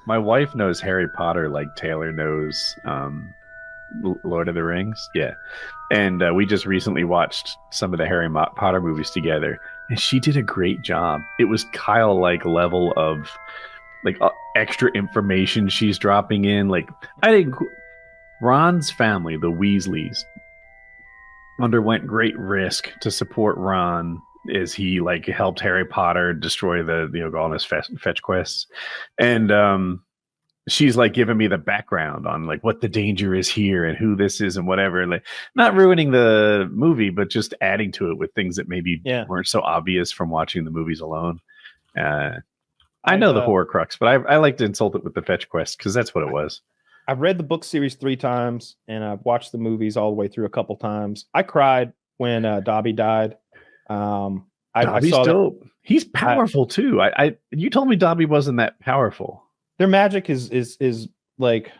My wife knows Harry Potter like Taylor knows Lord of the Rings. Yeah. And we just recently watched some of the Harry Potter movies together, and she did a great job. It was Kyle-like level of like extra information she's dropping in. Like, I think Ron's family, the Weasleys, underwent great risk to support Ron as he like helped Harry Potter destroy the go on his fetch quests. And she's like giving me the background on like what the danger is here and who this is and whatever, like not ruining the movie, but just adding to it with things that maybe weren't so obvious from watching the movies alone. I know the Horcrux, but I like to insult it with the fetch quest because that's what it was. I've read the book series 3 times, and I've watched the movies all the way through a couple times. I cried when Dobby died. Dobby's dope. He's powerful too. You told me Dobby wasn't that powerful. Their magic is like,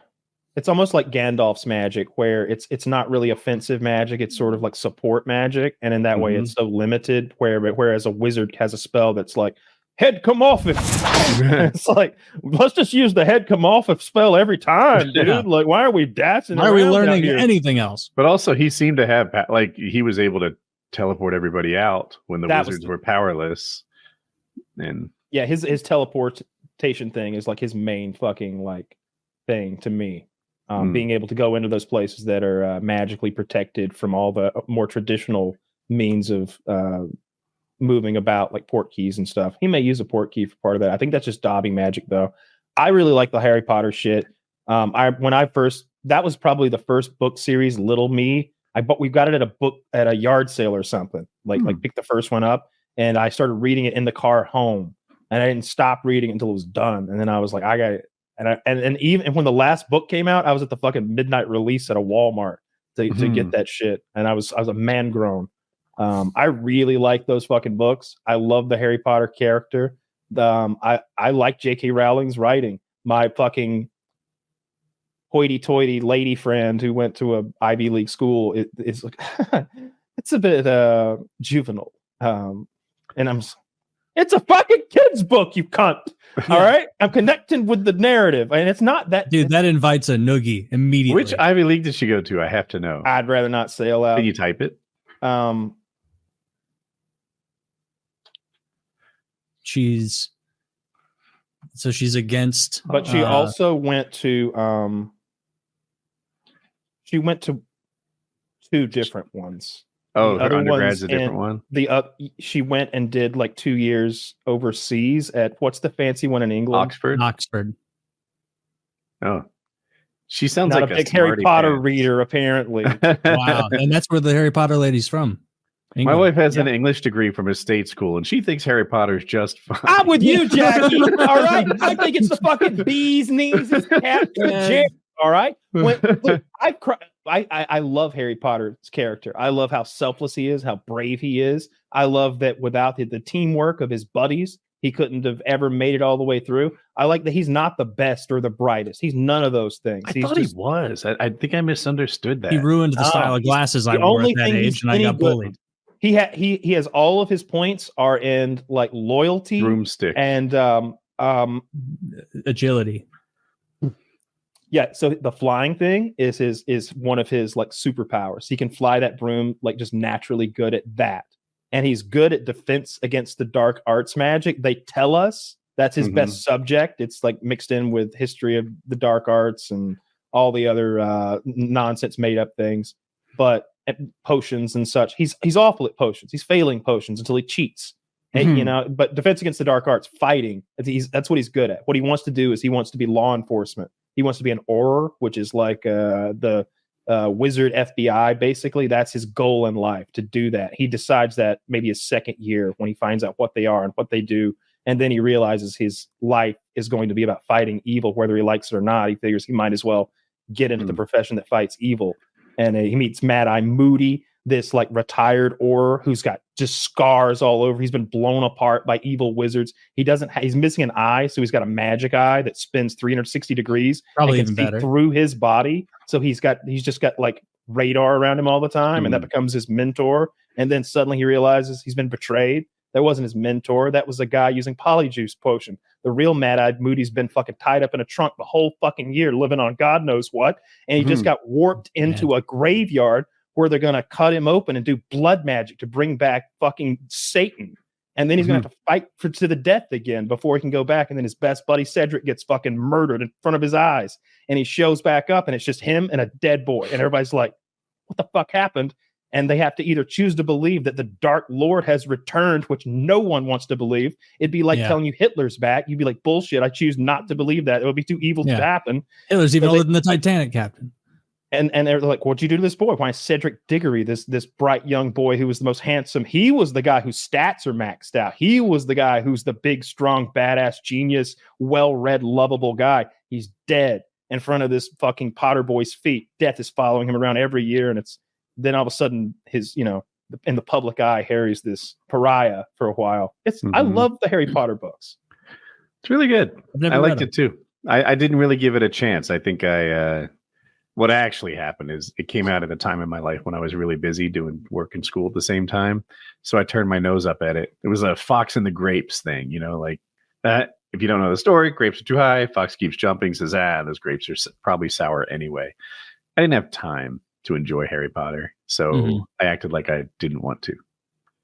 it's almost like Gandalf's magic, where it's not really offensive magic. It's sort of like support magic, and in that way, it's so limited. Whereas a wizard has a spell that's like, head come off if it's like, let's just use the head come off if spell every time, dude. Yeah. Like, why are we dancing? Why are we learning anything else? But also, he seemed to have like he was able to teleport everybody out when the wizards were powerless. And yeah, his teleportation thing is like his main fucking like thing to me. Being able to go into those places that are magically protected from all the more traditional means of moving about, like port keys and stuff. He may use a port key for part of that. I think that's just Dobby magic, though. I really like the Harry Potter shit. That was probably the first book series, Little Me. We got it at a yard sale or something. Like picked the first one up, and I started reading it in the car home, and I didn't stop reading it until it was done. And then I was like, I got it. And even when the last book came out, I was at the fucking midnight release at a Walmart to get that shit, and I was a man grown. I really like those fucking books. I love the Harry Potter character. I like J.K. Rowling's writing. My fucking hoity-toity lady friend who went to a Ivy League school, it's like it's a bit juvenile. It's a fucking kid's book, you cunt. All right, I'm connecting with the narrative, and it's not that. Dude, that invites a noogie immediately. Which Ivy League did she go to? I have to know. I'd rather not say aloud. Can you type it? She's against, but she also went to she went to 2 different ones. Oh, her undergrad's a different one. She went and did like 2 years overseas at what's the fancy one in England? Oxford. Oh, she sounds not like a big Harry Potter reader, apparently. Wow, and that's where the Harry Potter lady's from. England. My wife has an English degree from a state school, and she thinks Harry Potter's just fine. I'm with you, Jackie. All right, I think it's the fucking bee's knees, Captain Jack. All right, I love Harry Potter's character. I love how selfless he is, how brave he is. I love that without the teamwork of his buddies, he couldn't have ever made it all the way through. I like that he's not the best or the brightest. He's none of those things. I thought he was. I think I misunderstood that. He ruined the style of glasses I wore at that age, and I got bullied. He has all of his points are in like loyalty, broomstick, and agility. Yeah, so the flying thing is one of his like superpowers. He can fly that broom like just naturally good at that. And he's good at defense against the dark arts magic. They tell us that's his best subject. It's like mixed in with history of the dark arts and all the other nonsense made up things. But potions and such, he's awful at potions. He's failing potions until he cheats. And, but defense against the dark arts, fighting, that's what he's good at. What he wants to do is he wants to be law enforcement. He wants to be an Auror, which is like the wizard FBI. Basically, that's his goal in life, to do that. He decides that maybe his second year when he finds out what they are and what they do. And then he realizes his life is going to be about fighting evil, whether he likes it or not. He figures he might as well get into the profession that fights evil. And he meets Mad Eye Moody, this like retired Auror who's got just scars all over. He's been blown apart by evil wizards. He's missing an eye, so he's got a magic eye that spins 360 degrees. Probably even better. Through his body. So he's just got like radar around him all the time, and that becomes his mentor. And then suddenly he realizes he's been betrayed, That wasn't his mentor. That was a guy using polyjuice potion. The real Mad-Eyed Moody's been fucking tied up in a trunk the whole fucking year, living on God knows what. And he just got warped into a graveyard where they're going to cut him open and do blood magic to bring back fucking Satan. And then he's going to have to fight to the death again before he can go back. And then his best buddy Cedric gets fucking murdered in front of his eyes. And he shows back up and it's just him and a dead boy. And everybody's like, what the fuck happened? And they have to either choose to believe that the Dark Lord has returned, which no one wants to believe. It'd be like telling you Hitler's back. You'd be like, bullshit. I choose not to believe that. It would be too evil to happen. Hitler's even older than the Titanic captain. And they're like, what'd you do to this boy? Why Cedric Diggory, this bright young boy who was the most handsome. He was the guy whose stats are maxed out. He was the guy who's the big, strong, badass, genius, well-read, lovable guy. He's dead in front of this fucking Potter boy's feet. Death is following him around every year. And then all of a sudden his, in the public eye, Harry's this pariah for a while. I love the Harry Potter books. It's really good. I liked it too. I didn't really give it a chance. I think what actually happened is it came out at a time in my life when I was really busy doing work and school at the same time. So I turned my nose up at it. It was a Fox and the Grapes thing, like that. If you don't know the story, grapes are too high. Fox keeps jumping, says, those grapes are probably sour anyway. I didn't have time to enjoy Harry Potter. So I acted like I didn't want to.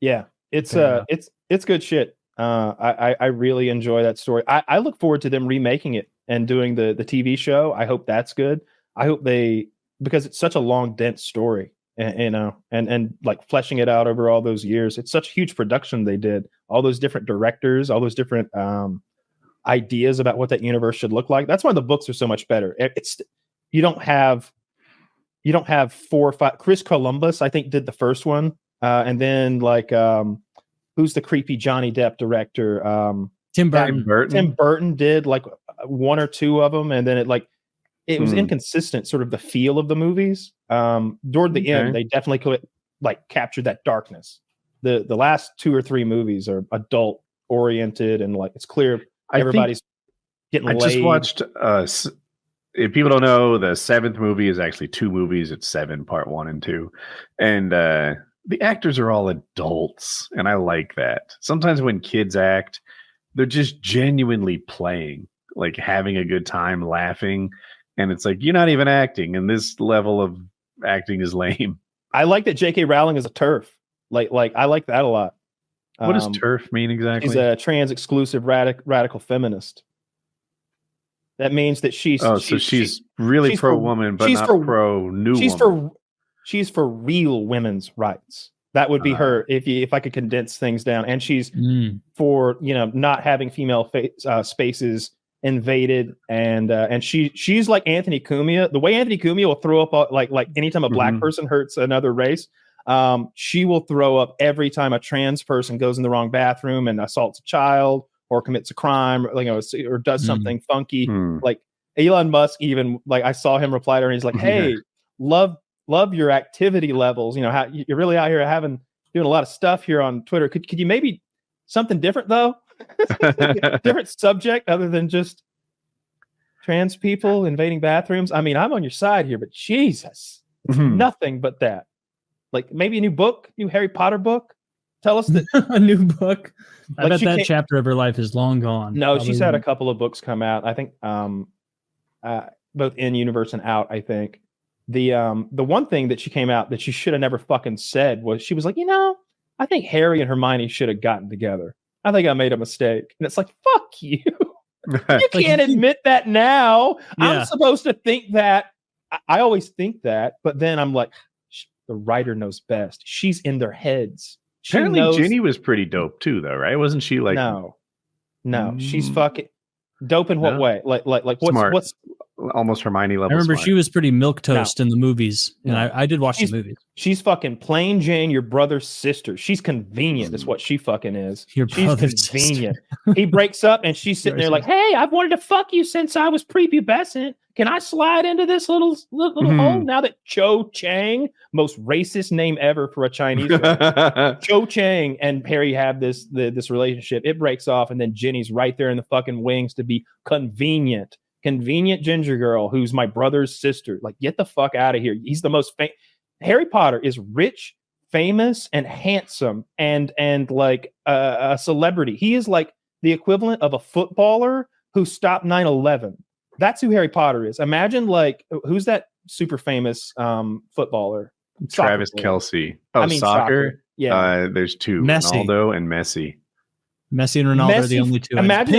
Yeah, it's good shit. I really enjoy that story. I look forward to them remaking it and doing the TV show. I hope that's good. I hope because it's such a long, dense story, and like fleshing it out over all those years. It's such a huge production they did. All those different directors, all those different ideas about what that universe should look like. That's why the books are so much better. You don't have 4 or 5. Chris Columbus, I think, did the first one, and then who's the creepy Johnny Depp director? Tim Burton. Tim Burton did like 1 or 2 of them, and then it was inconsistent, sort of the feel of the movies. Toward the end, they definitely could capture that darkness. The last 2 or 3 movies are adult oriented, and it's clear everybody's getting laid. I just watched. If people don't know, the 7th movie is actually 2 movies. It's 7, part 1 and 2, and the actors are all adults, and I like that. Sometimes when kids act, they're just genuinely playing, like having a good time, laughing. And it's like, you're not even acting, and this level of acting is lame. I like that J.K. Rowling is a TERF. I like that a lot. What does TERF mean exactly? She's a trans-exclusive radical feminist. That means that she's really pro-woman, but not pro-new woman. She's for real women's rights. That would be her if I could condense things down. And she's for not having female spaces invaded, and she's like Anthony Cumia. The way Anthony Cumia will throw up like anytime a black person hurts another race, she will throw up every time a trans person goes in the wrong bathroom and assaults a child or commits a crime, or does something funky. Like Elon Musk, even I saw him reply to her, and he's like, "Hey, love your activity levels. How you're really out here doing a lot of stuff here on Twitter. Could you maybe something different though?" Different subject other than just trans people invading bathrooms. I mean, I'm on your side here, but Jesus, it's nothing but that. Maybe a new Harry Potter book. Tell us that a new book. I bet that chapter of her life is long gone. No, she's had a couple of books come out. I think both in universe and out. I think the one thing that she came out that she should have never fucking said was she was like, I think Harry and Hermione should have gotten together. I think I made a mistake. And it's like, fuck you. You can't admit that now. Yeah. I'm supposed to think that. I always think that. But then I'm like, the writer knows best. She's in their heads. Apparently Ginny was pretty dope too, though, right? Wasn't she like... No. She's fucking... Dope in what way? Like what's almost Hermione level? I remember smart. She was pretty milquetoast in the movies, and I did watch the movies. She's fucking plain Jane, your brother's sister. She's convenient, is what she fucking is. She's convenient. He breaks up, and she's sitting there like, "Hey, I've wanted to fuck you since I was prepubescent. Can I slide into this little hole now that Cho Chang, most racist name ever for a Chinese girl, Cho Chang and Harry have this relationship? It breaks off, and then Ginny's right there in the fucking wings to be convenient ginger girl who's my brother's sister. Like, get the fuck out of here. He's the most Harry Potter is rich, famous and handsome and like a celebrity. He is like the equivalent of a footballer who stopped 9/11. That's who Harry Potter is. Imagine like who's that super famous footballer? Travis Kelce. Oh, soccer. Yeah. There's two, Messi. Ronaldo and Messi. Messi and Ronaldo are the only two. Imagine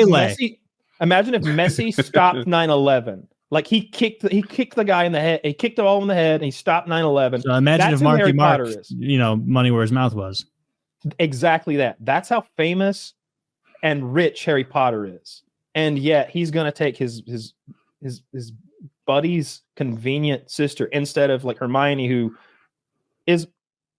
if Messi stopped 9/11. Like he kicked the guy in the head. He kicked it all in the head, and he stopped 9/11. So imagine That's if Marky Mark, is. Money where his mouth was. Exactly that. That's how famous and rich Harry Potter is. And yet he's gonna take his buddy's convenient sister instead of like Hermione, who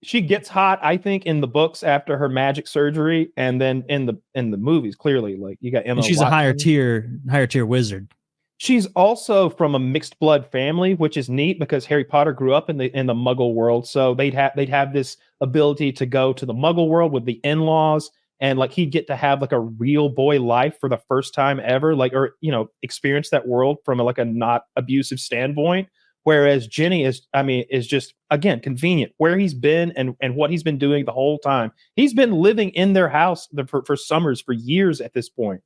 she gets hot, I think, in the books after her magic surgery, and then in the movies, clearly, like you got Emma. And she's Watson. a higher tier wizard. She's also from a mixed blood family, which is neat because Harry Potter grew up in the Muggle world, so they'd have this ability to go to the Muggle world with the in-laws, and like he'd get to have like a real boy life for the first time ever, like, or experience that world from like a not abusive standpoint. Whereas Ginny is just, again, convenient where he's been and what he's been doing the whole time. He's been living in their house for summers for years at this point.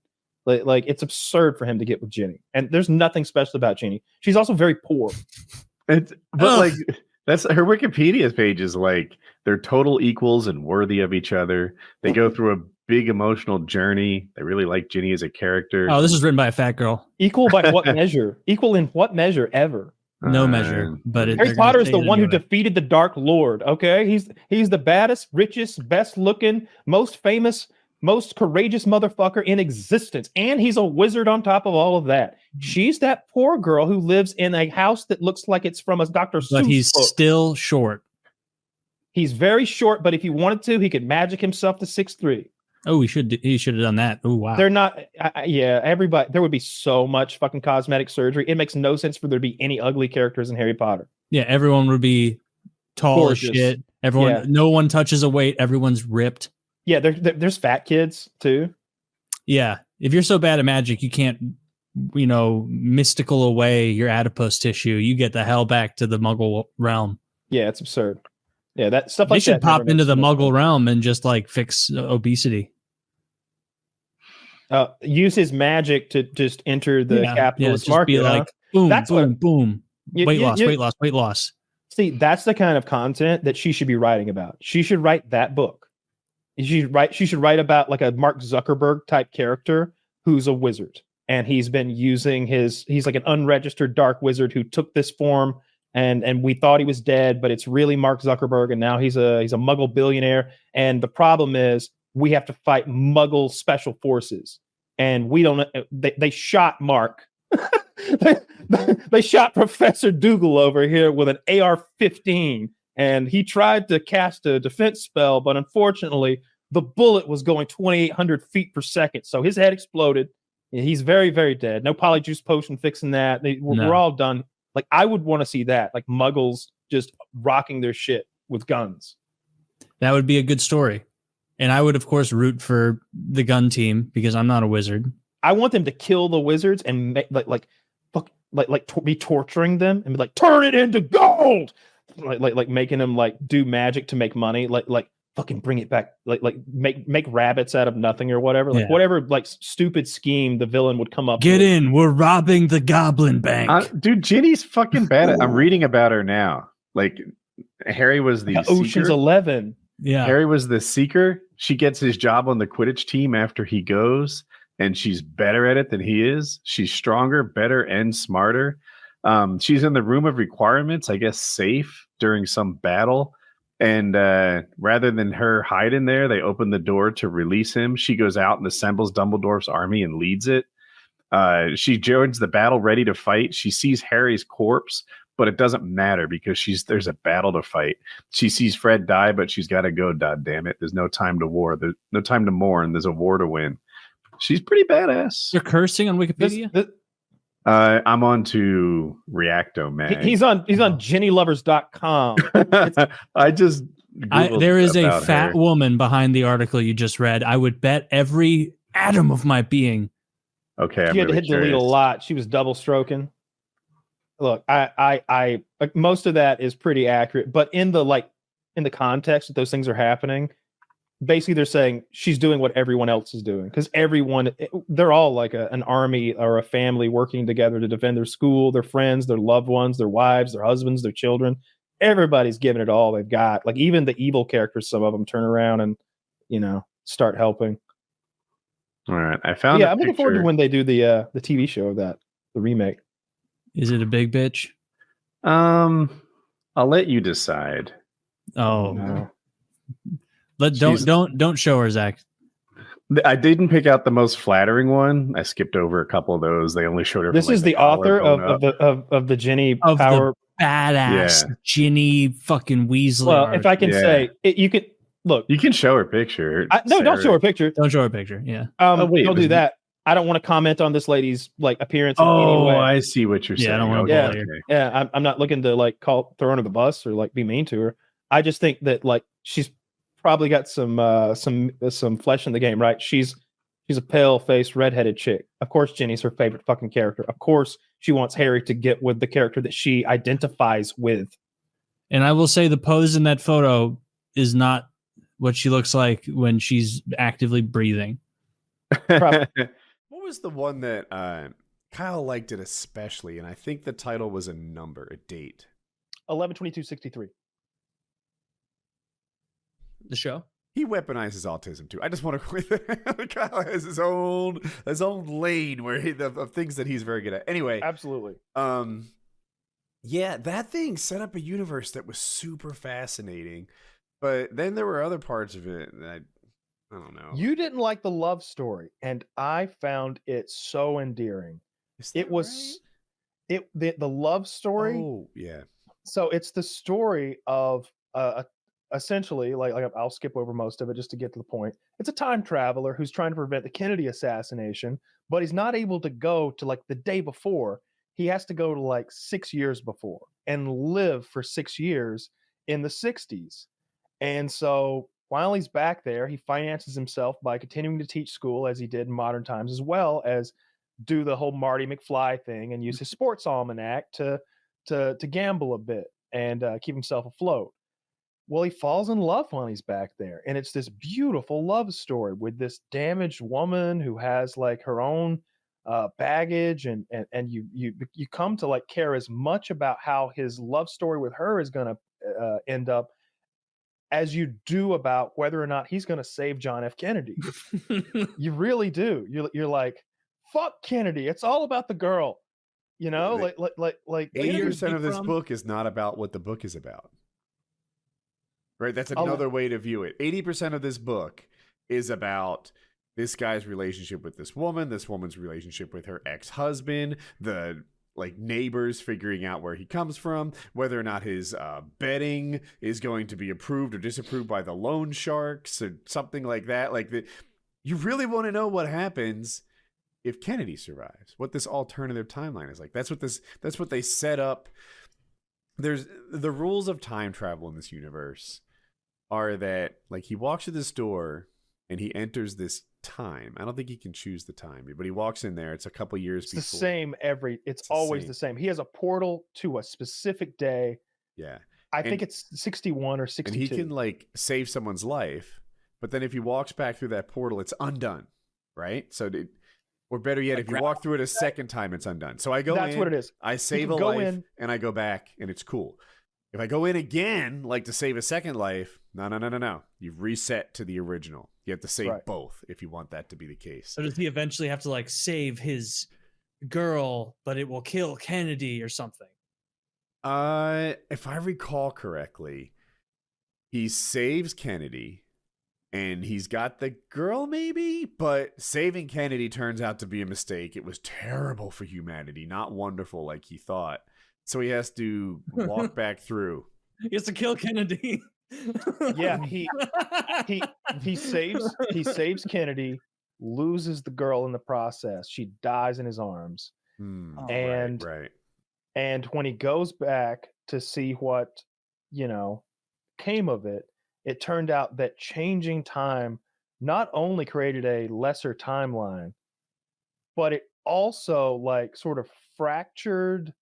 Like it's absurd for him to get with Ginny, and there's nothing special about Ginny. She's also very poor. Like that's her Wikipedia page is like they're total equals and worthy of each other. They go through a big emotional journey. They really like Ginny as a character. Oh, this is written by a fat girl. Equal by what measure? Equal in what measure ever? No measure. But Harry Potter is the one who defeated the Dark Lord. Okay, he's the baddest, richest, best looking, most famous, most courageous motherfucker in existence, and he's a wizard on top of all of that. She's that poor girl who lives in a house that looks like it's from a Dr. Seuss book. But he's book. Still short. He's very short, but if he wanted to, he could magic himself to 6'3". Oh, he should have done that. Oh, wow. They're not. Everybody. There would be so much fucking cosmetic surgery. It makes no sense for there to be any ugly characters in Harry Potter. Yeah, everyone would be tall as shit. No one touches a weight. Everyone's ripped. Yeah, there's fat kids too. Yeah, if you're so bad at magic, you can't, mystical away your adipose tissue. You get the hell back to the Muggle realm. Yeah, it's absurd. Yeah, that stuff like that. They should pop into the Muggle realm and just like fix obesity. Use his magic to just enter the capitalist market. Be like, boom, boom. Weight loss. See, that's the kind of content that she should be writing about. She should write that book. She should write about like a Mark Zuckerberg type character who's a wizard, and he's been using he's like an unregistered dark wizard who took this form, and we thought he was dead, but it's really Mark Zuckerberg, and now he's a Muggle billionaire. And the problem is we have to fight Muggle special forces, and we don't. They shot Mark. they shot Professor Dougal over here with an AR-15. And he tried to cast a defense spell, but unfortunately, the bullet was going 2,800 feet per second. So his head exploded. He's very, very dead. No polyjuice potion fixing that. We're all done. Like, I would want to see that. Like, Muggles just rocking their shit with guns. That would be a good story. And I would, of course, root for the gun team because I'm not a wizard. I want them to kill the wizards and be torturing them and be like, turn it into gold. Like making them like do magic to make money, like fucking bring it back, like make rabbits out of nothing or whatever, whatever like stupid scheme the villain would come up. Get in, we're robbing the Goblin Bank. Dude, Ginny's fucking bad. I'm reading about her now. Like Harry was the Ocean's seeker. 11. Yeah, Harry was the seeker. She gets his job on the Quidditch team after he goes, and she's better at it than he is. She's stronger, better, and smarter. She's in the room of requirements, I guess, safe during some battle. And rather than her hide in there, they open the door to release him. She goes out and assembles Dumbledore's army and leads it. She joins the battle ready to fight. She sees Harry's corpse, but it doesn't matter because there's a battle to fight. She sees Fred die, but she's got to go, God damn it. There's no time to war. There's no time to mourn. There's a war to win. She's pretty badass. You're cursing on Wikipedia? I'm on to Reacto Mag. He's on JennyLovers.com. There is a fat woman behind the article you just read. I would bet every atom of my being. Okay, she had to hit delete a lot. She was double stroking. Look, I most of that is pretty accurate, but in the like in the context that those things are happening, basically they're saying she's doing what everyone else is doing, because they're all like an army or a family working together to defend their school, their friends, their loved ones, their wives, their husbands, their children. Everybody's giving it all they've got. Like even the evil characters, some of them turn around and start helping. All right, I found. I'm looking forward to when they do the TV show of that, the remake. Is it a big bitch? I'll let you decide. Oh, No. Don't show her, Zach. I didn't pick out the most flattering one. I skipped over a couple of those. They only showed her. This is the author of the Ginny Power. Badass Ginny fucking Weasley. Well, if I can say, you could look. You can show her picture. No, don't show her picture. Don't show her picture. Yeah. Don't do that. I don't want to comment on this lady's appearance in any way. I see what you're saying. I don't want to. I'm not looking to throw her under the bus or be mean to her. I just think that she's probably got some flesh in the game, right? She's a pale-faced, redheaded chick. Of course, Ginny's her favorite fucking character. Of course, she wants Harry to get with the character that she identifies with. And I will say the pose in that photo is not what she looks like when she's actively breathing. What was the one that Kyle liked it especially, and I think the title was a date. 11/22/63. The show? He weaponizes autism too. I just want to. Kyle has his own lane where of things that he's very good at. Anyway, absolutely. Yeah, that thing set up a universe that was super fascinating, but then there were other parts of it that I don't know. You didn't like the love story, and I found it so endearing. It was the love story. Oh yeah. So it's the story of essentially, I'll skip over most of it just to get to the point. It's a time traveler who's trying to prevent the Kennedy assassination, but he's not able to go to the day before. He has to go to 6 years before and live for 6 years in the 60s. And so while he's back there, he finances himself by continuing to teach school as he did in modern times, as well as do the whole Marty McFly thing and use his sports almanac to gamble a bit and keep himself afloat. Well, he falls in love while he's back there. And it's this beautiful love story with this damaged woman who has her own baggage. And you come to care as much about how his love story with her is going to end up as you do about whether or not he's going to save John F. Kennedy. You really do. You're like, fuck Kennedy. It's all about the girl. 80% of this book is not about what the book is about. Right, that's another way to view it. 80% of this book is about this guy's relationship with this woman's relationship with her ex-husband, the neighbors figuring out where he comes from, whether or not his betting is going to be approved or disapproved by the loan sharks or something like that. You really want to know what happens if Kennedy survives, what this alternative timeline is like. That's what they set up. There's the rules of time travel in this universe are that he walks through this door and he enters this time. I don't think he can choose the time, but he walks in there. It's a couple years before. It's the same it's always the same. He has a portal to a specific day. Yeah. I think it's 61 or 62. And he can save someone's life, but then if he walks back through that portal, it's undone. Right? So or better yet, if you walk through it a second time, it's undone. So I go in. That's what it is. I save a life and I go back and it's cool. If I go in again, to save a second life, no. You've reset to the original. You have to save both if you want that to be the case. So does he eventually have to save his girl, but it will kill Kennedy or something? If I recall correctly, he saves Kennedy and he's got the girl maybe, but saving Kennedy turns out to be a mistake. It was terrible for humanity, not wonderful like he thought. So he has to walk back through. He has to kill Kennedy. Yeah, he saves Kennedy, loses the girl in the process. She dies in his arms. And when he goes back to see what came of it, it turned out that changing time not only created a lesser timeline, but it also sort of fractured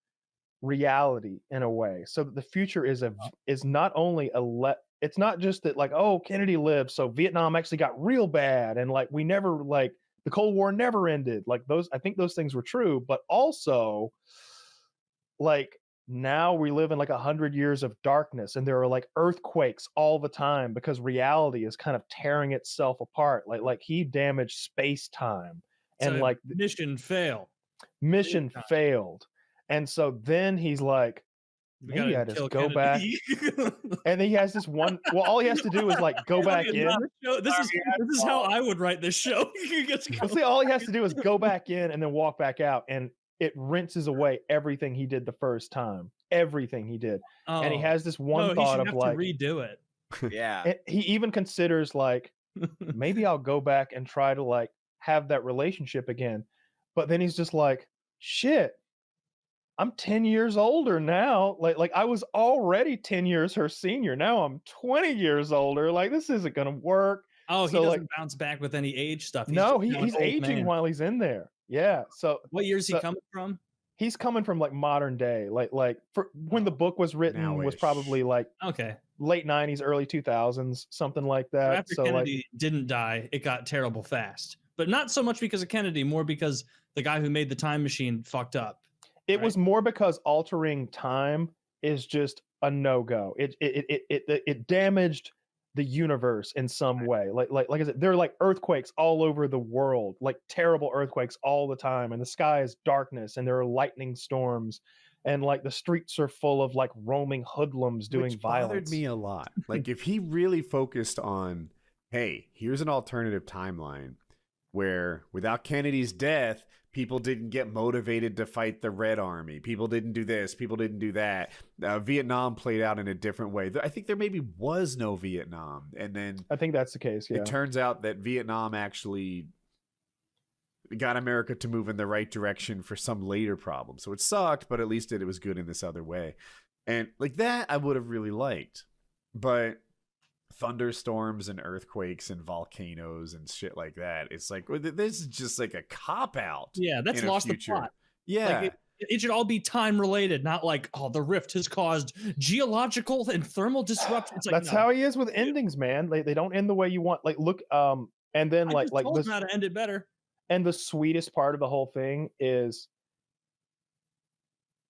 reality in a way, so that the future is not only it's not just that like, oh, Kennedy lived, so Vietnam actually got real bad, and like we never like the Cold War never ended. Like those, I think those things were true, but also like now we live in like 100 years of darkness, and there are like earthquakes all the time because reality is kind of tearing itself apart. Like he damaged space time, and So like mission fail. mission failed, and so then he's like, We maybe gotta I just kill go Kennedy. back. And then he has this one. Well, all he has to do is like go back in. This is how I would write this show. Well, see, all he has to do is go back in and then walk back out, and it rinses away everything he did the first time. Everything he did, and he has this one thought of like redo it. Yeah. He even considers like maybe I'll go back and try to like have that relationship again, but then he's just like, shit. I'm 10 years older now. Like I was already 10 years her senior. Now I'm 20 years older. Like this isn't gonna work. Oh, he So, doesn't like, bounce back with any age stuff. No, just now an he's old aging man. while he's in there. Yeah. So What year is he coming from? he's coming from like modern day. Like for when the book was written was Now-ish. probably like Okay. late 90s, early 2000s, something like that. After So Kennedy didn't die, it got terrible fast. But not so much because of Kennedy, more because the guy who made the time machine fucked up. it was more because altering time is just a no-go. It damaged the universe in some way. Like I said, there are like earthquakes all over the world, like terrible earthquakes all the time, and the sky is darkness, and there are lightning storms, and like the streets are full of like roaming hoodlums doing Which bothered violence. me a lot. Like if he really focused on, hey, here's an alternative timeline where without Kennedy's death, people didn't get motivated to fight the Red Army. People didn't do this. People didn't do that. Vietnam played out in a different way. I think there maybe was no Vietnam. And then I think that's the case. Yeah. it turns out that Vietnam actually got America to move in the right direction for some later problem. So it sucked, but at least it was good in this other way. And like that, I would have really liked. But thunderstorms and earthquakes and volcanoes and shit like that, it's like this is just like a cop out. Yeah, that's in a lost the future. plot. Yeah. Like it should all be time related, not like, oh, the rift has caused geological and thermal disruption. It's like, That's no. how he is with endings, man. They don't end the way you want. Like look, and then I like just told this, him how to end it better. and the sweetest part of the whole thing is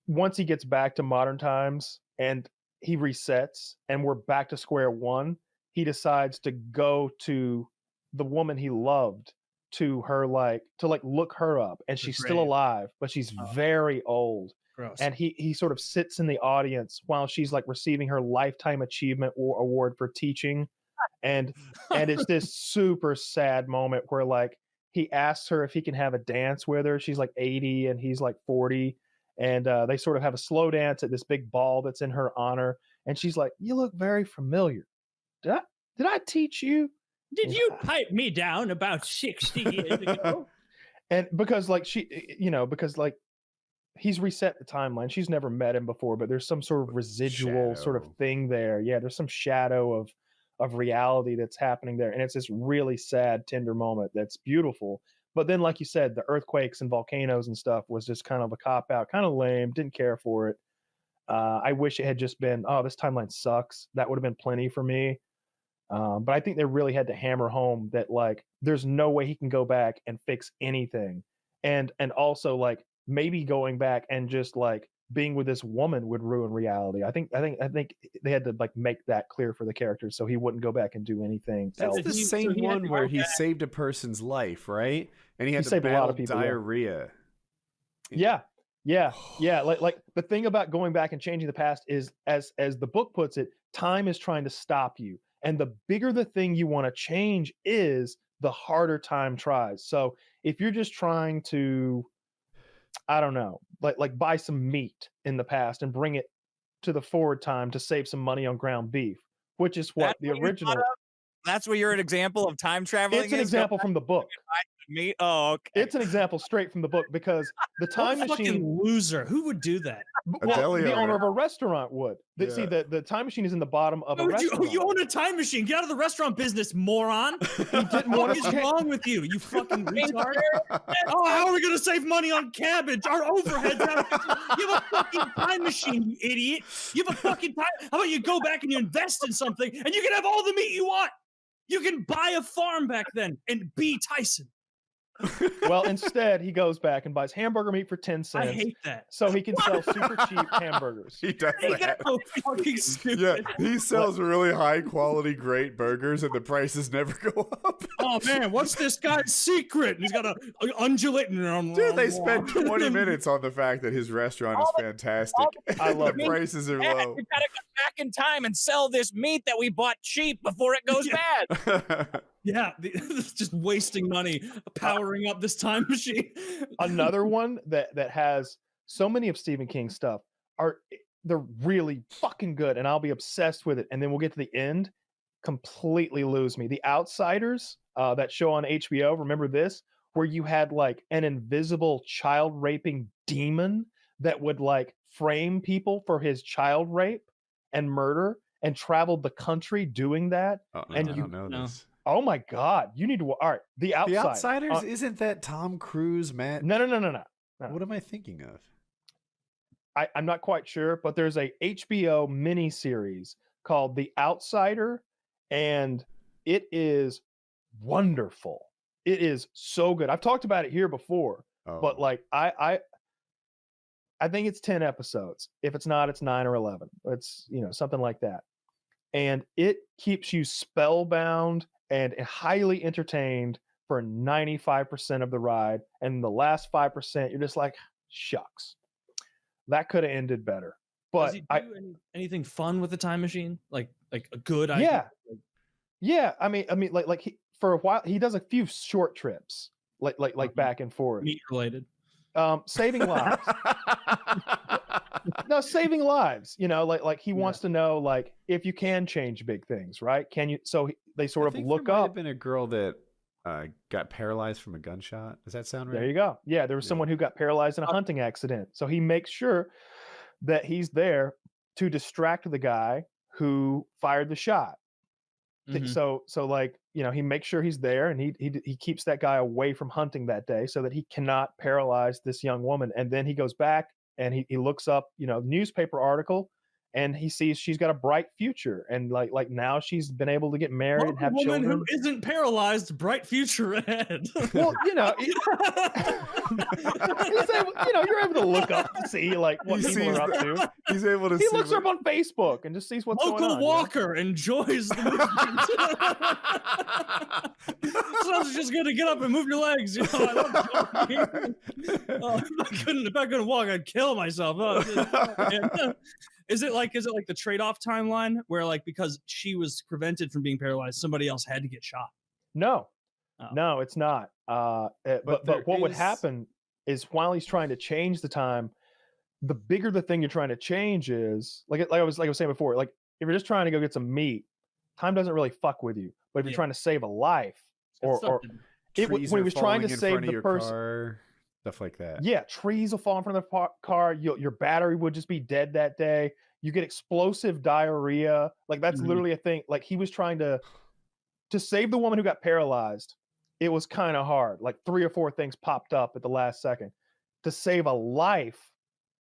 once he gets back to modern times and he resets and we're back to square one, he decides to go to the woman he loved, to her to look her up, and she's still grave. alive, but she's very old. Gross. And he sort of sits in the audience while she's like receiving her lifetime achievement award for teaching, and it's this super sad moment where like he asks her if he can have a dance with her. She's like 80 and he's like 40, and they sort of have a slow dance at this big ball that's in her honor, and she's like, "You look very familiar. Did I teach you?" Did you pipe me down about 60 years ago? And because like because like he's reset the timeline. She's never met him before, but there's some sort of residual sort of Shadow. thing there. Yeah, there's some shadow of reality that's happening there, and it's this really sad, tender moment that's beautiful. But then, like you said, the earthquakes and volcanoes and stuff was just kind of a cop out, kind of lame. Didn't care for it. I wish it had just been, oh, this timeline sucks. That would have been plenty for me. But I think they really had to hammer home that like there's no way he can go back and fix anything, and also like maybe going back and just like being with this woman would ruin reality. I think they had to like make that clear for the character so he wouldn't go back and do anything That's else. the he- same so he had one to where go he back. saved a person's life, right? And he had He to saved a lot battle of people, yeah. diarrhea. Yeah. Like the thing about going back and changing the past is, as the book puts it, time is trying to stop you. And the bigger the thing you want to change is, the harder time tries. So if you're just trying to, I don't know, like buy some meat in the past and bring it to the forward time to save some money on ground beef, which is what That's the what you original. thought of? That's where you're an example of time traveling. It's an is? example from the book. Me? Oh, okay. It's an example straight from the book, because the time What a machine. fucking loser. Who would do that? The owner of a restaurant would. Yeah. See, the time machine is in the bottom of Why a would restaurant. you own a time machine? Get out of the restaurant business, moron. He didn't want What to is change. wrong with you? You fucking retard. Oh, how are we going to save money on cabbage? Our overheads. You have a fucking time machine, you idiot. You have a fucking time. How about you go back and you invest in something and you can have all the meat you want? You can buy a farm back then and be Tyson. Well, instead, he goes back and buys hamburger meat for 10 cents. I hate that. So he can sell super cheap hamburgers. He does He that. got so fucking stupid. Yeah, he sells really high quality, great burgers, and the prices never go up. Oh man, what's this guy's secret? And he's got a undulating. Dude, they spend 20 minutes on the fact that his restaurant is fantastic. I love the it. prices are Dad, low. we gotta go back in time and sell this meat that we bought cheap before it goes bad. Yeah, just wasting money powering up this time machine. Another one that has so many of Stephen King's stuff they're really fucking good, and I'll be obsessed with it. And then we'll get to the end, completely lose me. The Outsiders, that show on HBO. Remember this, where you had like an invisible child raping demon that would like frame people for his child rape and murder, and traveled the country doing that. Oh, no, And I you- don't know no. this. Oh my God, you need to. All right, The Outsiders. The Outsiders? Isn't that Tom Cruise, Matt? No. What am I thinking of? I'm not quite sure, but there's a HBO miniseries called The Outsider, and it is wonderful. It is so good. I've talked about it here before, Oh. but like I think it's 10 episodes. If it's not, it's 9 or 11. It's something like that, and it keeps you spellbound and highly entertained for 95% of the ride, and the last 5% you're just like, shucks. That could have ended better. Does But he do anything fun with the time machine? Like a good idea? yeah. I mean, like he, for a while he does a few short trips, like back and forth. Meat related. Saving lives. No, saving lives. Like he wants to know, like, if you can change big things, right? Can you? So they sort of look There might up. have been a girl that got paralyzed from a gunshot. Does that sound right? There you go. Yeah, there was Yeah. someone who got paralyzed in a hunting accident. So he makes sure that he's there to distract the guy who fired the shot. Mhm. So like, he makes sure he's there, and he keeps that guy away from hunting that day so that he cannot paralyze this young woman. And then he goes back and he looks up, newspaper article, and he sees she's got a bright future, and like now she's been able to get married and have woman children. who isn't paralyzed, bright future ahead. Well, he's able, you're able to look up to see like what He people sees are up to. He's able to He see looks her up on Facebook and just sees what's going Local on. walker enjoys the movement. Someone's just gonna get up and move your legs. I love jogging. If I couldn't walk, I'd kill myself. Is it like the trade-off timeline where, like, because she was prevented from being paralyzed, somebody else had to get shot? No, Oh. no, it's not. But there what would is- happen is, while he's trying to change the time, the bigger the thing you're trying to change is, like I was saying before, like if you're just trying to go get some meat, time doesn't really fuck with you. But if you're Yeah. trying to save a life, or Something. Trees when he are was trying to falling in save front of the your person, car, stuff like that. yeah, trees will fall in front of the car. Your battery would just be dead that day. You get explosive diarrhea. Like that's Mhm. literally a thing. Like he was trying to save the woman who got paralyzed. It was kind of hard. Like 3 or 4 things popped up at the last second. To save a life,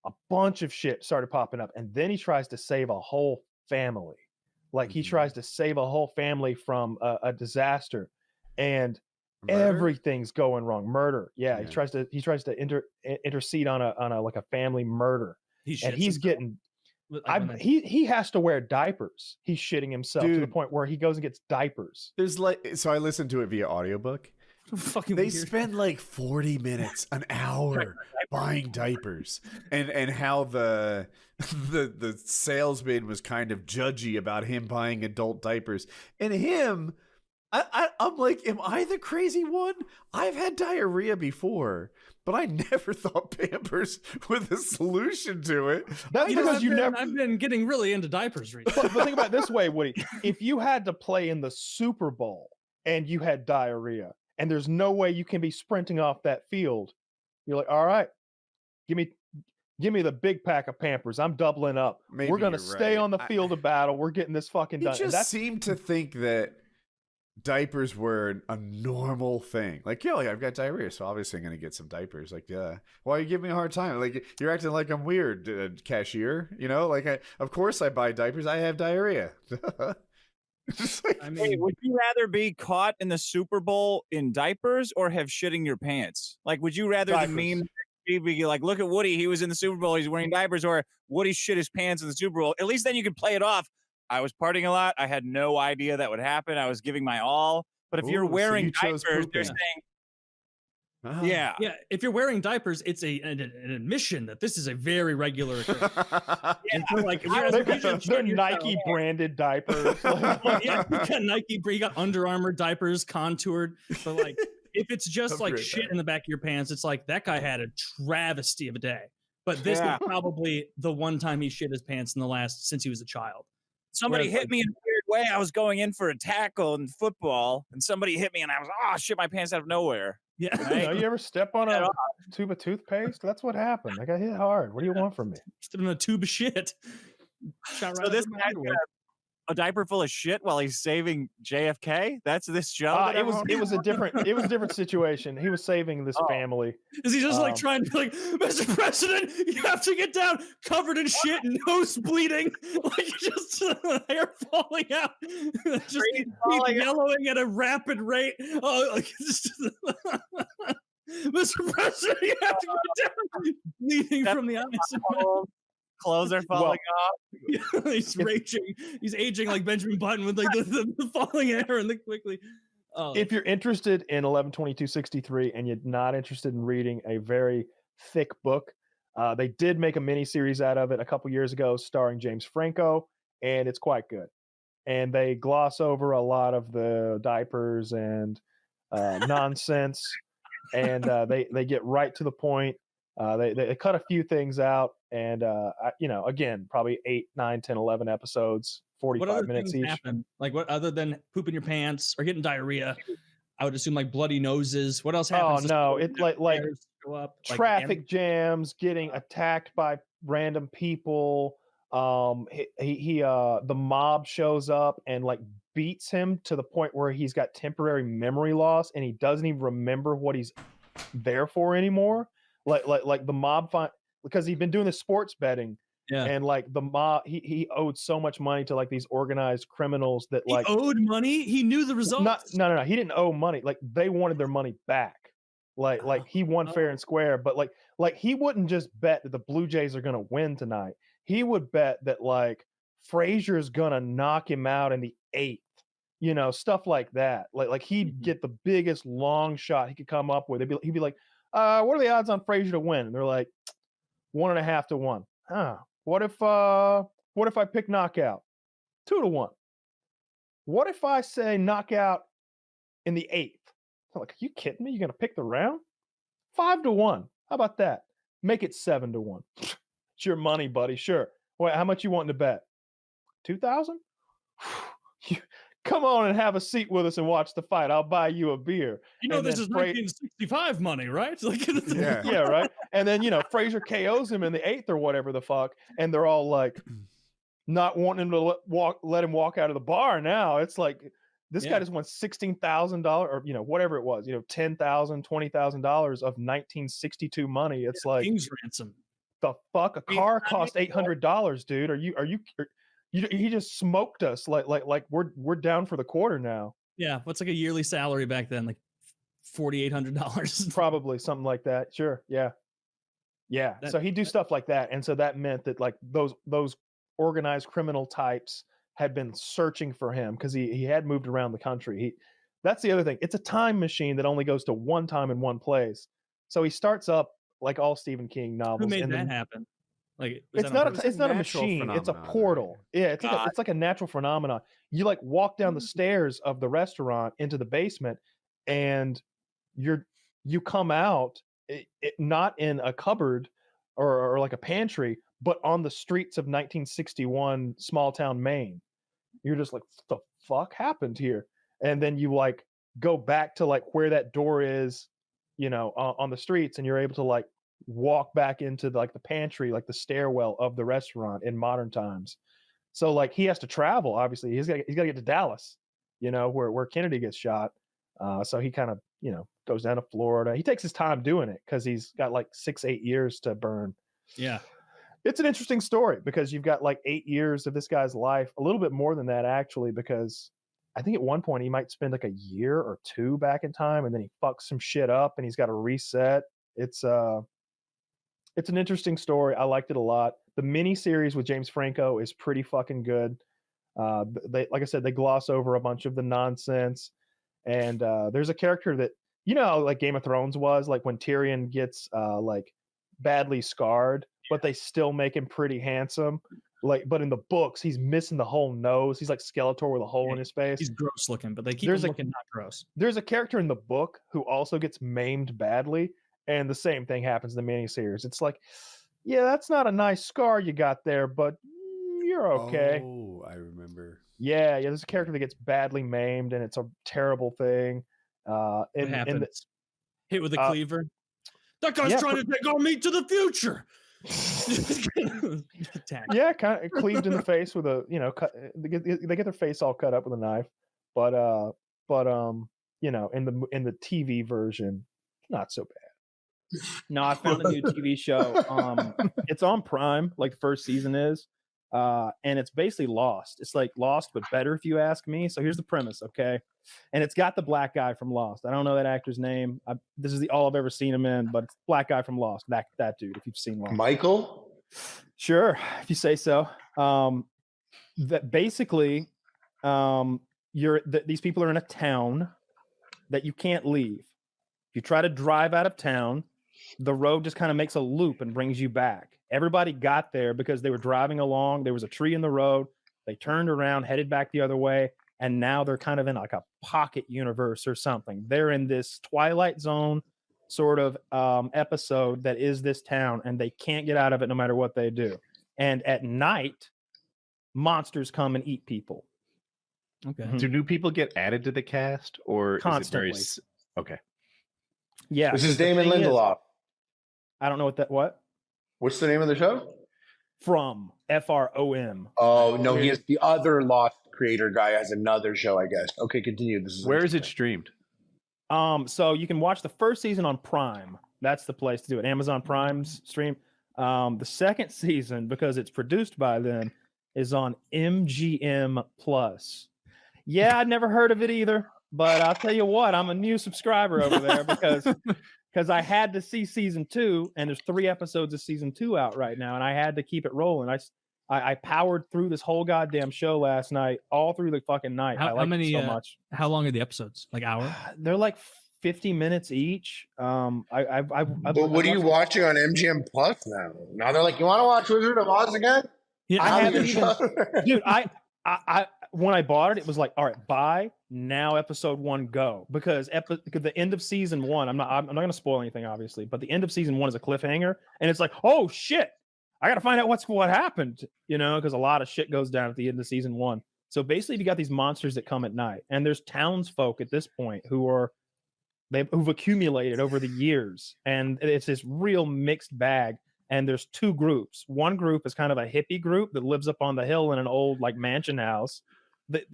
a bunch of shit started popping up. And then he tries to save a whole family. Like he Mhm. tries to save a whole family from a disaster. And Murder? everything's going wrong. Murder. Yeah. Yeah. He tries to intercede on a like a family murder. He And shits he's himself. getting Like when I- he has to wear diapers. He's shitting himself to the Dude. point where he goes and gets diapers. There's so I listened to it via audiobook. fucking They weird. spend like 40 minutes, an hour buying diapers, and how the salesman was kind of judgy about him buying adult diapers, and him. I'm like, am I the crazy one? I've had diarrhea before, but I never thought Pampers were the solution to it. That's because I've been getting really into diapers recently. But think about it this way, Woody. If you had to play in the Super Bowl and you had diarrhea, and there's no way you can be sprinting off that field, you're like, all right, give me Give me the big pack of Pampers. I'm doubling up. Maybe We're gonna you're stay right. on the field of battle. We're getting this fucking He done. And just seemed to think that diapers were a normal thing. Like, yeah, like I've got diarrhea, so obviously I'm gonna get some diapers. Like, yeah, why are you giving me a hard time? Like, you're acting like I'm weird, cashier. You know, like of course I buy diapers. I have diarrhea. Like, I mean, Hey, would you rather be caught in the Super Bowl in diapers or have shitting your pants? Like, would you rather Diapers. the meme be like, look at Woody, he was in the Super Bowl, he's wearing diapers, or Woody shit his pants in the Super Bowl? At least then you could play it off. I was partying a lot. I had no idea that would happen. I was giving my all. But if you're Ooh, so wearing you chose diapers, pooping. they're saying, ah. yeah. yeah, if you're wearing diapers, it's an admission that this is a very regular occurrence. And so, like, if you're, They're Nike branded diapers. well, yeah, you got Nike, you got Under Armour diapers, contoured. But like, if it's just like Upgrade shit that. in the back of your pants, it's like that guy had a travesty of a day. But this Yeah. is probably the one time he shit his pants in the last since he was a child. Somebody Whereas, hit like, me in a weird way. I was going in for a tackle in football, and somebody hit me, and I was, oh, shit my pants out of nowhere. Yeah, You know, you ever step on At a all. tube of toothpaste? That's what happened. I got hit hard. What do you want from me? just in a tube of shit. Shot So right this out of my guy's underwear. got a diaper full of shit while he's saving JFK? That's this show? that It was everyone- a different situation. He was saving this family. Is he just like Um, trying to be like, Mr. President, you have to get down, covered in shit, nose bleeding, like just hair falling out, just Brain keep falling out. yellowing at a rapid rate. Oh, like just, Mr. President, you have to get down, bleeding from the eyes. and mouth. Clothes are falling off. Yeah, he's raging. He's aging like Benjamin Button with like the falling hair and the quickly. Oh, If you're interested in 11/22/63 and you're not interested in reading a very thick book, they did make a mini series out of it a couple years ago, starring James Franco, and it's quite good. And they gloss over a lot of the diapers and nonsense, and they get right to the point. They cut a few things out, and again, probably 8, 9, 10, 11 episodes, what 45 other minutes things each. happen? Like what other than pooping your pants or getting diarrhea? I would assume like bloody noses. What else happens? Oh no, it's like Hairs go up, like, traffic jams, getting attacked by random people. The mob shows up and like beats him to the point where he's got temporary memory loss and he doesn't even remember what he's there for anymore. Like the mob because he'd been doing the sports betting. Yeah. And like the mob, he owed so much money to like these organized criminals that He like owed money. He knew the results. no, he didn't owe money. Like they wanted their money back. Like he won fair and square, but like he wouldn't just bet that the Blue Jays are gonna win tonight. He would bet that like Frazier's gonna knock him out in the 8th, stuff like that. Like he'd get the biggest long shot he could come up with. He'd be like, what are the odds on Frazier to win? And they're like 1.5 to 1. Huh. What if I pick knockout? 2 to 1. What if I say knockout in the 8th? I'm like, are you kidding me? You're gonna pick the round? 5 to 1. How about that? Make it 7 to 1. It's your money, buddy. Sure. Wait, how much you wanting to bet? 2,000? Come on and have a seat with us and watch the fight. I'll buy you a beer. You know And this then is 1965 money, right? Like, Yeah. Yeah, right. And then Frazier KOs him in the 8th or whatever the fuck, and they're all like not wanting him to let him walk out of the bar. Now it's like this guy just won $16,000 or whatever it was, $10,000, $20,000 of 1962 money. It's like King's ransom. the fuck. A car cost $800, dude. Are you? He just smoked us. Like we're down for the quarter now. Yeah, what's like a yearly salary back then? Like $4,800. Probably something like that. Sure. Yeah. So he'd do stuff like that. And so that meant that like those organized criminal types had been searching for him because he had moved around the country. That's the other thing. It's a time machine that only goes to one time in one place. So he starts up like all Stephen King novels. Who made that happen? Like It's not a machine. It's a phenomenon, portal. right? Yeah, it's like a natural phenomenon. You like walk down the stairs of the restaurant into the basement, and you come out not in a cupboard or like a pantry, but on the streets of 1961 small town Maine. You're just like, what the fuck happened here? And then you like go back to like where that door is, on the streets, and you're able to like walk back into the pantry, like the stairwell of the restaurant in modern times. So like he has to travel. Obviously, he's got to get to Dallas, where Kennedy gets shot. So he kind of goes down to Florida. He takes his time doing it because he's got like 6-8 years to burn. Yeah. It's an interesting story because you've got like 8 years of this guy's life, a little bit more than that actually, because I think at one point he might spend like a year or two back in time, and then he fucks some shit up and he's got to reset. It's an interesting story. I liked it a lot. The mini series with James Franco is pretty fucking good. They, like I said, they gloss over a bunch of the nonsense, and there's a character that like Game of Thrones was, like when Tyrion gets like badly scarred, but they still make him pretty handsome. But in the books, he's missing the whole nose. He's like Skeletor with a hole in his face. He's gross looking, but they keep him looking not gross. There's a character in the book who also gets maimed badly, and the same thing happens in the miniseries. It's like, yeah, that's not a nice scar you got there, but you're okay. Oh, I remember. Yeah, there's a character that gets badly maimed, and it's a terrible thing. What happens? Hit with a cleaver. That guy's trying to take on me to the future. Yeah, kind of cleaved in the face with a cut. They get their face all cut up with a knife, but in the TV version, not so bad. No, I found a new TV show. It's on Prime, like the first season is, and it's basically Lost. It's like Lost, but better, if you ask me. So here's the premise, okay? And it's got the black guy from Lost. I don't know that actor's name. This is all I've ever seen him in, but it's the black guy from Lost. That dude, if you've seen Lost. Michael? Sure, if you say so. That basically, these people are in a town that you can't leave. If you try to drive out of town, the road just kind of makes a loop and brings you back. Everybody got there because they were driving along. There was a tree in the road. They turned around, headed back the other way, and now they're kind of in like a pocket universe or something. They're in this Twilight Zone sort of episode that is this town, and they can't get out of it no matter what they do. And at night, monsters come and eat people. Okay. Mm-hmm. Do new people get added to the cast, or Constantly. Is it very... Okay. Yeah. This is the Damon thing is, Lindelof. I don't know what? What's the name of the show? From FROM. Oh, no, he is the other Lost creator guy has another show, I guess. Okay, continue. This is Where is it streamed? So you can watch the first season on Prime. That's the place to do it. Amazon Prime's stream. The second season, because it's produced by them, is on MGM Plus. Yeah, I'd never heard of it either, but I'll tell you what, I'm a new subscriber over there because I had to see season 2, and there's 3 episodes of season 2 out right now, and I had to keep it rolling. I powered through this whole goddamn show last night, all through the fucking night. I liked it so much. How long are the episodes? Like hour? They're like 50 minutes each. But what are you watching on MGM Plus now? Now they're like, you want to watch Wizard of Oz again? Yeah, I haven't even, dude. I when I bought it, it was like, all right, buy now, episode 1, go, because the end of season 1. I'm not going to spoil anything, obviously, but the end of season 1 is a cliffhanger, and it's like, oh shit, I got to find out what happened, because a lot of shit goes down at the end of season 1. So basically, you got these monsters that come at night, and there's townsfolk at this point who've accumulated over the years, and it's this real mixed bag. And there's 2 groups. One group is kind of a hippie group that lives up on the hill in an old like mansion house,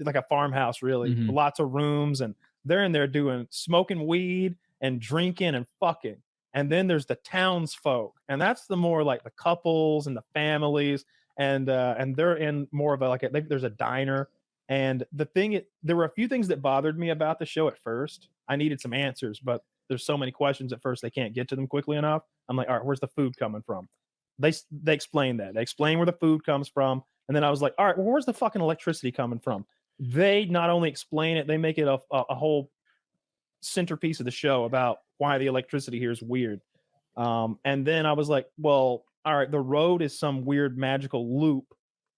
like a farmhouse, really, lots of rooms, and they're in there smoking weed and drinking and fucking. And then there's the townsfolk, and that's the more like the couples and the families, and they're in more of there's a diner. And there were a few things that bothered me about the show at first. I needed some answers, but there's so many questions at first they can't get to them quickly enough. I'm like, all right, where's the food coming from? They explain that. They explain where the food comes from. And then I was like, all right, well, where's the fucking electricity coming from? They not only explain it, they make it a whole centerpiece of the show about why the electricity here is weird. And then I was like, well, all right, the road is some weird magical loop.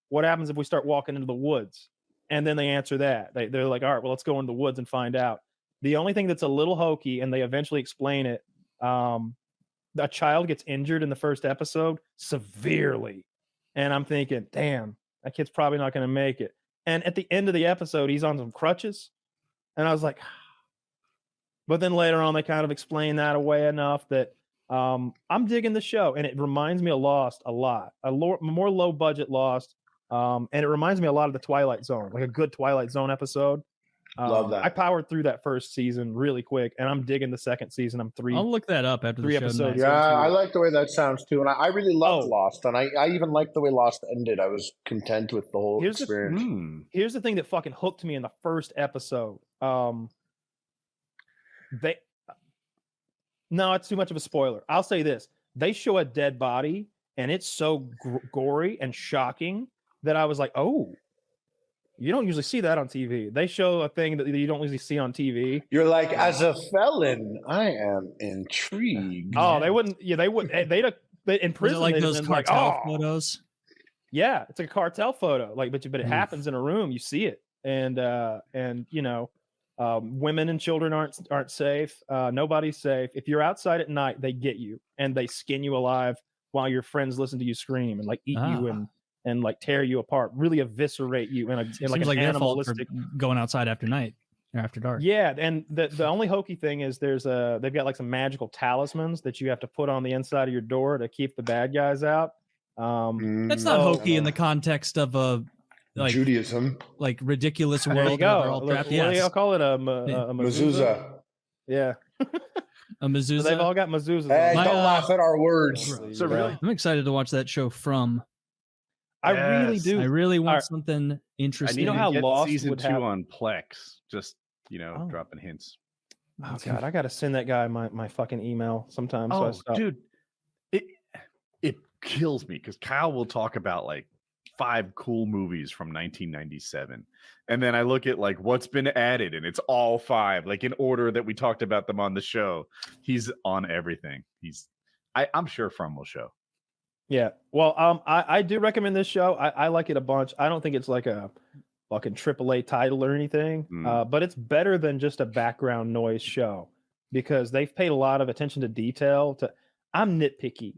What happens if we start walking into the woods? And then they answer that. They're like, all right, well, let's go into the woods and find out. The only thing that's a little hokey, and they eventually explain it, a child gets injured in the first episode severely. And I'm thinking, damn, that kid's probably not going to make it. And at the end of the episode, he's on some crutches. And I was like, but then later on, they kind of explain that away enough that I'm digging the show, and it reminds me of Lost a lot. More low budget Lost, and it reminds me a lot of the Twilight Zone, like a good Twilight Zone episode. Love that. I powered through that first season really quick, and I'm digging the second season. I'll look that up after the show episodes. Yeah, I like the way that sounds too, and I really loved Lost, and I even liked the way Lost ended. I was content with the whole experience. Here's the thing that fucking hooked me in the first episode. No, it's too much of a spoiler. I'll say this: they show a dead body, and it's so gory and shocking that I was like, "Oh, you don't usually see that on TV." They show a thing that you don't usually see on TV. You're like, as a felon, I am intrigued. Oh, they wouldn't. Yeah, they would. They'd in prison. Was it like those cartel photos? Yeah, it's like a cartel photo. Like, but it happens in a room. You see it, and you know, women and children aren't safe. Nobody's safe. If you're outside at night, they get you and they skin you alive while your friends listen to you scream and like eat you and like tear you apart, really eviscerate you in like an animalistic going outside after night or after dark. Yeah, and the only hokey thing is they've got like some magical talismans that you have to put on the inside of your door to keep the bad guys out. That's not hokey in the context of a like Judaism, like ridiculous world. There you go. What do y'all call it? A mezuzah. Yeah. A mezuzah. So they've all got mezuzahs. Hey, don't laugh at our words. So really, I'm excited to watch that show From. I really do. I really want something interesting. I need know how to get Lost season would 2 have- on Plex. Just dropping hints. Oh god, I gotta send that guy my fucking email sometime. So I stop. Dude, it kills me because Kyle will talk about like 5 cool movies from 1997, and then I look at like what's been added, and it's all 5, like in order that we talked about them on the show. He's on everything. I'm sure From will show. Yeah. Well, I do recommend this show. I like it a bunch. I don't think it's like a fucking AAA title or anything, but it's better than just a background noise show because they've paid a lot of attention to detail. I'm nitpicky.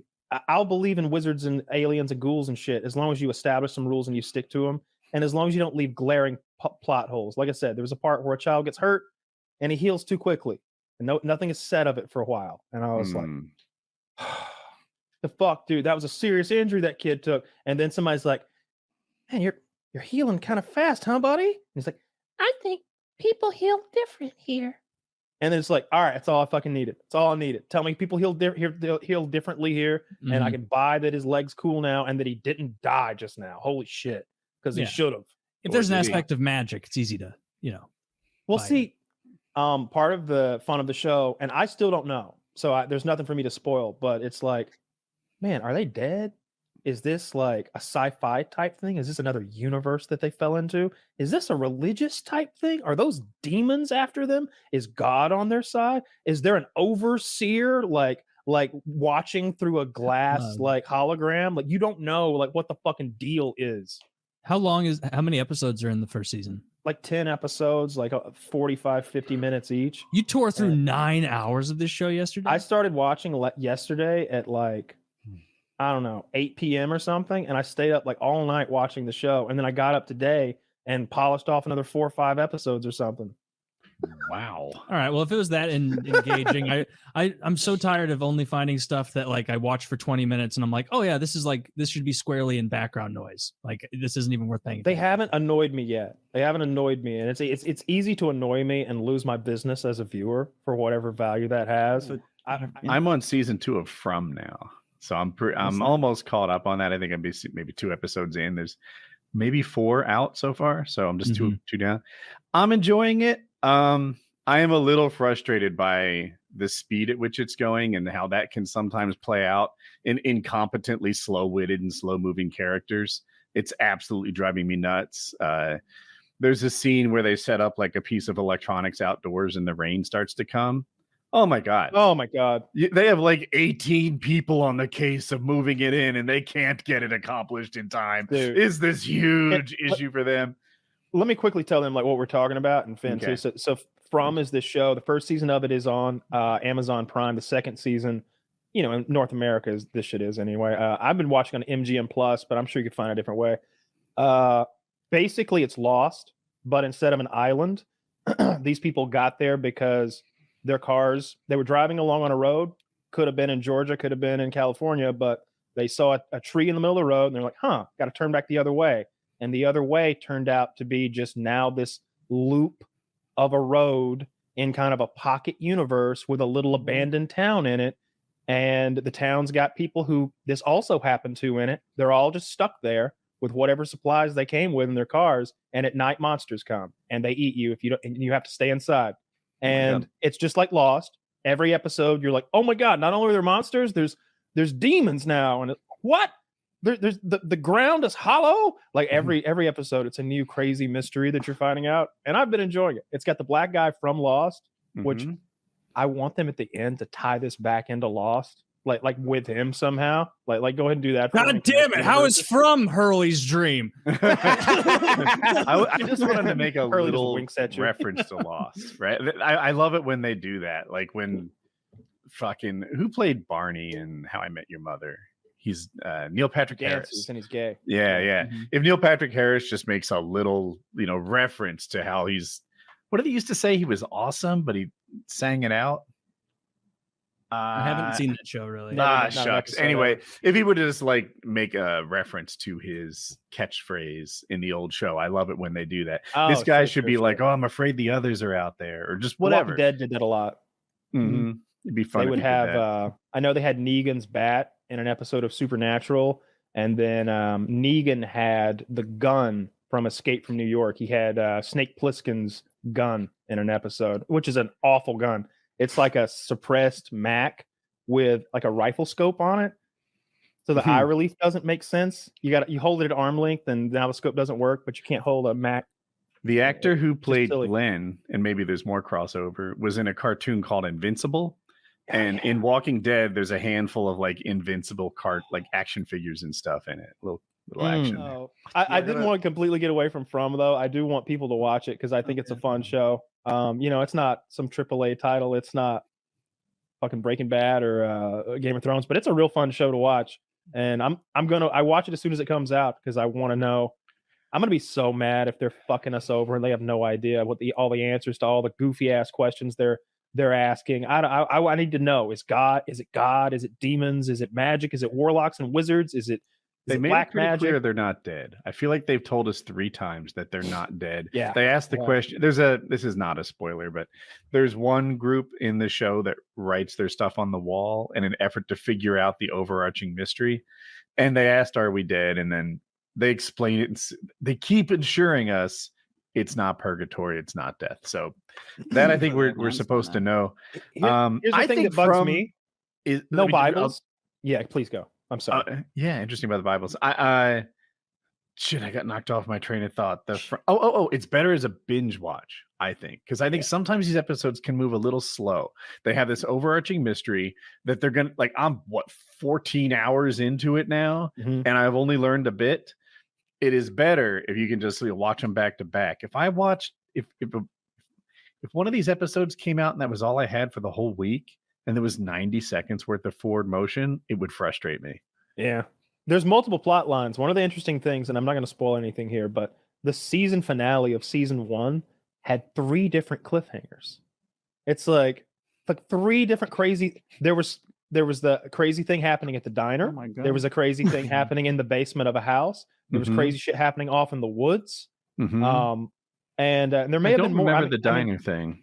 I'll believe in wizards and aliens and ghouls and shit as long as you establish some rules and you stick to them, and as long as you don't leave glaring plot holes. Like I said, there was a part where a child gets hurt and he heals too quickly, and nothing is said of it for a while, and I was like. The fuck, dude, that was a serious injury that kid took. And then somebody's like, man, you're healing kind of fast, huh, buddy? And he's like, I think people heal different here. And then it's like, all right, that's all I fucking needed. That's all I needed. Tell me people heal differently here, and I can buy that his leg's cool now and that he didn't die just now. Holy shit. Because he should have. If there's an aspect of magic, it's easy to, Well, see, part of the fun of the show, and I still don't know, so there's nothing for me to spoil, but it's like, man, are they dead? Is this like a sci-fi type thing? Is this another universe that they fell into? Is this a religious type thing? Are those demons after them? Is God on their side? Is there an overseer like watching through a glass like hologram? Like you don't know like what the fucking deal is. How many episodes are in the first season? Like 10 episodes, like 45, 50 minutes each. You tore through 9 hours of this show yesterday? I started watching yesterday at like I don't know, 8 p.m. or something. And I stayed up like all night watching the show. And then I got up today and polished off another 4 or 5 episodes or something. Wow. All right. Well, if it was that engaging, I'm so tired of only finding stuff that like I watch for 20 minutes and I'm like, oh yeah, this should be squarely in background noise. Like this isn't even worth paying attention. They haven't annoyed me yet. They haven't annoyed me. And it's easy to annoy me and lose my business as a viewer for whatever value that has. I'm on season 2 of From now. So I'm almost caught up on that. I think I'm maybe 2 episodes in. There's maybe 4 out so far. So I'm just two down. I'm enjoying it. I am a little frustrated by the speed at which it's going and how that can sometimes play out in incompetently slow-witted and slow-moving characters. It's absolutely driving me nuts. There's a scene where they set up like a piece of electronics outdoors and the rain starts to come. Oh my God. Oh my God. They have like 18 people on the case of moving it in and they can't get it accomplished in time. Dude. Is this huge issue for them? Let me quickly tell them like what we're talking about and Finn too. So From is this show. The first season of it is on Amazon Prime. The second season, in North America this shit is anyway. I've been watching on MGM Plus, but I'm sure you can find a different way. Basically it's Lost, but instead of an island, these people got there because their cars, they were driving along on a road could have been in Georgia, could have been in California, but they saw a tree in the middle of the road and they're like, got to turn back the other way. And the other way turned out to be just now this loop of a road in kind of a pocket universe with a little abandoned town in it. And the town's got people who this also happened to in it. They're all just stuck there with whatever supplies they came with in their cars. And at night, monsters come and they eat you if you don't, and you have to stay inside. And it's just like Lost. Every episode, you're like, oh my God, not only are there monsters, there's demons now. And what? There's the ground is hollow. Like every episode, it's a new crazy mystery that you're finding out. And I've been enjoying it. It's got the black guy from Lost, which I want them at the end to tie this back into Lost, like with him somehow. Like go ahead and do that. God damn it! How is from Hurley's dream? I just wanted to make a little reference to Lost, right? I love it when they do that. Like when fucking who played Barney in How I Met Your Mother? He's Neil Patrick Harris, and he's gay. Yeah. If Neil Patrick Harris just makes a little, reference to how he's, what did he used to say? He was awesome, but he sang it out. I haven't seen that show really. Shucks. Anyway, if he would just like make a reference to his catchphrase in the old show, I love it when they do that. This guy should be like, "Oh, I'm afraid the others are out there," or just whatever. Walking Dead did that a lot. It'd be fun. They would have. I know they had Negan's bat in an episode of Supernatural, and then Negan had the gun from Escape from New York. He had Snake Plissken's gun in an episode, which is an awful gun. It's like a suppressed Mac with like a rifle scope on it, so the eye relief doesn't make sense. You hold it at arm length, and now the scope doesn't work, but you can't hold a Mac. The actor who played Glenn, and maybe there's more crossover, was in a cartoon called Invincible. And in Walking Dead, there's a handful of like Invincible like action figures and stuff in it. Little action. Oh. I didn't want to completely get away from though. I do want people to watch it because I think it's a fun show. It's not some AAA title. It's not fucking Breaking Bad or Game of Thrones, but it's a real fun show to watch. And I watch it as soon as it comes out because I want to know. I'm gonna be so mad if they're fucking us over and they have no idea what all the answers to all the goofy ass questions they're asking. I need to know. Is it God? Is it demons? Is it magic? Is it warlocks and wizards? Is it black magic? Clear they're not dead. I feel like they've told us 3 times that they're not dead. Yeah. They asked the question. This is not a spoiler, but there's one group in the show that writes their stuff on the wall in an effort to figure out the overarching mystery. And they asked, "Are we dead?" And then they explain it. And they keep assuring us it's not purgatory, it's not death. So that I think we're supposed to know. Here's the thing that bugs me is no Bibles. Yeah, please go. I'm sorry. Interesting about the Bibles. I got knocked off my train of thought. It's better as a binge watch, I think, because I think sometimes these episodes can move a little slow. They have this overarching mystery that they're gonna I'm 14 hours into it now, and I've only learned a bit. It is better if you can just watch them back to back. If I watched, if one of these episodes came out and that was all I had for the whole week, and there was 90 seconds worth of forward motion, it would frustrate me. Yeah. There's multiple plot lines. One of the interesting things, and I'm not going to spoil anything here, but the season finale of season 1 had 3 different cliffhangers. It's like 3 different crazy. There was the crazy thing happening at the diner. Oh my God. There was a crazy thing happening in the basement of a house. There was crazy shit happening off in the woods. And there may have been more. I don't remember the diner thing.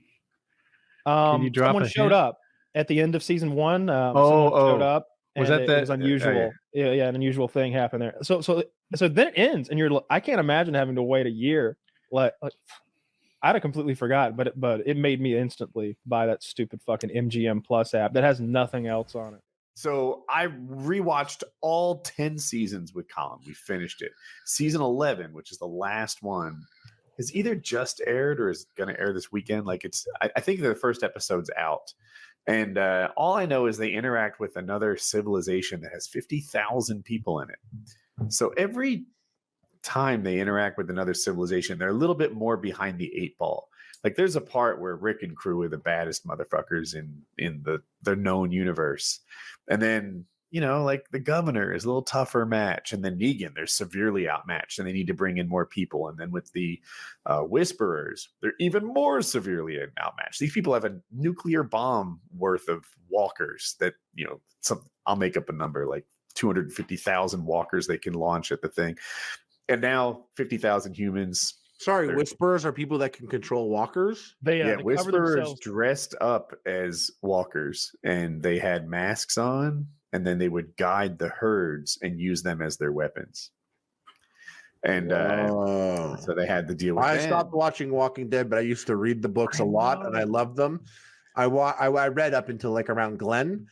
Can you drop someone showed up at the end of season 1. Showed up. Was that it was unusual? Yeah, an unusual thing happened there. So then it ends, and I can't imagine having to wait a year. Like I'd have completely forgot, but it made me instantly buy that stupid fucking MGM Plus app that has nothing else on it. So I rewatched all 10 seasons with Colin. We finished it. Season 11, which is the last one, has either just aired or is going to air this weekend. I think the first episode's out. And all I know is they interact with another civilization that has 50,000 people in it. So every time they interact with another civilization, they're a little bit more behind the 8 ball. Like there's a part where Rick and crew are the baddest motherfuckers in the known universe. And then, like the governor is a little tougher match, and then Negan, they're severely outmatched, and they need to bring in more people. And then with the Whisperers, they're even more severely outmatched. These people have a nuclear bomb worth of walkers that, I'll make up a number, like 250,000 walkers they can launch at the thing. And now 50,000 humans. Sorry, Whisperers are people that can control walkers? They Whisperers dressed up as walkers, and they had masks on, and then they would guide the herds and use them as their weapons. And so they had to deal with I that. stopped watching Walking Dead, but I used to read the books a lot, and I loved them. I read up until like around Glenn.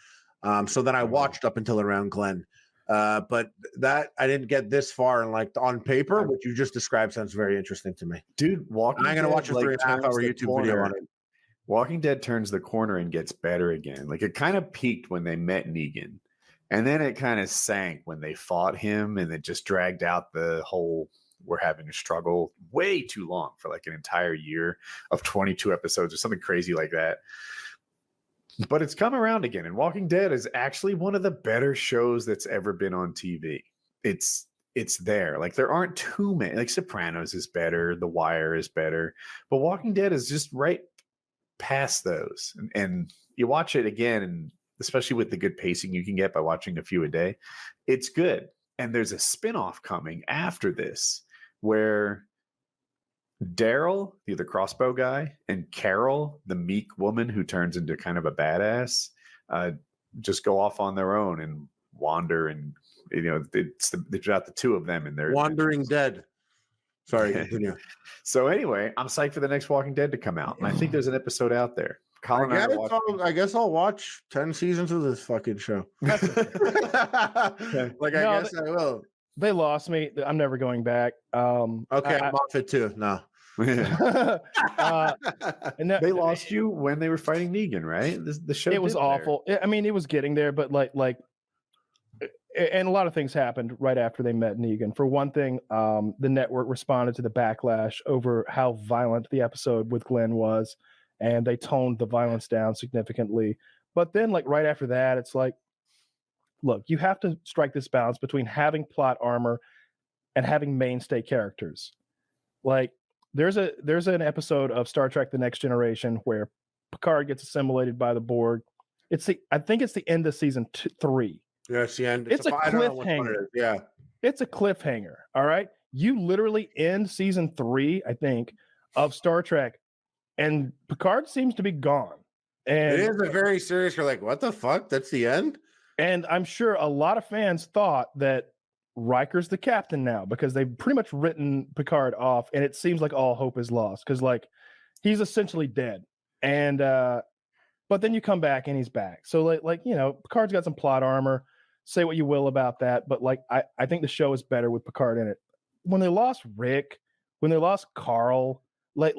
So then I watched up until around Glenn. But that I didn't get this far, and like on paper, what you just described sounds very interesting to me, dude. I'm gonna watch a 3.5 hour YouTube video on it. Walking Dead turns the corner and gets better again. Like it kind of peaked when they met Negan, and then it kind of sank when they fought him, and it just dragged out the whole. We're having a struggle way too long for like an entire year of 22 episodes or something crazy like that. But it's come around again, and Walking Dead is actually one of the better shows that's ever been on TV. It's there. Like there aren't too many. Like Sopranos is better, The Wire is better, but Walking Dead is just right past those. And you watch it again, and especially with the good pacing you can get by watching a few a day, it's good. And there's a spinoff coming after this where Daryl, the crossbow guy, and Carol, the meek woman who turns into kind of a badass, just go off on their own and wander. And it's about the two of them in their Wandering Dead. Sorry, continue. So anyway, I'm psyched for the next Walking Dead to come out, and I think there's an episode out there. I guess I'll watch 10 seasons of this fucking show. I guess I will. They lost me. I'm never going back. I'm off it too. No. And they lost you when they were fighting Negan, right? The show. It was awful. I mean, it was getting there, but like, and a lot of things happened right after they met Negan. For one thing, the network responded to the backlash over how violent the episode with Glenn was, and they toned the violence down significantly. But then, like right after that, it's like, look, you have to strike this balance between having plot armor and having mainstay characters. Like there's an episode of Star Trek: The Next Generation where Picard gets assimilated by the Borg. I think it's the end of season 3. Yeah, it's the end. It's a cliffhanger. Yeah, it's a cliffhanger. All right, you literally end season 3, I think, of Star Trek, and Picard seems to be gone. And it is a very serious. You're like, what the fuck? That's the end. And I'm sure a lot of fans thought that Riker's the captain now because they've pretty much written Picard off, and it seems like all hope is lost because like he's essentially dead. And but then you come back and he's back. So like Picard's got some plot armor. Say what you will about that, but like I think the show is better with Picard in it. When they lost Rick, when they lost Carl, like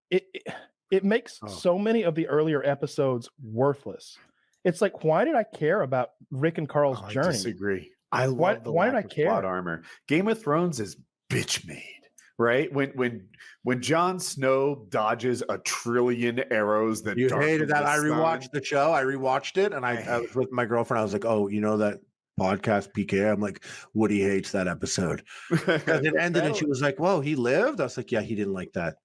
it makes so many of the earlier episodes worthless. It's like, why did I care about Rick and Carl's journey? I disagree. Why did I care? Plot armor. Game of Thrones is bitch made, right? When Jon Snow dodges a trillion arrows that you hated that. I rewatched the show. I rewatched it, and I was with my girlfriend. I was like, oh, you know that podcast PKA? I'm like, Woody hates that episode. And it ended, and she was like, whoa, he lived? I was like, yeah, he didn't like that.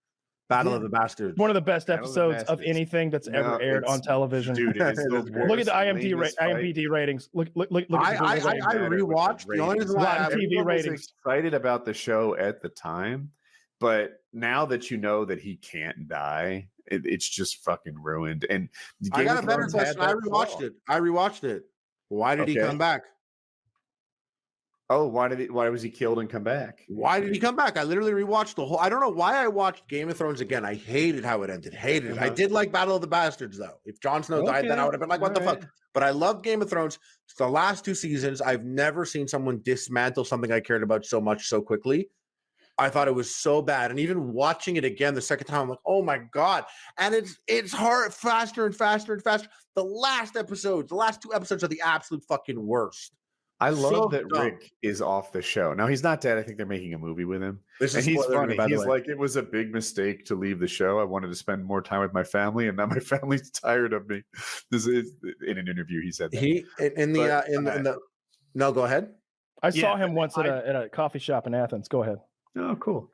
Battle of the Bastards. One of the best episodes of anything that's ever aired on television. Dude, it is the look at the IMDb ratings. Look. I rewatched. The only reason why I was excited about the show at the time, but now that you know that he can't die, it's just fucking ruined. And I got a better question. I rewatched it. Why did he come back? Oh, why was he killed and come back? Why did he come back? I literally rewatched the whole. I don't know why I watched Game of Thrones again. I hated how it ended. Hated it. I did like Battle of the Bastards though. If Jon Snow died, then I would have been like, what the fuck? But I love Game of Thrones. It's the last 2 seasons. I've never seen someone dismantle something I cared about so much so quickly. I thought it was so bad. And even watching it again the second time, I'm like, oh my God. And it's hard, faster and faster and faster. The last 2 episodes are the absolute fucking worst. I love So that dumb. Rick is off the show. Now he's not dead. I think they're making a movie with him. This And is he's spoiler, funny. by the He's way. like, it was a big mistake to leave the show. I wanted to spend more time with my family, and now my family's tired of me. This is in an interview. He said that. He in the no, go ahead. I saw him once at a coffee shop in Athens. Go ahead. Oh, cool.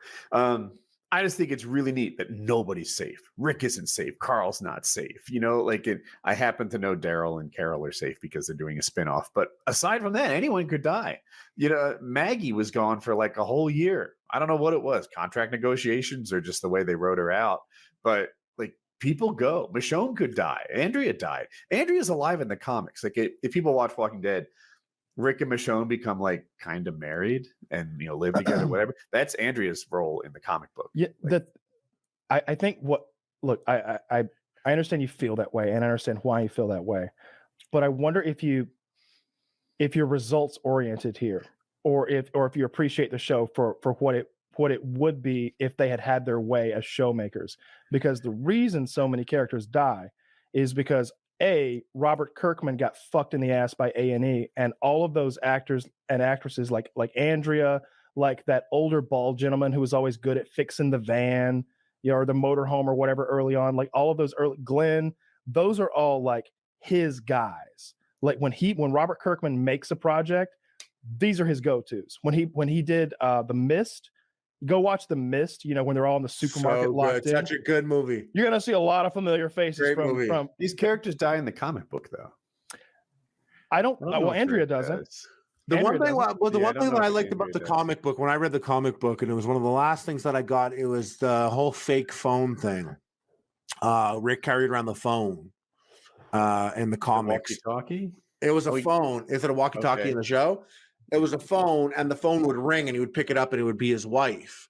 I just think it's really neat that nobody's safe. Rick isn't safe. Carl's not safe. You know, like I happen to know Daryl and Carol are safe because they're doing a spinoff. But aside from that, anyone could die. You know, Maggie was gone for like a whole year. I don't know what it was, contract negotiations or just the way they wrote her out. But like people go. Michonne could die. Andrea died. Andrea's alive in the comics. Like if people watch Walking Dead, Rick and Michonne become like kind of married and live together, whatever. That's Andrea's role in the comic book. Yeah, like, I think I understand you feel that way, and I understand why you feel that way, but I wonder if you're results oriented here, or if you appreciate the show for what it would be if they had their way as showmakers. Because the reason so many characters die is because Robert Kirkman got fucked in the ass by A&E, and all of those actors and actresses like Andrea, like that older bald gentleman who was always good at fixing the van, or the motorhome or whatever early on, like all of those early Glenn, those are all like his guys. Like when Robert Kirkman makes a project, these are his go-tos. When he did The Mist, go watch The Mist, when they're all in the supermarket locked in. Such a good movie. You're going to see a lot of familiar faces from these characters die in the comic book, though. I don't know. Well, Andrea doesn't. The one thing that I liked about the comic book, when I read the comic book, and it was one of the last things that I got, it was the whole fake phone thing. Rick carried around the phone in the comics. Walkie-talkie? It was a phone. Is it a walkie-talkie in the show? It was a phone, and the phone would ring, and he would pick it up, and it would be his wife.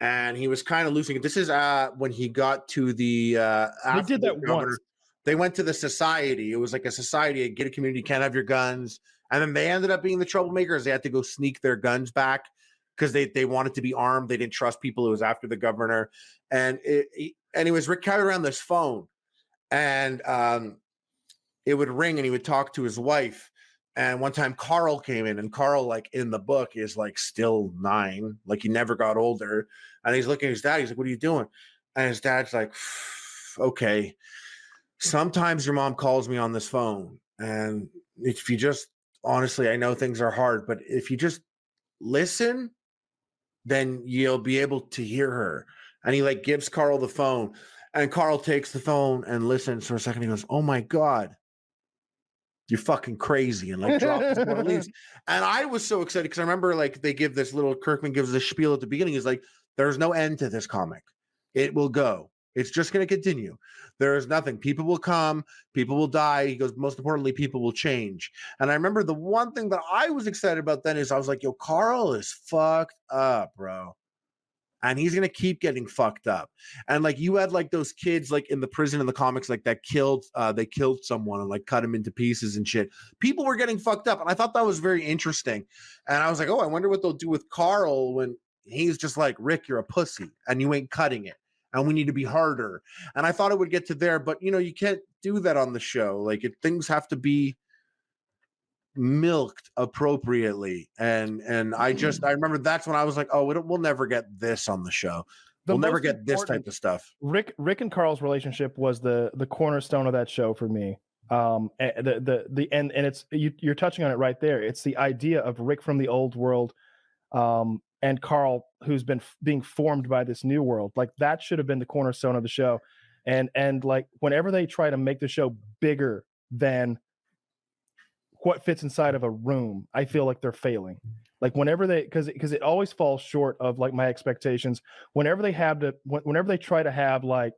And he was kind of losing it. This is when he got to the. They did that once. They went to the society. It was like a society, a gated community, can't have your guns. And then they ended up being the troublemakers. They had to go sneak their guns back because they wanted to be armed. They didn't trust people. It was after the governor. And anyways, Rick carried around this phone, and it would ring, and he would talk to his wife. And one time Carl came in, and Carl, like in the book, is like still 9, like he never got older. And he's looking at his dad. He's like, "What are you doing?" And his dad's like, "Okay, sometimes your mom calls me on this phone. And if you just, honestly, I know things are hard, but if you just listen, then you'll be able to hear her." And he like gives Carl the phone, and Carl takes the phone and listens for a second. He goes, "Oh my God, you're fucking crazy," and like drops his phone and leaves. And I was so excited because I remember like they give this little, Kirkman gives this spiel at the beginning. He's like, "There's no end to this comic. It will go. It's just going to continue. There is nothing. People will come, people will die." He goes, "Most importantly, people will change." And I remember the one thing that I was excited about then is I was like, yo, Carl is fucked up, bro. And he's going to keep getting fucked up. And like you had like those kids like in the prison in the comics, like that they killed someone and like cut him into pieces and shit. People were getting fucked up. And I thought that was very interesting. And I was like, oh, I wonder what they'll do with Carl when he's just like, "Rick, you're a pussy and you ain't cutting it. And we need to be harder." And I thought it would get to there, but you can't do that on the show. Like things have to be milked appropriately. And I remember that's when I was like, oh, we'll never get this on the show. We'll never get this type of stuff. Rick and Carl's relationship was the cornerstone of that show for me. And it's you're touching on it right there. It's the idea of Rick from the old world, and Carl, who's been being formed by this new world. Like that should have been the cornerstone of the show. And like whenever they try to make the show bigger than what fits inside of a room, I feel like they're failing. Like whenever because it always falls short of like my expectations. Whenever they try to have like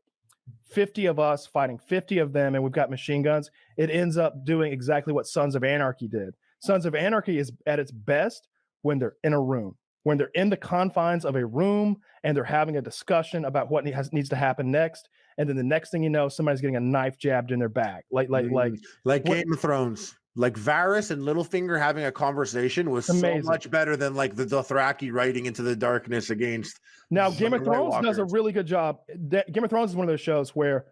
50 of us fighting 50 of them, and we've got machine guns, it ends up doing exactly what Sons of Anarchy did. Sons of Anarchy is at its best when they're in a room, when they're in the confines of a room and they're having a discussion about what needs to happen next. And then the next thing you know, somebody's getting a knife jabbed in their back. Like Game of Thrones. Like Varys and Littlefinger having a conversation was amazing. So much better than like the Dothraki riding into the darkness against. Now, Game of Thrones does a really good job. Game of Thrones is one of those shows where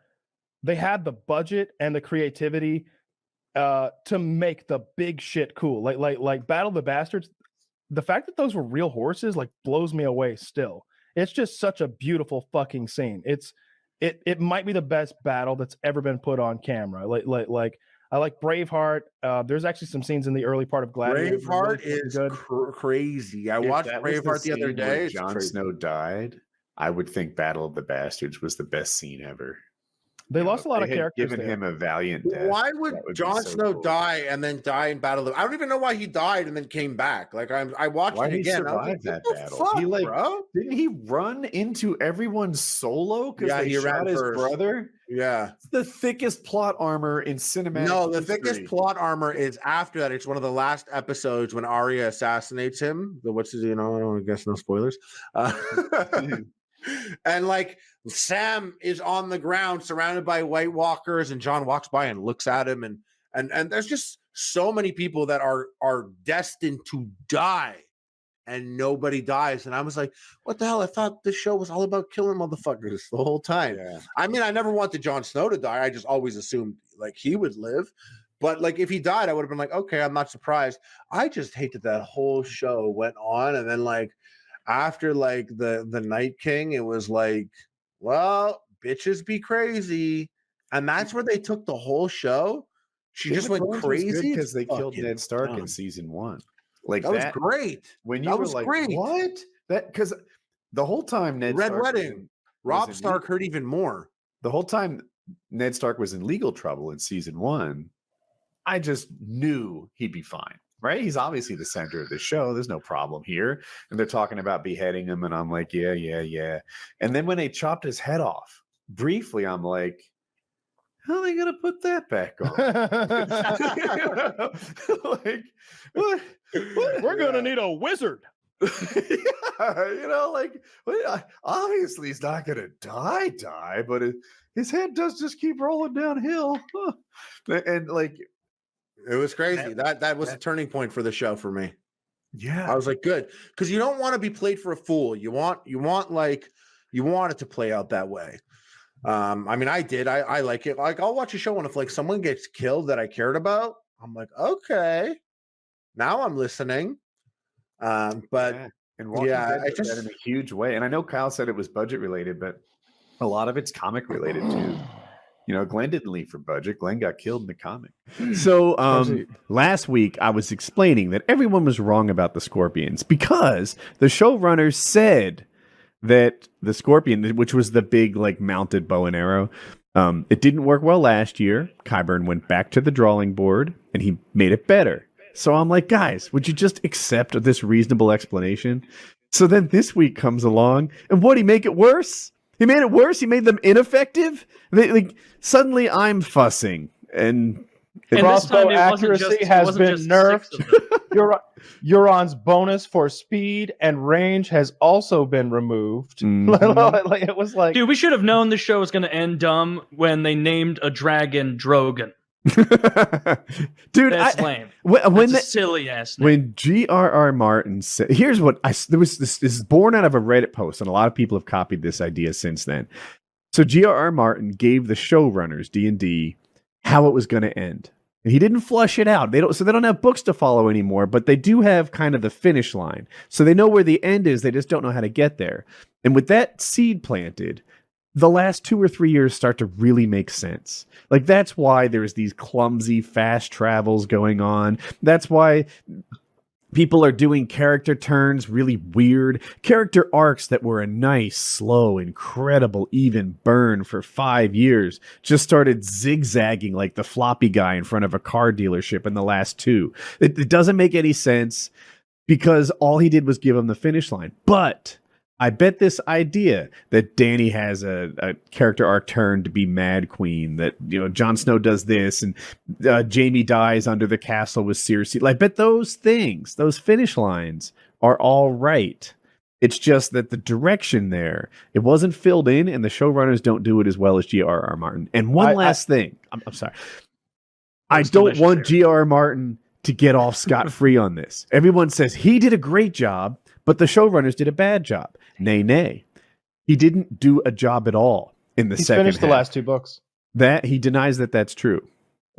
they had the budget and the creativity to make the big shit cool. Like Battle of the Bastards. The fact that those were real horses like blows me away still. It's just such a beautiful fucking scene. It might be the best battle that's ever been put on camera. Like I like Braveheart. There's actually some scenes in the early part of Gladiator. Braveheart is crazy. I watched Braveheart the other day. Jon Snow died. I would think Battle of the Bastards was the best scene ever. They lost a lot of characters. Given him a valiant death. Why would Jon Snow die and then die in Battle of the... I don't even know why he died and then came back. Like I watched it again. Why did he survive that battle? Bro? Didn't he run into everyone solo? Because he shot his brother. Yeah, it's the thickest plot armor in cinematic. No, the thickest plot armor is after that. It's one of the last episodes when Arya assassinates him. What's his? I guess no spoilers. And like Sam is on the ground surrounded by White Walkers, and Jon walks by and looks at him, and there's just so many people that are destined to die, and nobody dies. And I was like, what the hell? I thought this show was all about killing motherfuckers the whole time. Yeah. I mean, I never wanted Jon Snow to die. I just always assumed like he would live. But like if he died, I would have been like, okay, I'm not surprised. I just hate that whole show went on, and then like after like the Night King, it was like, well, bitches be crazy, and that's where they took the whole show. She just went crazy because they killed Ned Stark in season 1. Like that was great. When you were like, great. What? That because the whole time Ned Red Stark Wedding, Robb Stark hurt even more. The whole time Ned Stark was in legal trouble in season 1, I just knew he'd be fine. Right? He's obviously the center of the show. There's no problem here. And they're talking about beheading him. And I'm like, yeah. And then when they chopped his head off, briefly, I'm like, how are they going to put that back on? Like, what? We're going to need a wizard. Obviously he's not going to die, but his head does just keep rolling downhill. And like, it was crazy. That was a turning point for the show for me. Yeah. I was like, good. Because you don't want to be played for a fool. You want it to play out that way. I mean, I did. I like it. Like, I'll watch a show and if like someone gets killed that I cared about, I'm like, okay, now I'm listening. And Walking Dead did that in a huge way. And I know Kyle said it was budget related, but a lot of it's comic related too. Glenn didn't leave for budget. Glenn got killed in the comic. So last week, I was explaining that everyone was wrong about the Scorpions because the showrunners said that the Scorpion, which was the big like mounted bow and arrow, it didn't work well last year. Qyburn went back to the drawing board and he made it better. So I'm like, guys, would you just accept this reasonable explanation? So then this week comes along and what, he make it worse? He made it worse. He made them ineffective. Suddenly, I'm fussing, and crossbow accuracy has been nerfed. Euron's bonus for speed and range has also been removed. Mm-hmm. It was like, dude, we should have known the show was going to end dumb when they named a dragon Drogon. Dude, that's lame. That's silly ass name. When G.R.R. Martin said, here's what there was this is born out of a Reddit post, and a lot of people have copied this idea since then. So G.R.R. Martin gave the showrunners D&D how it was going to end. And he didn't flush it out. They don't have books to follow anymore, but they do have kind of the finish line. So they know where the end is, they just don't know how to get there. And with that seed planted, the last 2 or 3 years start to really make sense. Like, that's why there's these clumsy fast travels going on. That's why people are doing character turns really weird. Character arcs that were a nice, slow, incredible, even burn for 5 years just started zigzagging like the floppy guy in front of a car dealership in the last 2. It doesn't make any sense because all he did was give him the finish line. But I bet this idea that Dany has a character arc turn to be Mad Queen, that Jon Snow does this, and Jaime dies under the castle with Cersei. I bet those things, those finish lines, are all right. It's just that the direction there, it wasn't filled in, and the showrunners don't do it as well as G.R.R. Martin. And one last thing, I'm sorry, I don't want G.R.R. Martin to get off scot-free on this. Everyone says he did a great job, but the showrunners did a bad job. Nay. He didn't do a job at all in the second half. He finished the last 2 books. That he denies that that's true.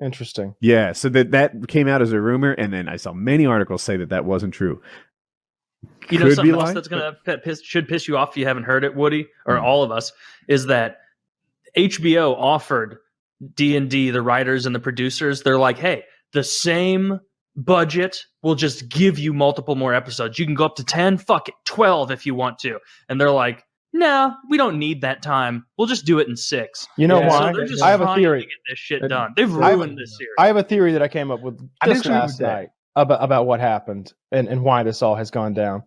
Interesting. Yeah, so that came out as a rumor, and then I saw many articles say that wasn't true. You know, something else that's gonna should piss you off if you haven't heard it, Woody, or all of us, is that HBO offered D&D, the writers and the producers, they're like, hey, the same budget will just give you multiple more episodes. You can go up to 10, fuck it, 12 if you want to. And they're like, no, we don't need that time. We'll just do it in 6. You know why? So they're just I have a trying theory. to get this shit done. They've ruined this series. I have a theory that I came up with just last night about what happened and why this all has gone down.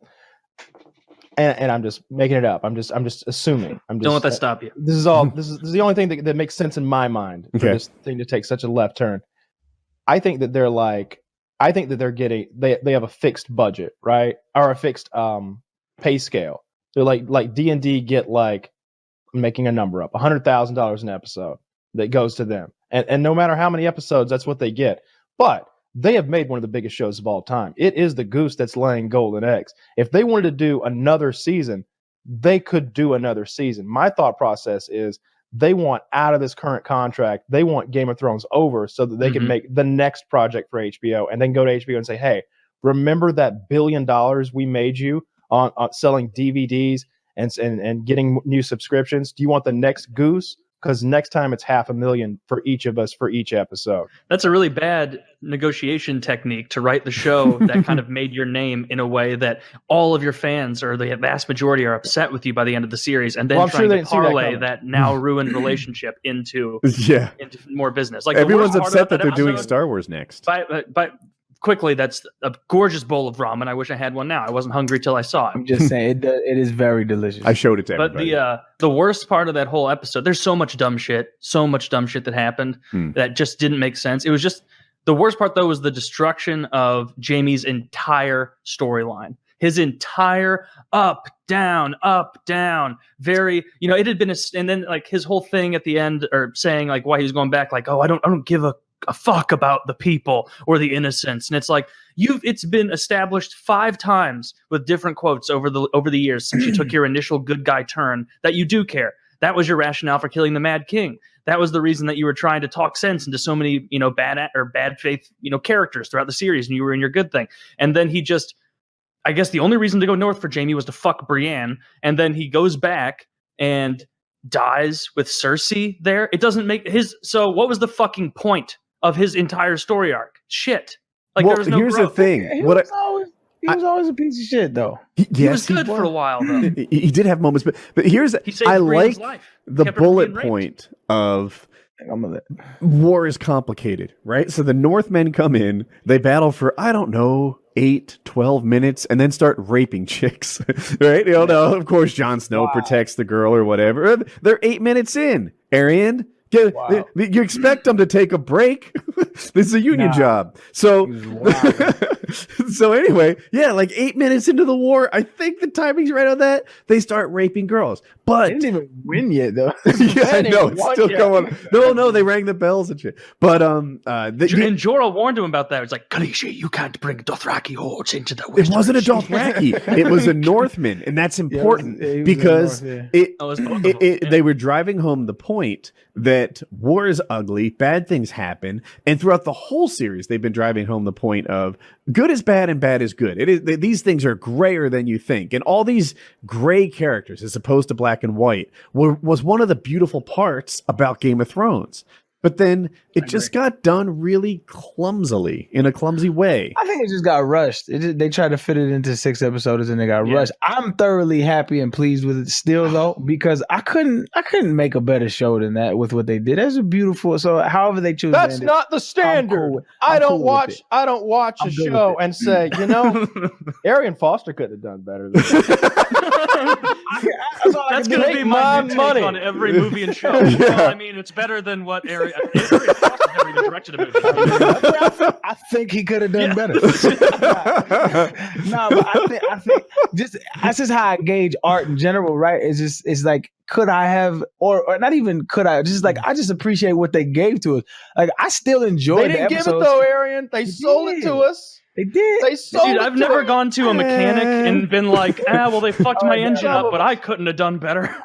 And I'm just making it up. I'm just assuming. Don't let that stop you. This is the only thing that makes sense in my mind for this thing to take such a left turn. I think that they're getting they have a fixed budget, right? Or a fixed pay scale. They're like D&D get I'm making a number up, $100,000 an episode that goes to them. And no matter how many episodes, that's what they get. But they have made one of the biggest shows of all time. It is the goose that's laying golden eggs. If they wanted to do another season, they could do another season. My thought process is they want out of this current contract. They want Game of Thrones over so that they can make the next project for HBO and then go to HBO and say, hey, remember that $1 billion we made you on selling DVDs and getting new subscriptions? Do you want the next goose? Because next time it's $500,000 for each of us for each episode. That's a really bad negotiation technique to write the show that kind of made your name in a way that all of your fans or the vast majority are upset with you by the end of the series, and then trying to parlay that now ruined relationship into more business. Like everyone's upset that they're doing Star Wars next. But quickly, that's a gorgeous bowl of ramen. I wish I had one now. I wasn't hungry till I saw it. I'm just saying, it is very delicious. I showed it to everybody. But the worst part of that whole episode, there's so much dumb shit that happened that just didn't make sense. It was just, the worst part though was the destruction of Jaime's entire storyline. His entire up, down, very, it had been and then like his whole thing at the end, or saying like why he was going back, like, oh, I don't give a fuck about the people or the innocents. And it's like, it's been established 5 times with different quotes over the years since you took your initial good guy turn that you do care. That was your rationale for killing the Mad King. That was the reason that you were trying to talk sense into so many, bad faith, characters throughout the series, and you were in your good thing. And then he just, I guess the only reason to go north for Jaime was to fuck Brienne, and then he goes back and dies with Cersei there. It doesn't make so what was the fucking point of his entire story arc? Shit. Like, there was no here's growth. the thing. He was always a piece of shit, though. He was good for a while, though. He did have moments, but here's I like the bullet point of war is complicated, right? So the Northmen come in, they battle for 8-12 minutes, and then start raping chicks, right? No, of course Jon Snow protects the girl or whatever. They're 8 minutes in, Arian. You expect them to take a break. This is a union job. So anyway, like 8 minutes into the war, I think the timing's right on that. They start raping girls, but they didn't even win yet, though. I know it's still going. No, they rang the bells and shit. But and Jorah warned him about that. It's like, Khaleesi, you can't bring Dothraki hordes into the West. It wasn't a Dothraki. It was a Northman, and that's important because they were driving home the point that war is ugly, bad things happen, and throughout the whole series, they've been driving home the point of good is bad and bad is good. These things are grayer than you think, and all these gray characters, as opposed to black and white, was one of the beautiful parts about Game of Thrones. But then it just got done really clumsily, in a clumsy way. I think it just got rushed. They tried to fit it into 6 episodes and they got rushed. I'm thoroughly happy and pleased with it still, though, because I couldn't make a better show than that with what they did. That's a beautiful. So however they choose, that's not the standard. I don't watch a show and say, Arian Foster could have done better than that. That's going to be my money on every movie and show. Well, I mean, it's better than what Arian Foster never even directed a movie. I think he could have done better. No, but I think that's just how I gauge art in general, right? It's like, could I have, or not even could I? Just like, I just appreciate what they gave to us. Like, I still enjoy. They didn't give it though, Arian. They sold it to us. They did. They sold Dude, it I've never gone to a mechanic and been like, they fucked my engine up, but I couldn't have done better.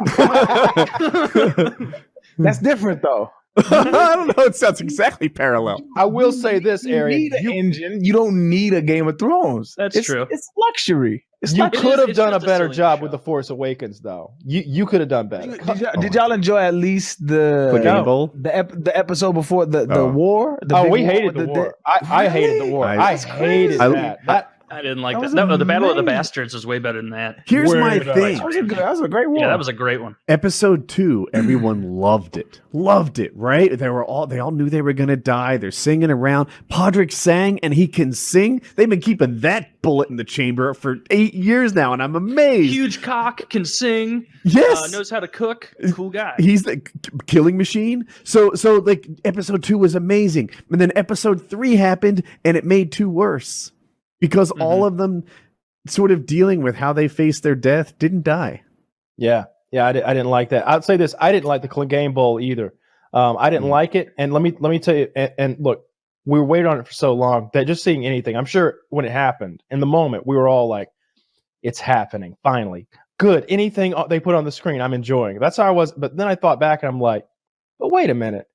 That's different though. I don't know. It sounds exactly parallel. I will say this, You Arian. need an engine. You don't need a Game of Thrones. That's true. It's luxury. You could have it's done a just a better silly job show. with The Force Awakens, though. You could have done better. Did y'all enjoy at least Click Game Bowl? the episode before the war? We hated the war. I hated the war. I hated that. I didn't like That that. was The Battle of the amazing. Bastards was way better than that. Here's my better. thing. That was a great war. Yeah, that was a great one. Episode 2, everyone loved it. Loved it, right? They all knew they were gonna die. They're singing around. Podrick sang, and he can sing. They've been keeping that bullet in the chamber for 8 years now, and I'm amazed. Huge cock, can sing. Yes. Knows how to cook. Cool guy. He's the killing machine. So like episode 2 was amazing, and then episode 3 happened, and it made 2 worse because all of them sort of dealing with how they faced their death didn't die. Yeah, I didn't like that. I'd say this: I didn't like the Game Bowl either. I didn't like it, and let me tell you. And look, we were waiting on it for so long that just seeing anything, I'm sure when it happened in the moment, we were all like, "It's happening finally." Good. Anything they put on the screen, I'm enjoying. That's how I was. But then I thought back, and I'm like, "But wait a minute."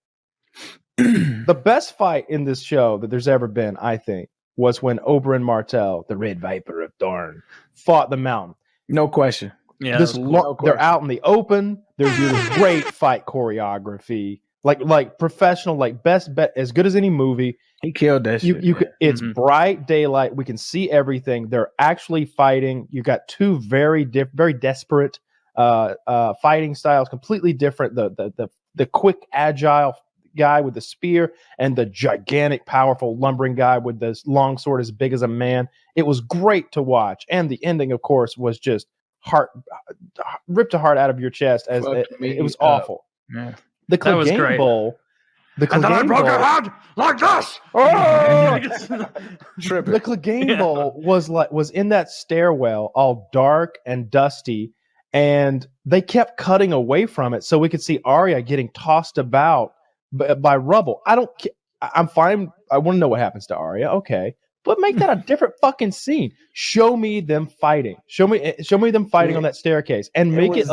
The best fight in this show that there's ever been, I think, was when Oberyn Martell, the Red Viper of Dorne, fought the Mountain. No question. Yeah, This that was cool. they're out in the open. There's this great fight choreography, like professional, like best bet, as good as any movie. He killed that shit. You could, it's bright daylight. We can see everything. They're actually fighting. You got two very desperate fighting styles, completely different. The quick, agile guy with the spear and the gigantic, powerful, lumbering guy with this long sword as big as a man. It was great to watch, and the ending, of course, was just ripped a heart out of your chest. As it was awful. Yeah. The That was Clegane great. Bowl. The And then I Clegane broke her Bowl. head like this. Tripping. The Clegane Bowl was in that stairwell, all dark and dusty, and they kept cutting away from it so we could see Arya getting tossed about by rubble. I'm fine. I want to know what happens to Arya. Okay, but make that a different fucking scene. Show me them fighting. Show me them fighting on that staircase, and make it.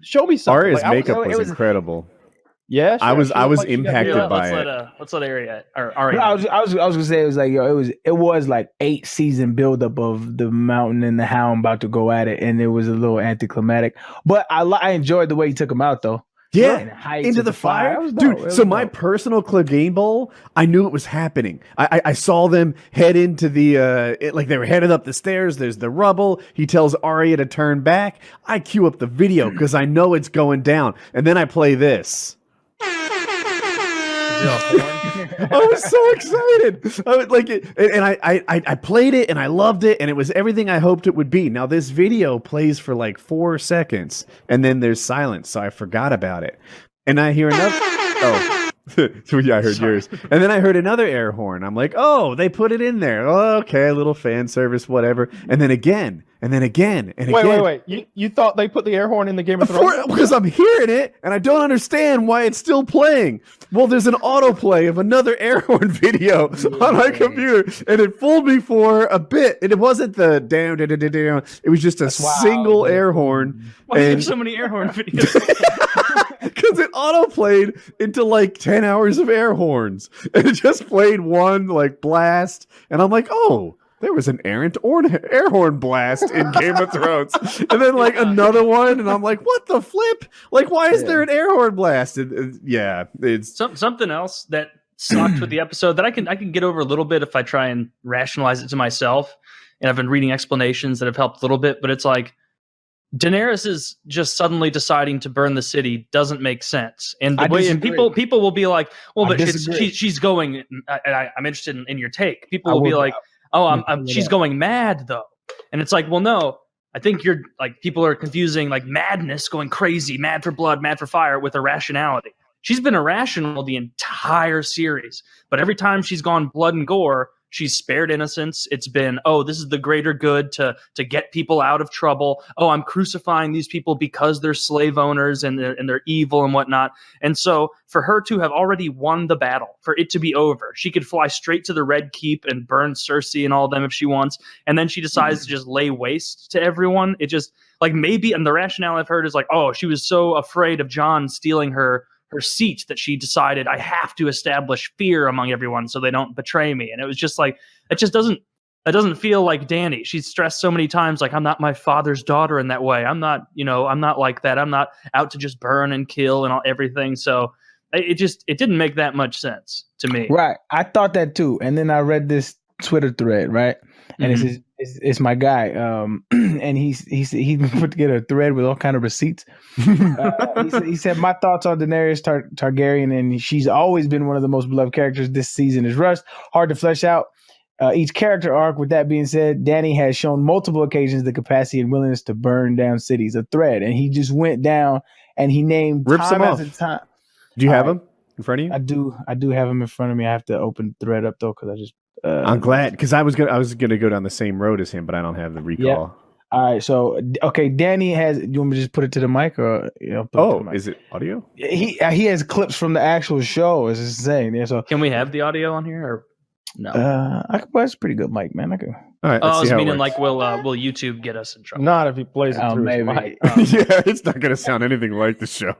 Show me something. Arya's Like, makeup was incredible. Yeah, I was like she got impacted beat up. by it. Let's let Arya. I was gonna say it was like it was like 8 season buildup of the Mountain and the Hound about to go at it, and it was a little anticlimactic. But I enjoyed the way he took him out though. Yeah, And heights into of the fire, It was dope. dude. It was So my dope. personal Clegane Bowl, I knew it was happening. I saw them head into the like they were headed up the stairs. There's the rubble. He tells Arya to turn back. I cue up the video because I know it's going down, and then I play this. I was so excited. I was like, and I played it and I loved it, and it was everything I hoped it would be. Now this video plays for like 4 seconds, and then there's silence, so I forgot about it. And I hear another. Oh, so yeah, I heard yours, and then I heard another air horn. I'm like, oh, they put it in there. Oh, okay, a little fan service, whatever. And then again, and then again, and again. Wait. You thought they put the air horn in the Game of Thrones? Because I'm hearing it and I don't understand why it's still playing. Well, there's an autoplay of another air horn video on my computer, and it fooled me for a bit. And it wasn't the down, down, down, down. It was just a single air horn. Why do you have so many air horn videos? Because it autoplayed into like 10 hours of air horns, and it just played one like blast, and I'm like, oh, there was an air horn blast in Game of Thrones, and then like another one, and I'm like, what the flip? Like, why is there an air horn blast? Yeah, it's something else that sucked with the episode that I can get over a little bit if I try and rationalize it to myself. And I've been reading explanations that have helped a little bit, but it's like Daenerys is just suddenly deciding to burn the city doesn't make sense. And the way, and people will be like, well, but she's going. I'm interested in your take. People will be like, oh, she's going mad though. And it's like, well, no, I think you're like, people are confusing like madness, going crazy, mad for blood, mad for fire with irrationality. She's been irrational the entire series, but every time she's gone blood and gore, she's spared innocence. It's been, oh, this is the greater good to get people out of trouble. Oh, I'm crucifying these people because they're slave owners and they're evil and whatnot. And so for her to have already won the battle, for it to be over, she could fly straight to the Red Keep and burn Cersei and all of them if she wants. And then she decides to just lay waste to everyone. It just like maybe, and the rationale I've heard is like, oh, she was so afraid of Jon stealing her her seat that she decided I have to establish fear among everyone so they don't betray me. And it was just like, it doesn't feel like Dany. She's stressed so many times, like, I'm not my father's daughter in that way. I'm not like that. I'm not out to just burn and kill and everything. So it didn't make that much sense to me. Right. I thought that too. And then I read this Twitter thread, right? And it's my guy. And he put together a thread with all kind of receipts. He said, my thoughts on Daenerys Targaryen, and she's always been one of the most beloved characters. This season is rushed, hard to flesh out each character arc. With that being said, Dany has shown multiple occasions the capacity and willingness to burn down cities. A thread, and he just went down and he named rips them off. Time. Do you have them in front of you? I do have them in front of me. I have to open the thread up though, because I just. I'm glad, because I was gonna go down the same road as him, but I don't have the recall. Yeah. All right, so okay, Dany has. You want me to just put it to the mic, or is it audio? He has clips from the actual show. Is it saying? Yeah. So can we have the audio on here, or no? Well, it's a pretty good mic, man. I can. All right. I was meaning like, will YouTube get us in trouble? Not if he plays it through his mic. Yeah, it's not gonna sound anything like the show.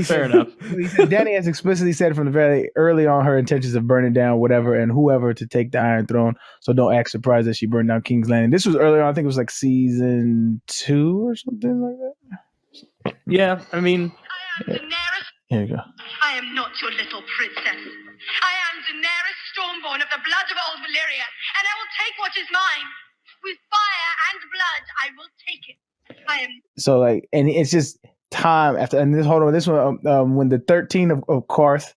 Fair enough. He said, Dany has explicitly said from the very early on her intentions of burning down whatever and whoever to take the Iron Throne. So don't act surprised that she burned down King's Landing. This was earlier on. I think it was like season 2 or something like that. Yeah, I mean. I am Daenerys. Here you go. I am not your little princess. I am Daenerys Stormborn of the blood of old Valyria, and I will take what is mine. With fire and blood, I will take it. I am. So like, and it's just time after, and this one, when the 13 of Karth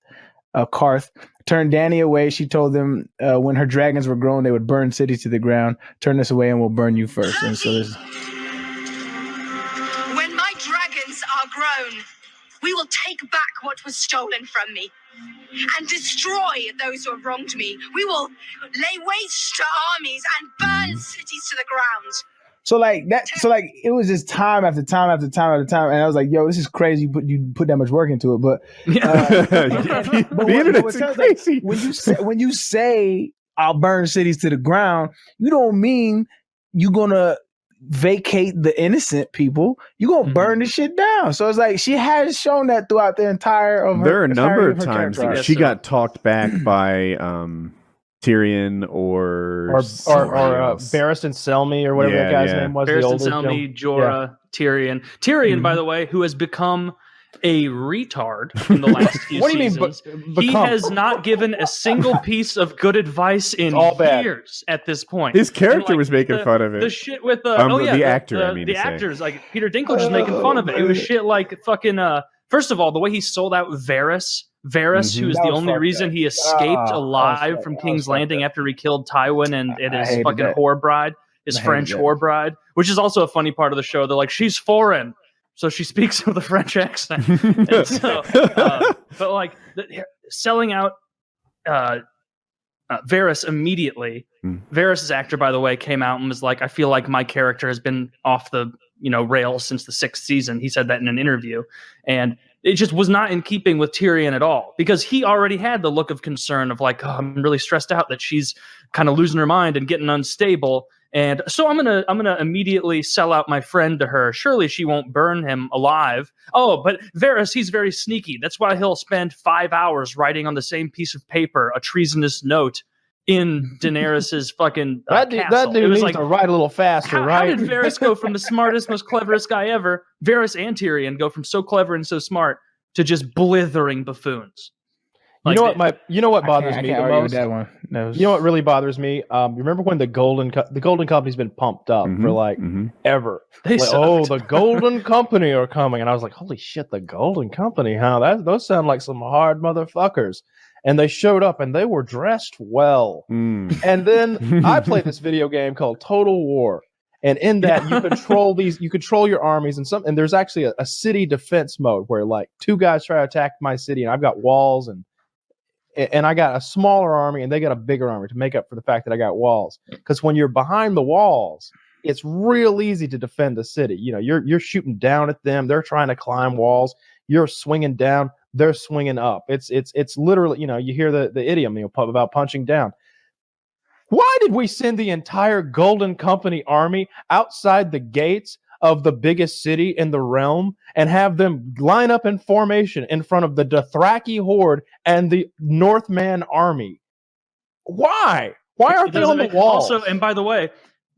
turned Dany away, she told them when her dragons were grown, they would burn cities to the ground. Turn us away, and we'll burn you first. And so this. When my dragons are grown, we will take back what was stolen from me and destroy those who have wronged me. We will lay waste to armies and burn cities to the ground. So like that, it was just time after time after time after time, and I was like, "Yo, this is crazy." You put that much work into it, but the internet's crazy. Like, when you say I'll burn cities to the ground, you don't mean you're gonna vacate the innocent people. You're gonna burn the shit down. So it's like she has shown that throughout the entire of her. There are a number of times that she got talked back by Tyrion or Barristan Selmy or whatever that guy's name was. Barristan Selmy, Jorah, Tyrion. Tyrion, by the way, who has become a retard in the last few what do you seasons. mean? He has not given a single piece of good advice in years at this point. His character was making fun of it. The shit with the actor. The actors, like Peter Dinklage was making fun of it. It was shit like fucking. First of all, the way he sold out Varys, who is the only reason he escaped alive from King's Landing after he killed Tywin and his fucking whore bride, his French whore bride, which is also a funny part of the show. They're like, she's foreign, so she speaks with a French accent. And so, but like selling out Varys immediately. Varys' actor, by the way, came out and was like, I feel like my character has been off the rails since the 6th season. He said that in an interview, and it just was not in keeping with Tyrion at all, because he already had the look of concern of like, oh, I'm really stressed out that she's kind of losing her mind and getting unstable. And so I'm gonna immediately sell out my friend to her. Surely she won't burn him alive. Oh, but Varys, he's very sneaky. That's why he'll spend 5 hours writing on the same piece of paper a treasonous note in Daenerys's fucking castle. That dude needs to write a little faster, right? How did Varys go from the smartest, most cleverest guy ever? Varys and Tyrion go from so clever and so smart to just blithering buffoons. Like you know what bothers me the most? That one. You know what really bothers me? Remember when the Golden Company's been pumped up for like ever? The Golden Company are coming, and I was like, holy shit, the Golden Company, huh? Those sound like some hard motherfuckers. And they showed up, and they were dressed well. And then I played this video game called Total War, and in that you control your armies, and there's actually a city defense mode where like 2 guys try to attack my city, and I've got walls, and I got a smaller army, and they got a bigger army to make up for the fact that I got walls. Because when you're behind the walls, it's real easy to defend a city. You're shooting down at them; they're trying to climb walls. You're swinging down. They're swinging up. It's literally, you hear the idiom about punching down. Why did we send the entire Golden Company army outside the gates of the biggest city in the realm and have them line up in formation in front of the Dothraki horde and the Northman army. Why? Why aren't they on the walls? Also, and by the way,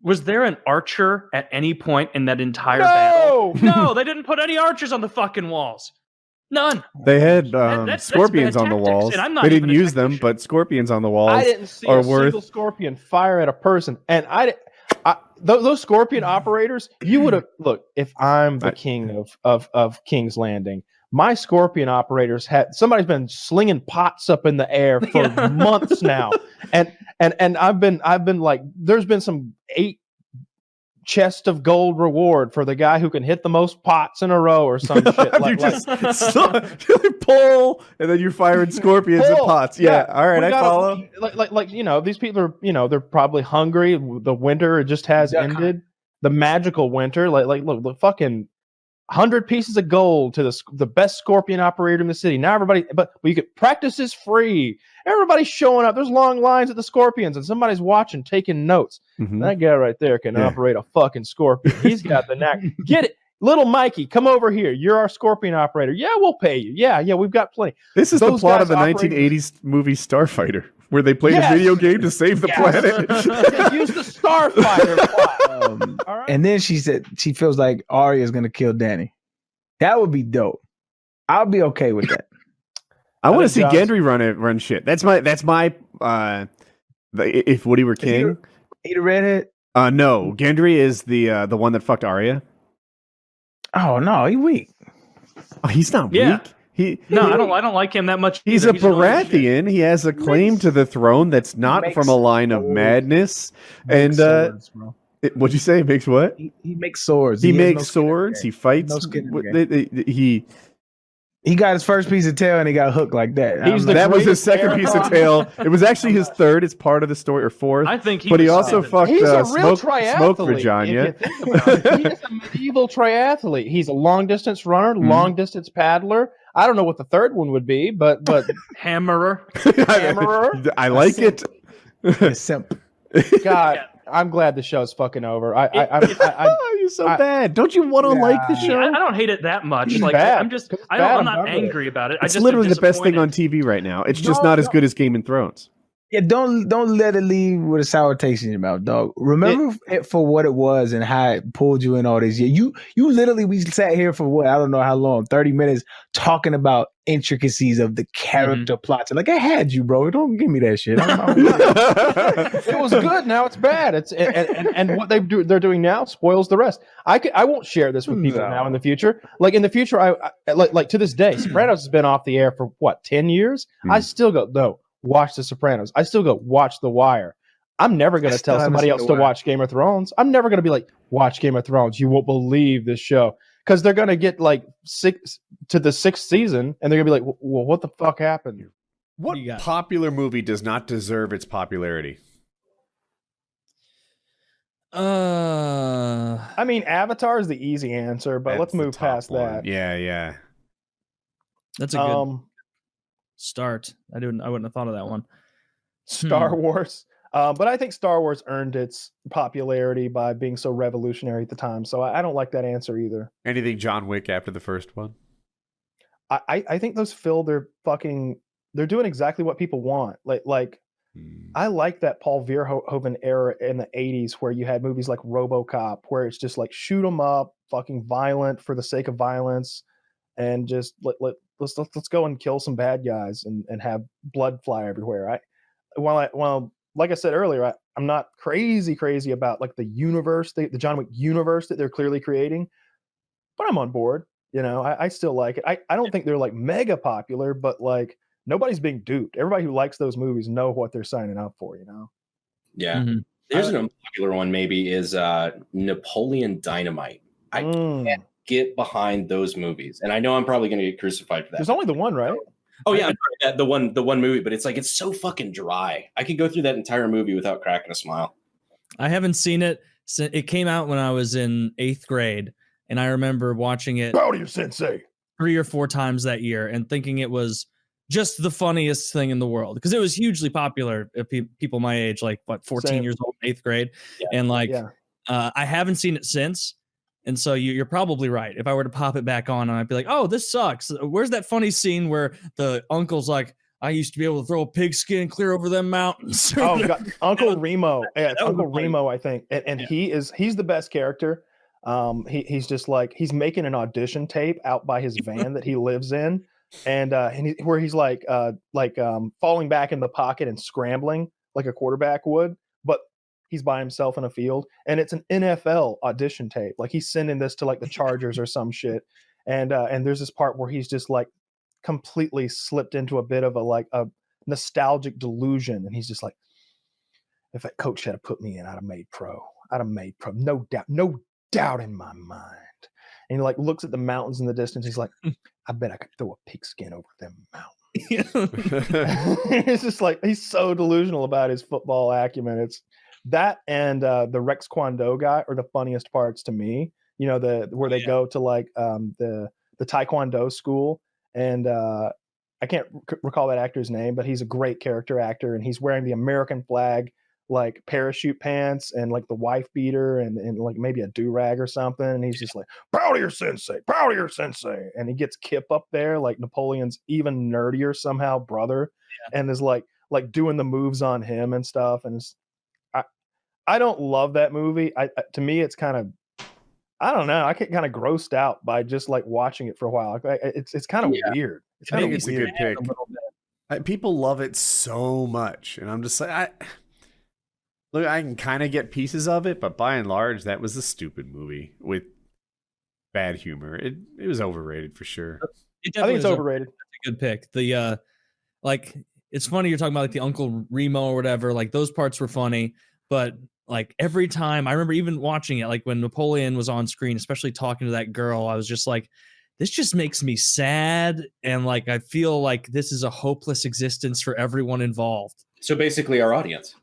was there an archer at any point in that entire battle? No, they didn't put any archers on the fucking walls. None. They had That's scorpions bad on the tactics, walls. and I'm not They didn't even a use them, but scorpions on the walls I didn't see are a single scorpion fire at a person, and those scorpion operators. You would have look if I'm the king of King's Landing. My scorpion operators somebody's been slinging pots up in the air for months now, and I've been like, there's been some 8 chest of gold reward for the guy who can hit the most pots in a row or some shit. You pull, and then you're firing scorpions and pots. Yeah, all right, I follow. Like these people are, they're probably hungry. The winter just has ended. The magical winter. Look, the fucking 100 pieces of gold to the best scorpion operator in the city. Now everybody, but you could practice is free. Everybody's showing up. There's long lines at the scorpions, and somebody's watching, taking notes. That guy right there can operate a fucking scorpion. He's got the knack. Get it, little Mikey. Come over here. You're our scorpion operator. Yeah, we'll pay you. Yeah, we've got plenty. This is the plot of the 1980s movie Starfighter, where they played a video game to save the planet. Use the Starfighter plot. All right. And then she said she feels like Arya is going to kill Dany. That would be dope. I'll be okay with that. I want to see Gendry run shit. That's my if Woody were king. He the redhead? No, Gendry is the one that fucked Arya. Oh no, he weak. Oh, he's not weak. I don't like him that much. He's a Baratheon. He has a claim to the throne that's not from a line of madness. And swords, what'd you say? Makes what? He makes swords. He makes swords. He fights. He got his first piece of tail and he got hooked like that. That was his second piece of tail. It was actually his third. It's part of the story, or fourth. I think he also fucked He's a real Smoke Virginia. He is a medieval triathlete. He's a long distance runner, long distance paddler. I don't know what the third one would be, but hammerer. I like it. Simp. God, I'm glad the show's fucking over. You're so bad. Don't you want to like the show? I don't hate it that much. It's Like bad. I'm not angry about it. It's literally the best thing on TV right now. It's just not as good as Game of Thrones. Yeah, don't let it leave with a sour taste in your mouth, dog. Remember it for what it was and how it pulled you in all these years. You literally, we sat here for what, I don't know how long, 30 minutes talking about intricacies of the character plots. Like, I had you, bro. Don't give me that shit. It was good. Now it's bad. It's and what they're doing now spoils the rest. I won't share this with people now in the future. Like in the future, I like to this day, Sopranos has been off the air for what, 10 years? I still go, no. Watch The Sopranos. I still go watch The Wire. I'm never going to tell somebody else to watch Game of Thrones. I'm never going to be like, watch Game of Thrones. You won't believe this show. Because they're going to get like 6 to the 6th season and they're going to be like, well, what the fuck happened? What popular movie does not deserve its popularity? I mean, Avatar is the easy answer, but let's move past that. Yeah. That's a good start. I wouldn't have thought of that one. Star Wars. But I think Star Wars earned its popularity by being so revolutionary at the time. So I don't like that answer either. Anything John Wick after the first one? I think those fill their fucking... They're doing exactly what people want. Like I like that Paul Verhoeven era in the 80s where you had movies like RoboCop where it's just like shoot 'em up, fucking violent for the sake of violence, and just let's go and kill some bad guys and have blood fly everywhere. Like I said earlier, I'm not crazy about like the universe, the John Wick universe that they're clearly creating, but I'm on board. I still like it. I don't think they're like mega popular, but like nobody's being duped. Everybody who likes those movies know what they're signing up for. Yeah. There's an unpopular one. Maybe is Napoleon Dynamite. I can't get behind those movies, and I know I'm probably going to get crucified for that. There's only the one, right? Oh yeah, the one movie, but it's so fucking dry. I could go through that entire movie without cracking a smile. I haven't seen it. It came out when I was in 8th grade, and I remember watching it. Proud of you, Sensei. 3 or 4 times that year, and thinking it was just the funniest thing in the world because it was hugely popular. People my age, like 14 years old, 8th grade, and I haven't seen it since. And so you're probably right. If I were to pop it back on, I'd be like, oh, this sucks. Where's that funny scene where the uncle's like, I used to be able to throw a pigskin clear over them mountains. Oh, God. Uncle Remo. Yeah, it's Uncle Remo, I think. And he's the best character. He's just like, he's making an audition tape out by his van that he lives in. Where he's like falling back in the pocket and scrambling like a quarterback would, but he's by himself in a field, and it's an NFL audition tape. Like he's sending this to like the Chargers or some shit. And there's this part where he's just like completely slipped into a bit of a nostalgic delusion. And he's just like, if that coach had put me in, I'd have made pro. No doubt in my mind. And he like looks at the mountains in the distance. He's like, I bet I could throw a pigskin over them mountains. It's just like, he's so delusional about his football acumen. It's that and the Rex Kwon Do guy are the funniest parts to me. You know, where they go to like the Taekwondo school, and I can't recall that actor's name, but he's a great character actor, and he's wearing the American flag like parachute pants and like the wife beater and like maybe a do-rag or something, and he's just like, proud of your sensei, and he gets Kip up there, like Napoleon's even nerdier somehow brother, and is like doing the moves on him and stuff. And I don't love that movie. To me it's kind of, I don't know, I get kind of grossed out by just like watching it for a while. It's kind of weird. It's kind of a good pick. People love it so much, and I'm just like, look, I can kind of get pieces of it, but by and large, that was a stupid movie with bad humor. It was overrated for sure. I think it's overrated. That's a good pick. The like, it's funny you're talking about like the Uncle Remo or whatever. Like those parts were funny, but like every time I remember even watching it, like when Napoleon was on screen, especially talking to that girl, I was just like, this just makes me sad, and like I feel like this is a hopeless existence for everyone involved. So basically, our audience.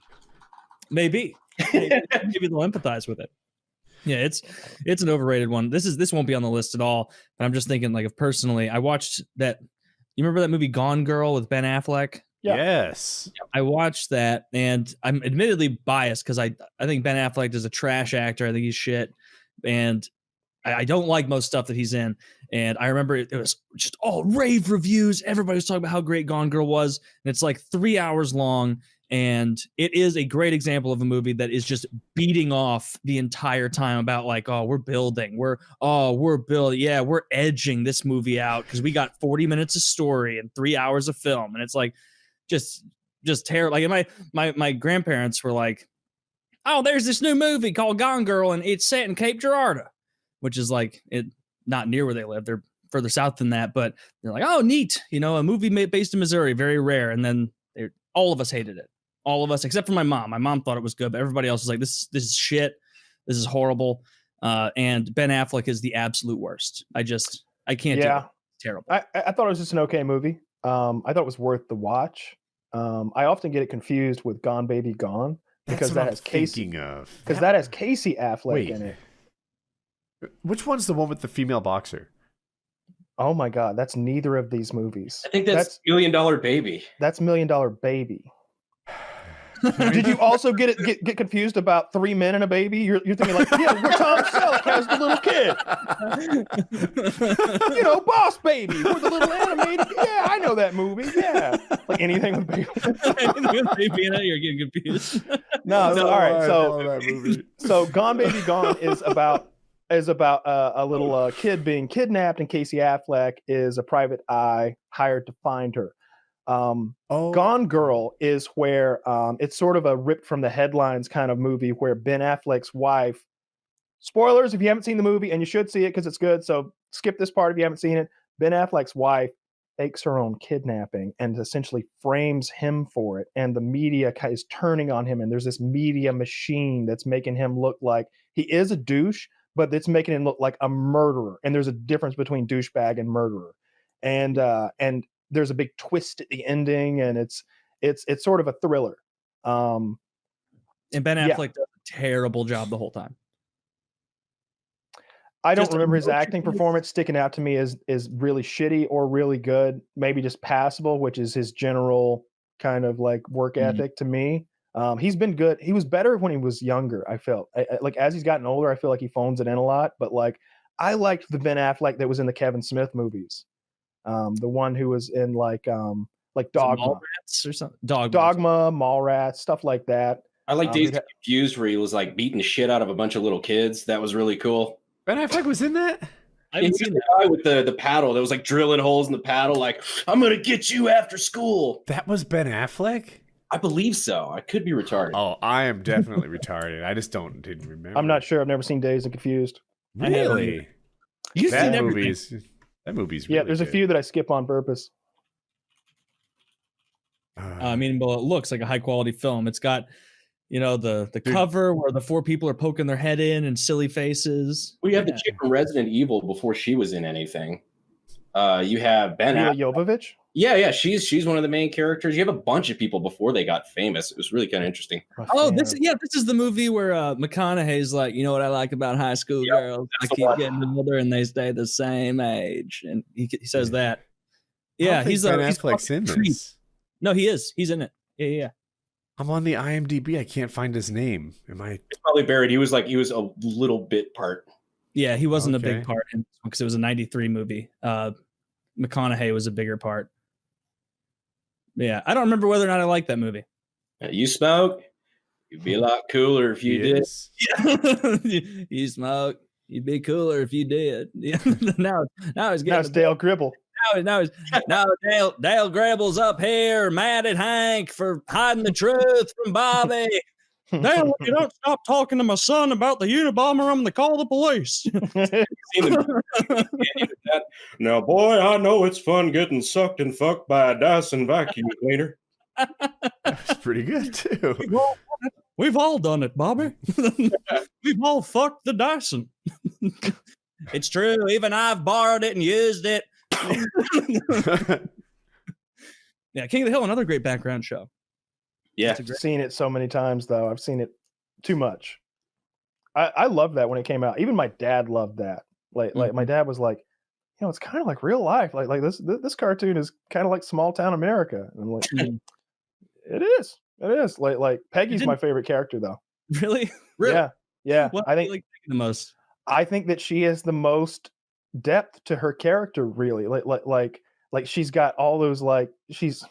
Maybe they'll empathize with it. Yeah, it's an overrated one. This won't be on the list at all. But I'm just thinking, like, if personally, I watched that. You remember that movie Gone Girl with Ben Affleck? Yeah. Yes. I watched that, and I'm admittedly biased because I think Ben Affleck is a trash actor. I think he's shit, and I don't like most stuff that he's in. And I remember it was just all rave reviews. Everybody was talking about how great Gone Girl was, and it's like 3 hours long. And it is a great example of a movie that is just beating off the entire time about like, oh, we're building, we're building. Yeah, we're edging this movie out because we got 40 minutes of story and 3 hours of film. And it's like, just terrible. Like my grandparents were like, oh, there's this new movie called Gone Girl, and it's set in Cape Girardeau, which is like not near where they live. They're further south than that, but they're like, oh, neat. You know, a movie based in Missouri, very rare. And then all of us hated it. All of us, except for my mom. My mom thought it was good, but everybody else was like, this is shit. This is horrible. And Ben Affleck is the absolute worst. I can't do it. It's terrible. I thought it was just an okay movie. I thought it was worth the watch. I often get it confused with Gone Baby Gone because that has Casey Affleck in it. Which one's the one with the female boxer? Oh my God, that's neither of these movies. I think that's $1 Million Baby. That's $1 Million Baby. Did you also get confused about 3 men and a baby? You're thinking like, yeah, where Tom Selleck has the little kid. You know, Boss Baby, with the little animated. Yeah, I know that movie. Yeah, like anything with baby. Baby in it, you're getting confused. No, all right. So Gone Baby Gone is about a little kid being kidnapped, and Casey Affleck is a private eye hired to find her. Gone Girl is where it's sort of a ripped from the headlines kind of movie where Ben Affleck's wife, spoilers if you haven't seen the movie, and you should see it because it's good, so skip this part if you haven't seen it. Ben Affleck's wife fakes her own kidnapping and essentially frames him for it, and the media is turning on him, and there's this media machine that's making him look like he is a douche, but it's making him look like a murderer, and there's a difference between douchebag and murderer. And there's a big twist at the ending, and it's sort of a thriller. And Ben Affleck does a terrible job the whole time. I don't remember his acting performance sticking out to me as really shitty or really good. Maybe just passable, which is his general kind of like work ethic to me. He's been good. He was better when he was younger. I felt like as he's gotten older, I feel like he phones it in a lot. But like, I liked the Ben Affleck that was in the Kevin Smith movies. The one who was in like Dogma Mallrats or something. Dogma, Mallrats, stuff like that. I like Dazed and Confused, where he was like beating the shit out of a bunch of little kids. That was really cool. Ben Affleck was in that. I haven't seen the guy with the paddle that was like drilling holes in the paddle, like, I'm gonna get you after school. That was Ben Affleck? I believe so. I could be retarded. Oh, I am definitely retarded. I just didn't remember. I'm not sure. I've never seen Dazed and Confused. Really? You've that seen movie's that movie's really there's a few that I skip on purpose. I mean, well, it looks like a high quality film. It's got, the cover where the 4 people are poking their head in and silly faces. We have the chick from Resident Evil before she was in anything. You have Ben Jovovich. Yeah, she's one of the main characters. You have a bunch of people before they got famous. It was really kind of interesting. Oh, this is the movie where McConaughey's like, you know what I like about high school girls? I keep getting older and they stay the same age, and he says that. Yeah, he's Ben Affleck's in this. No, he is. He's in it. Yeah. I'm on the IMDb. I can't find his name. It's probably buried. He was a little bit part. Yeah, he wasn't a big part because it was a '93 movie. McConaughey was a bigger part. Yeah, I don't remember whether or not I liked that movie. You smoke, you'd be a lot cooler if you did. Yeah. You smoke, you'd be cooler if you did. Yeah. now it's Dale Gribble. Now Dale Gribble's up here mad at Hank for hiding the truth from Bobby. Dale, if you don't stop talking to my son about the Unabomber, I'm going to call the police. Now, boy, I know it's fun getting sucked and fucked by a Dyson vacuum cleaner. That's pretty good, too. We've all done it, Bobby. We've all fucked the Dyson. It's true. Even I've borrowed it and used it. Yeah, King of the Hill, another great background show. Yeah, I've seen it so many times though. I've seen it too much. I love that when it came out. Even my dad loved that. Like my dad was like, it's kind of like real life. Like this cartoon is kind of like small town America. And I'm like, it is. Like Peggy's my favorite character though. Really? Yeah. What I think like the most. I think that she has the most depth to her character. Really, like she's got all those she's.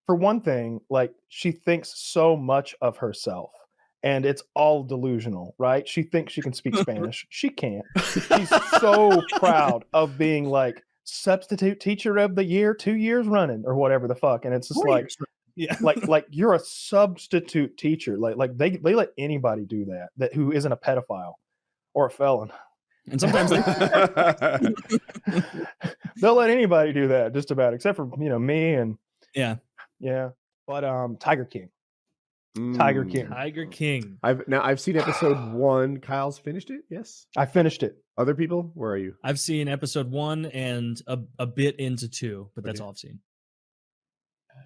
For one thing, she thinks so much of herself and it's all delusional, right? She thinks she can speak Spanish. She can't. She's so proud of being substitute teacher of the year, 2 years running or whatever the fuck. And it's just like you're a substitute teacher. Like they let anybody do that who isn't a pedophile or a felon. And sometimes they'll let anybody do that just about, except for, me and yeah, but Tiger King. Tiger King. I've seen episode 1. Kyle's finished it. Yes, I finished it. Other people, where are you? I've seen episode 1 and a bit into 2, but that's all I've seen.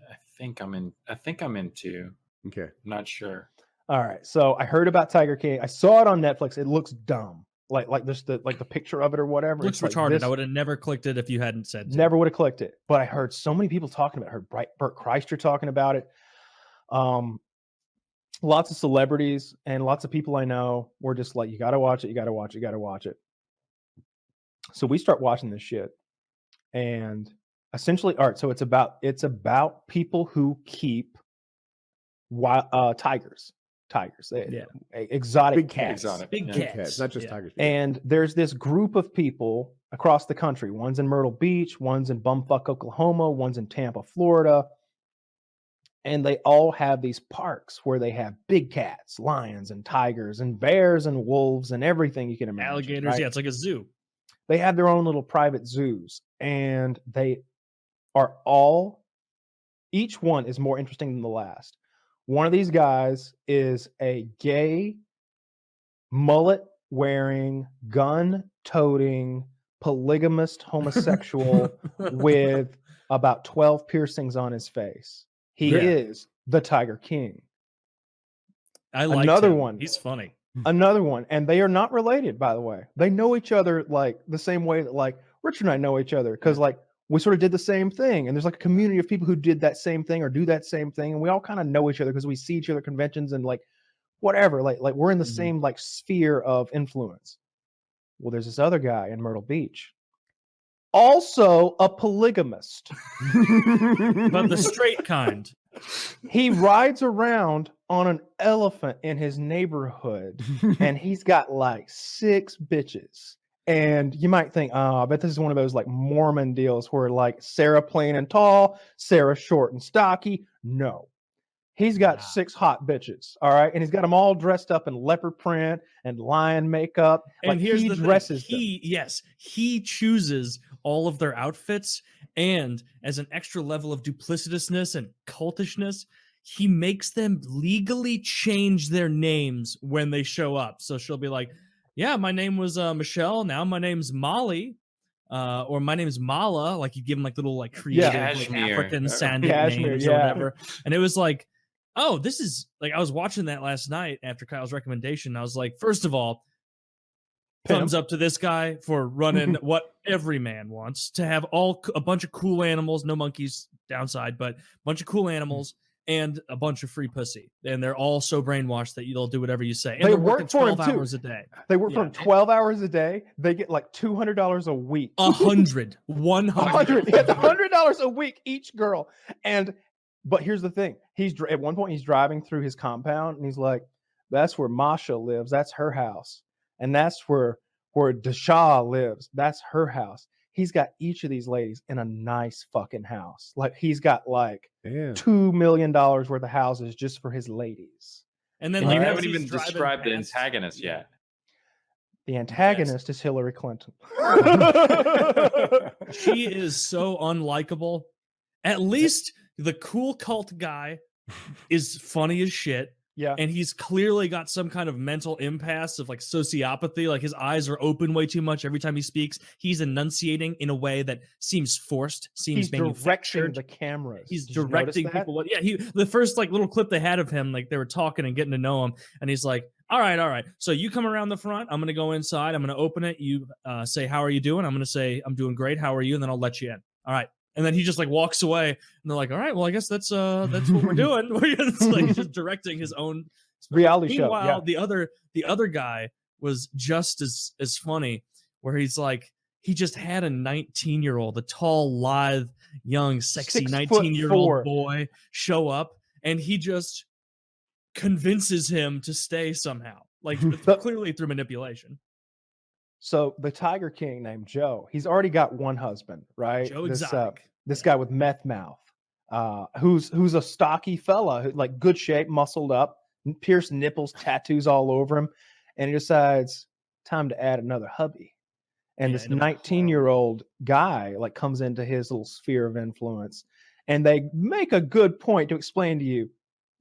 I think I'm in 2. Okay, not sure. All right, so I heard about Tiger King. I saw it on Netflix. It looks dumb. Like just the picture of it or whatever. Looks retarded. I would have never clicked it if you hadn't said so. Never would have clicked it. But I heard so many people talking about it. I heard Bert Kreischer talking about it. Lots of celebrities and lots of people I know were just like, you got to watch it. You got to watch it. You got to watch it. So we start watching this shit. And essentially, all right, so it's about people who keep tigers. Exotic cats. Big cats. Not just tigers. And there's this group of people across the country. One's in Myrtle Beach, one's in Bumfuck, Oklahoma, one's in Tampa, Florida. And they all have these parks where they have big cats, lions and tigers and bears and wolves and everything you can imagine. Alligators. Right? Yeah, it's like a zoo. They have their own little private zoos, and they are each one is more interesting than the last. One of these guys is a gay, mullet-wearing, gun-toting, polygamist homosexual with about 12 piercings on his face. He is the Tiger King. I like another one. He's funny. Another one, and they are not related, by the way. They know each other the same way that Richard and I know each other, because we sort of did the same thing. And there's like a community of people who did that same thing or do that same thing. And we all kind of know each other because we see each other at conventions and like whatever. Like we're in the same like sphere of influence. Well, there's this other guy in Myrtle Beach, also a polygamist, but the straight kind. He rides around on an elephant in his neighborhood, and he's got like 6 bitches. And you might think, oh, I bet this is one of those like Mormon deals where like Sarah plain and tall, Sarah short and stocky. No. He's got 6 hot bitches, all right? And he's got them all dressed up in leopard print and lion makeup. And like, here's he the dresses thing. He chooses all of their outfits, and as an extra level of duplicitousness and cultishness, he makes them legally change their names when they show up. So she'll be like, yeah, my name was Michelle. Now my name's Molly. Or my name is Mala. Like you give them like little like creative like, African sounding names or whatever. And it was like, oh, this is like, I was watching that last night after Kyle's recommendation. I was like, first of all, thumbs up to this guy for running what every man wants, to have a bunch of cool animals, no monkeys downside, but a bunch of cool animals and a bunch of free pussy. And they're all so brainwashed that they'll do whatever you say. And they work for 12 hours a day. They work for him 12 hours a day. They get like $200 a week. 100. Yeah, $100 a week each girl. But here's the thing. At one point he's driving through his compound and he's like, that's where Masha lives. That's her house. And that's where Dasha lives. That's her house. He's got each of these ladies in a nice fucking house. Like he's got like $2 million worth of houses just for his ladies. And then you haven't even described the antagonist yet. The antagonist is Hillary Clinton. She is so unlikable. At least the cool cult guy is funny as shit. Yeah. And he's clearly got some kind of mental impasse of like sociopathy. Like his eyes are open way too much every time he speaks. He's enunciating in a way that seems forced, seems manufactured. Directing the cameras. He's directing people. Yeah, the first like little clip they had of him, like they were talking and getting to know him, and he's like, all right. So you come around the front. I'm gonna go inside. I'm gonna open it. You say, how are you doing? I'm gonna say, I'm doing great. How are you? And then I'll let you in. All right. And then he just like walks away, and they're like, all right, well, I guess that's what we're doing. It's like he's just directing his own reality show. Meanwhile, the other guy was just as funny, where he's like, he just had a 19-year-old, a tall, lithe, young, sexy 19-year-old boy show up, and he just convinces him to stay somehow, like clearly through manipulation. So the Tiger King named Joe, he's already got one husband, right? Joe Exotic. This guy with meth mouth, who's a stocky fella, who, like good shape, muscled up, pierced nipples, tattoos all over him, and he decides time to add another hubby. And this 19-year-old guy like comes into his little sphere of influence, and they make a good point to explain to you,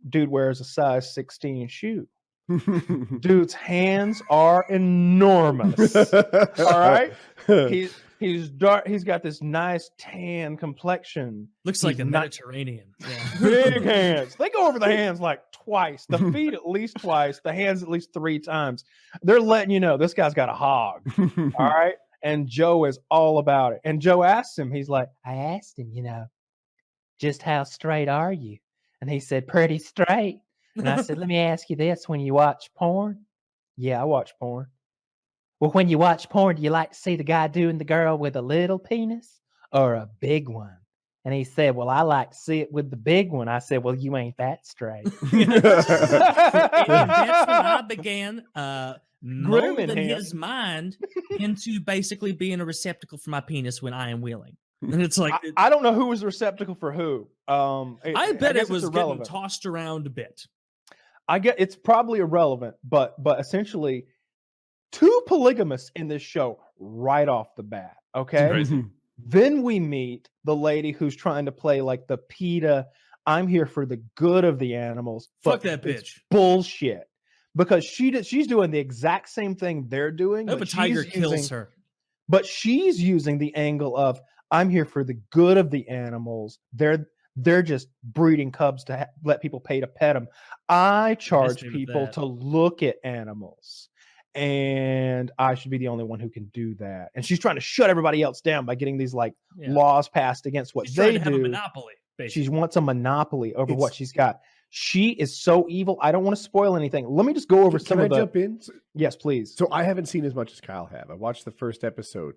dude wears a size 16 shoe. Dude's hands are enormous. All right, he's dark. He's got this nice tan complexion. Looks like a Mediterranean. Yeah. Big hands. They go over the hands like twice. The feet at least twice. The hands at least 3 times. They're letting you know this guy's got a hog. All right, and Joe is all about it. And Joe asks him. He's like, I asked him, just how straight are you? And he said, pretty straight. And I said, let me ask you this. When you watch porn? Yeah, I watch porn. Well, when you watch porn, do you like to see the guy doing the girl with a little penis or a big one? And he said, well, I like to see it with the big one. I said, well, you ain't that straight. That's when I began molding his mind into basically being a receptacle for my penis when I am willing. And it's like I don't know who was the receptacle for who. I bet it was getting tossed around a bit. I get it's probably irrelevant, but essentially 2 polygamists in this show right off the bat. Okay. Then we meet the lady who's trying to play like the PETA, I'm here for the good of the animals. Fuck that bitch. Bullshit. Because she's doing the exact same thing they're doing. I hope a tiger kills her. But she's using the angle of I'm here for the good of the animals. They're just breeding cubs to let people pay to pet them. I charge people to look at animals. and I should be the only one who can do that. And she's trying to shut everybody else down by getting these like laws passed against what She's they trying to have a do. monopoly, basically. She wants a monopoly over what she's got. She is so evil. I don't want to spoil anything. Let me just go over some of the. Can I jump in? Yes, please. So I haven't seen as much as Kyle have. I watched the first episode,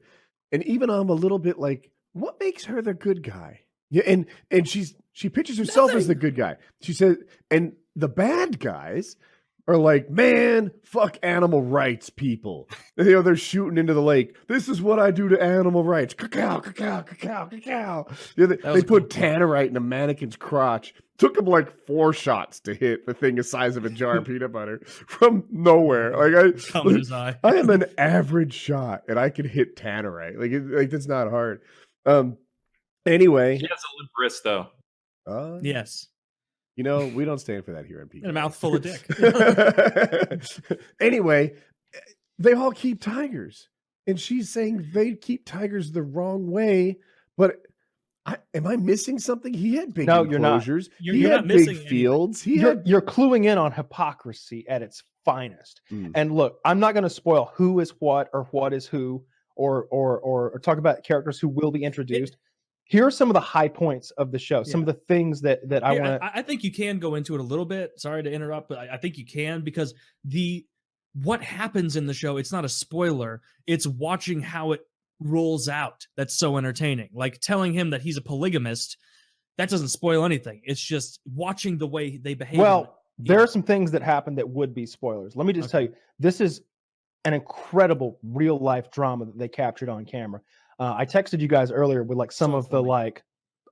and even I'm a little bit like, what makes her the good guy? Yeah, and she pictures herself as the good guy. She said, and the bad guys are like, man, fuck animal rights people. And, they're shooting into the lake. This is what I do to animal rights. Cacao, cacao, cacao, cacao. They put tannerite in a mannequin's crotch. Took them like 4 shots to hit the thing the size of a jar of peanut butter from nowhere. I am an average shot, and I can hit tannerite. Like that's not hard. Anyway, she has a limp wrist though. Yes. We don't stand for that here in PKA. And a mouthful of dick. Anyway, they all keep tigers. And she's saying they keep tigers the wrong way. But am I missing something? He had big enclosures. You're not missing big fields. You're cluing in on hypocrisy at its finest. And look, I'm not going to spoil who is what or what is who or talk about characters who will be introduced. Here are some of the high points of the show. Some of the things that I want to. I think you can go into it a little bit. Sorry to interrupt, but I think you can, because what happens in the show, it's not a spoiler. It's watching how it rolls out. That's so entertaining. Like telling him that he's a polygamist, that doesn't spoil anything. It's just watching the way they behave. Well, there are some things that happen that would be spoilers. Let me just tell you, this is an incredible real life drama that they captured on camera. I texted you guys earlier with like some of the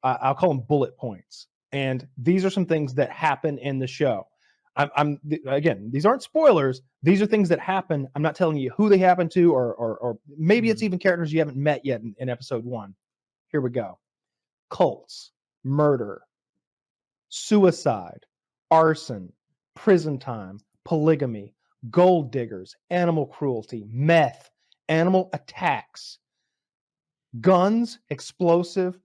I'll call them bullet points, and these are some things that happen in the show. Again, these aren't spoilers. These are things that happen. I'm not telling you who they happen to, or maybe it's even characters you haven't met yet in episode 1. Here we go: cults, murder, suicide, arson, prison time, polygamy, gold diggers, animal cruelty, meth, animal attacks, guns, explosives,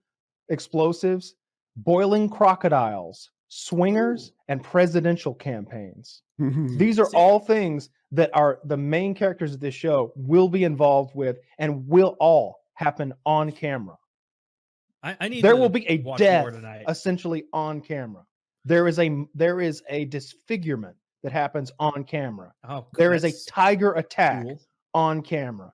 boiling crocodiles, swingers, and presidential campaigns. These are all things that are the main characters of this show will be involved with and will all happen on camera. There will be a death essentially on camera. There is a disfigurement that happens on camera. There is a tiger attack on camera.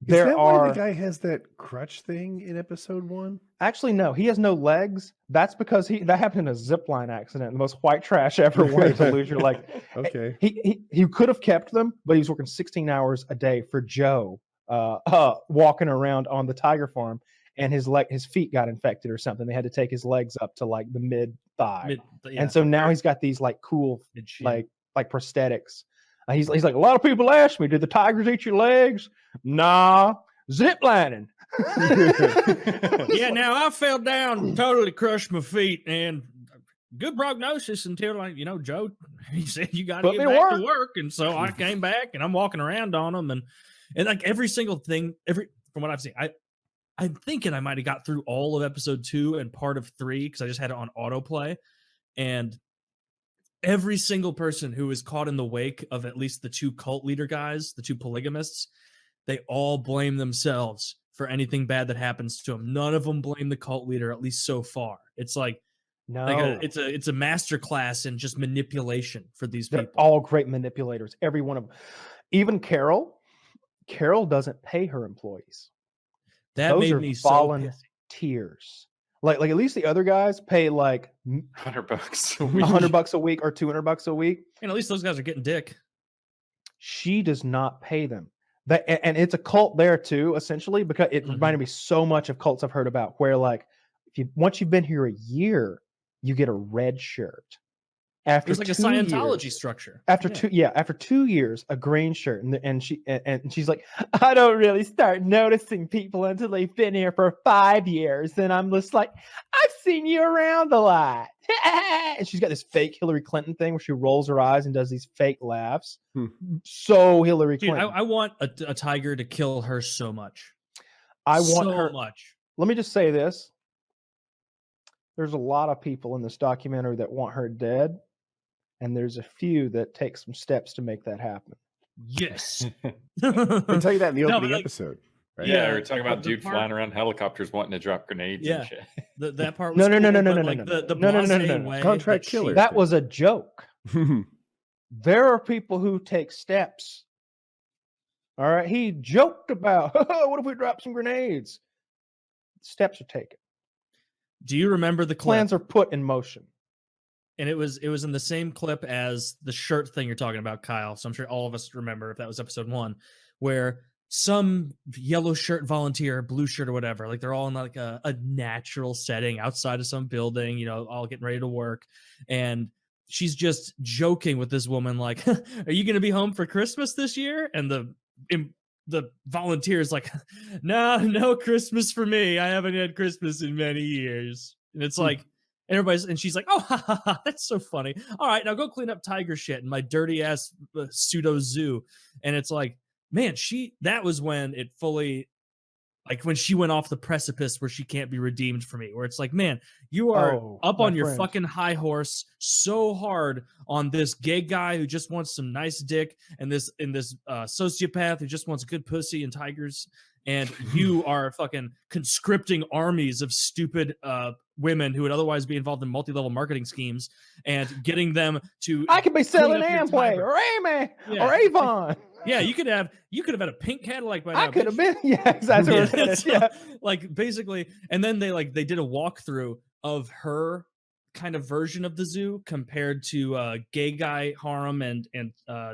Is that why the guy has that crutch thing in episode 1? Actually, no. He has no legs. That's because that happened in a zipline accident. The most white trash ever way to lose your leg. Okay. He could have kept them, but he was working 16 hours a day for Joe, walking around on the tiger farm, and his feet got infected or something. They had to take his legs up to like the mid thigh, and so now he's got these like cool like prosthetics. He's like, a lot of people ask me, did the tigers eat your legs? Nah, ziplining. Yeah, now I fell down and totally crushed my feet, and good prognosis until Joe, he said you got to get back to work, and so I came back and I'm walking around on them, and like every single thing, from what I've seen, I'm thinking I might have got through all of episode 2 and part of 3 because I just had it on autoplay, and every single person who is caught in the wake of at least the 2 cult leader guys, the 2 polygamists, they all blame themselves for anything bad that happens to them. None of them blame the cult leader, at least so far. It's like, it's a master class in just manipulation for these people. They're all great manipulators, every one of them. Even Carol doesn't pay her employees. That made me volunteers. Like at least the other guys pay like $100 a week. $100 a week or $200 a week. And at least those guys are getting dick. She does not pay them. And it's a cult there too, essentially, because it reminded me so much of cults I've heard about, where like once you've been here a year, you get a red shirt. After it's like a Scientology structure. After 2 years, a green shirt, and she's like, I don't really start noticing people until they've been here for 5 years, and I'm just like, I've seen you around a lot. And she's got this fake Hillary Clinton thing where she rolls her eyes and does these fake laughs. So Hillary Clinton. I want a tiger to kill her so much. I want so her much. Let me just say this: there's a lot of people in this documentary that want her dead. And there's a few that take some steps to make that happen. Yes. They tell you that in the No, opening but, like, episode, right? Yeah, we're talking about the dude part- flying around helicopters wanting to drop grenades and Yeah. shit. That part was No, cool, no, but, like, the no. blasé way Contract that killer. she- That was a joke. There are people who take steps. All right. He joked about, what if we drop some grenades? Steps are taken. Do you remember the clip? Plans are put in motion. And it was in the same clip as the shirt thing you're talking about, Kyle. So I'm sure all of us remember if that was episode 1, where some yellow shirt volunteer, blue shirt or whatever, like they're all in like a natural setting outside of some building, you know, all getting ready to work. And she's just joking with this woman, like, are you going to be home for Christmas this year? And the volunteer is like, no Christmas for me. I haven't had Christmas in many years. And it's like, and she's like, oh, that's so funny. All right, now go clean up tiger shit in my dirty ass pseudo zoo. And it's like, man, that was when it fully, like when she went off the precipice where she can't be redeemed for me, where it's like, man, you are up on your fucking high horse so hard on this gay guy who just wants some nice dick and this sociopath who just wants good pussy and tigers. And you are fucking conscripting armies of stupid women who would otherwise be involved in multi-level marketing schemes and getting them to. I could be selling clean up your Amway tiger. or Amy Yeah. or Avon. Yeah, you could have had a pink Cadillac by now. I could have bitch. been. Yeah, exactly. Yeah, so, Yeah. like basically, and then they did a walkthrough of her kind of version of the zoo compared to gay guy harem and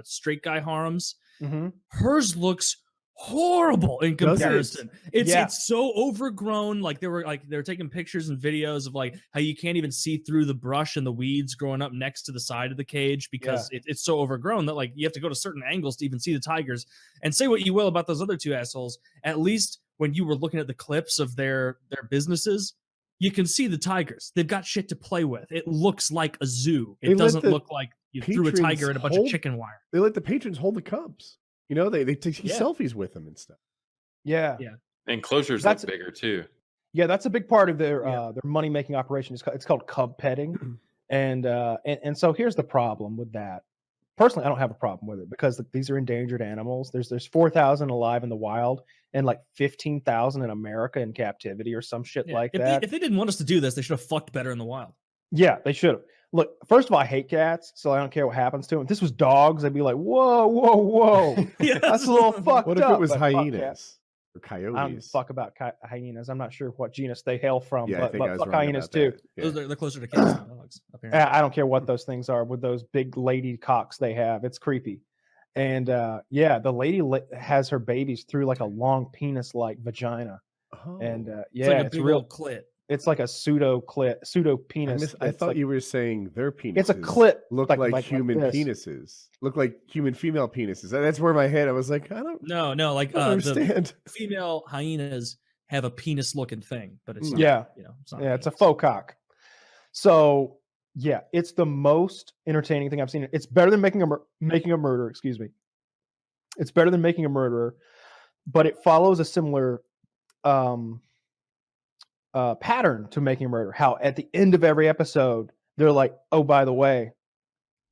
straight guy harems. Mm-hmm. Hers looks horrible in Does it? comparison. It's Yeah. it's so overgrown. Like they were taking pictures and videos of like how you can't even see through the brush and the weeds growing up next to the side of the cage because it's so overgrown that like you have to go to certain angles to even see the tigers. And say what you will about those other two assholes, at least when you were looking at the clips of their businesses, you can see the tigers. They've got shit to play with. It looks like a zoo. It doesn't look like you threw a tiger in a bunch of chicken wire. They let the patrons hold the cubs. You know, they take selfies with them and stuff. Yeah. Enclosures look bigger too. Yeah, that's a big part of their money making operation. It's called cub petting, and so here's the problem with that. Personally, I don't have a problem with it because these are endangered animals. There's 4,000 alive in the wild and like 15,000 in America in captivity or some shit like that. If they didn't want us to do this, they should have fucked better in the wild. Yeah, they should have. Look, first of all, I hate cats, so I don't care what happens to them. If this was dogs, I'd be like, whoa. That's a little fucked up. What if it was but fuck hyenas cats. or coyotes? I don't fuck about hyenas. I'm not sure what genus they hail from, Yeah, I think I but was fuck wrong hyenas about too. that. They're closer to cats than dogs. Apparently. I don't care what those things are with those big lady cocks they have. It's creepy. And the lady has her babies through like a long penis-like vagina. And It's like a big real old clit. It's like a pseudo penis. I thought you were saying their penises. It's a clit. Look like human this. penises. Look like human female penises. That's where my head. I was like, I don't. No, like I don't understand. The female hyenas have a penis-looking thing, but it's not, it's not it's a faux cock. So yeah, it's the most entertaining thing I've seen. It's better than making a murder. Excuse me. It's better than Making a Murderer, but it follows a similar pattern to Making a Murder. How at the end of every episode, they're like, "Oh, by the way,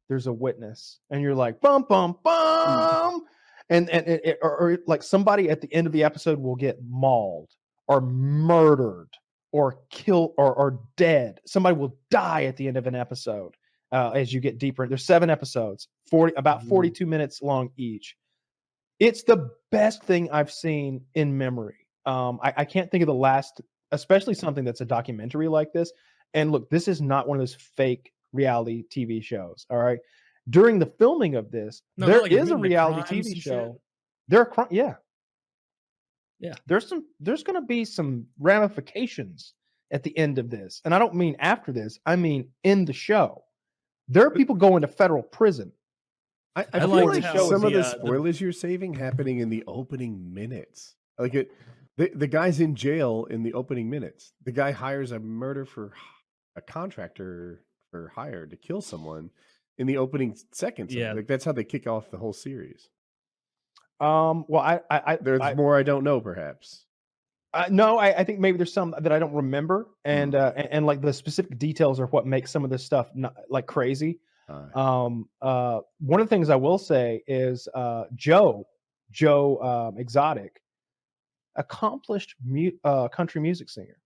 there's a witness," and you're like, "Bum bum bum," or like somebody at the end of the episode will get mauled or murdered or killed or dead. Somebody will die at the end of an episode. As you get deeper, there's 7 episodes, about 42 minutes long each. It's the best thing I've seen in memory. I can't think of the last, especially something that's a documentary like this. And look, this is not one of those fake reality TV shows. All right. During the filming of this, there is a reality TV show. There are yeah. There's going to be some ramifications at the end of this. And I don't mean after this. I mean in the show. There are people going to federal prison. I feel like some of the spoilers you're saving happening in the opening minutes. Like it, the guy's in jail in the opening minutes. The guy hires a contractor for hire to kill someone in the opening seconds. Yeah, like that's how they kick off the whole series. Well, there's more I don't know, perhaps. No, I think maybe there's some that I don't remember, and like the specific details are what makes some of this stuff not, like crazy. One of the things I will say is Joe Exotic, accomplished country music singer.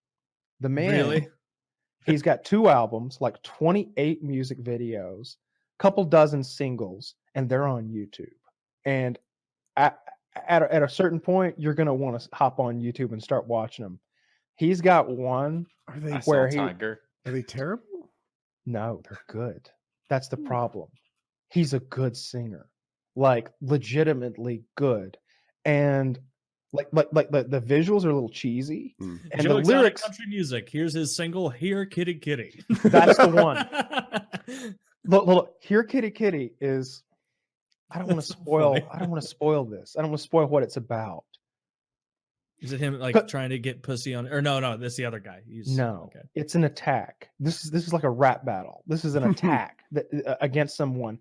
The man, Really? He's got 2 albums, like 28 music videos, couple dozen singles, and they're on YouTube. And at a certain point, you're gonna want to hop on YouTube and start watching them. He's got one where Tiger. Are they terrible? No, they're good. That's the problem. He's a good singer, like legitimately good, and like the visuals are a little cheesy, and Joe the Exotic lyrics. country music. Here's his single, "Here Kitty Kitty." That's the one. Look, "Here Kitty Kitty" is. I don't want to spoil. I don't want to spoil this. I don't want to spoil what it's about. Is it him like trying to get pussy on? Or no, that's the other guy. It's an attack. This is like a rap battle. This is an attack against someone.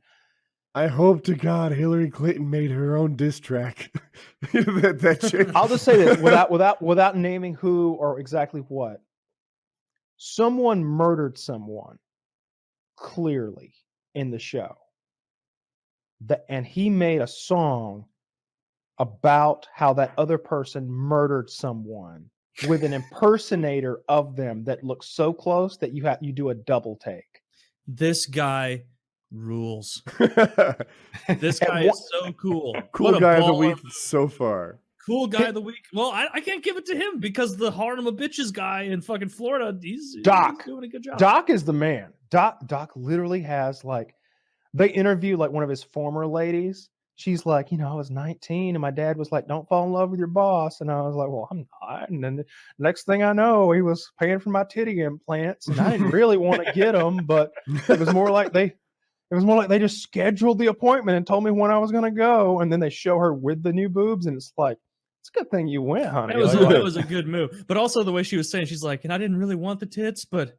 I hope to God Hillary Clinton made her own diss track. that chick. I'll just say this without naming who or exactly what. Someone murdered someone clearly in the show. And he made a song about how that other person murdered someone with an impersonator of them that looks so close that you do a double take. This guy rules. This guy is so cool. Cool guy of the week so far. Cool guy of the week. Well, I can't give it to him because the Harlem of Bitches guy in fucking Florida, he's doing a good job. Doc is the man. Doc literally has like, they interview like one of his former ladies. She's like, I was 19 and my dad was like, don't fall in love with your boss. And I was like, well, I'm not. And then the next thing I know, he was paying for my titty implants and I didn't really want to get them, but it was more like they just scheduled the appointment and told me when I was going to go. And then they show her with the new boobs. And it's like, it's a good thing you went, honey. That was a good move. But also the way she was saying, she's like, and I didn't really want the tits, but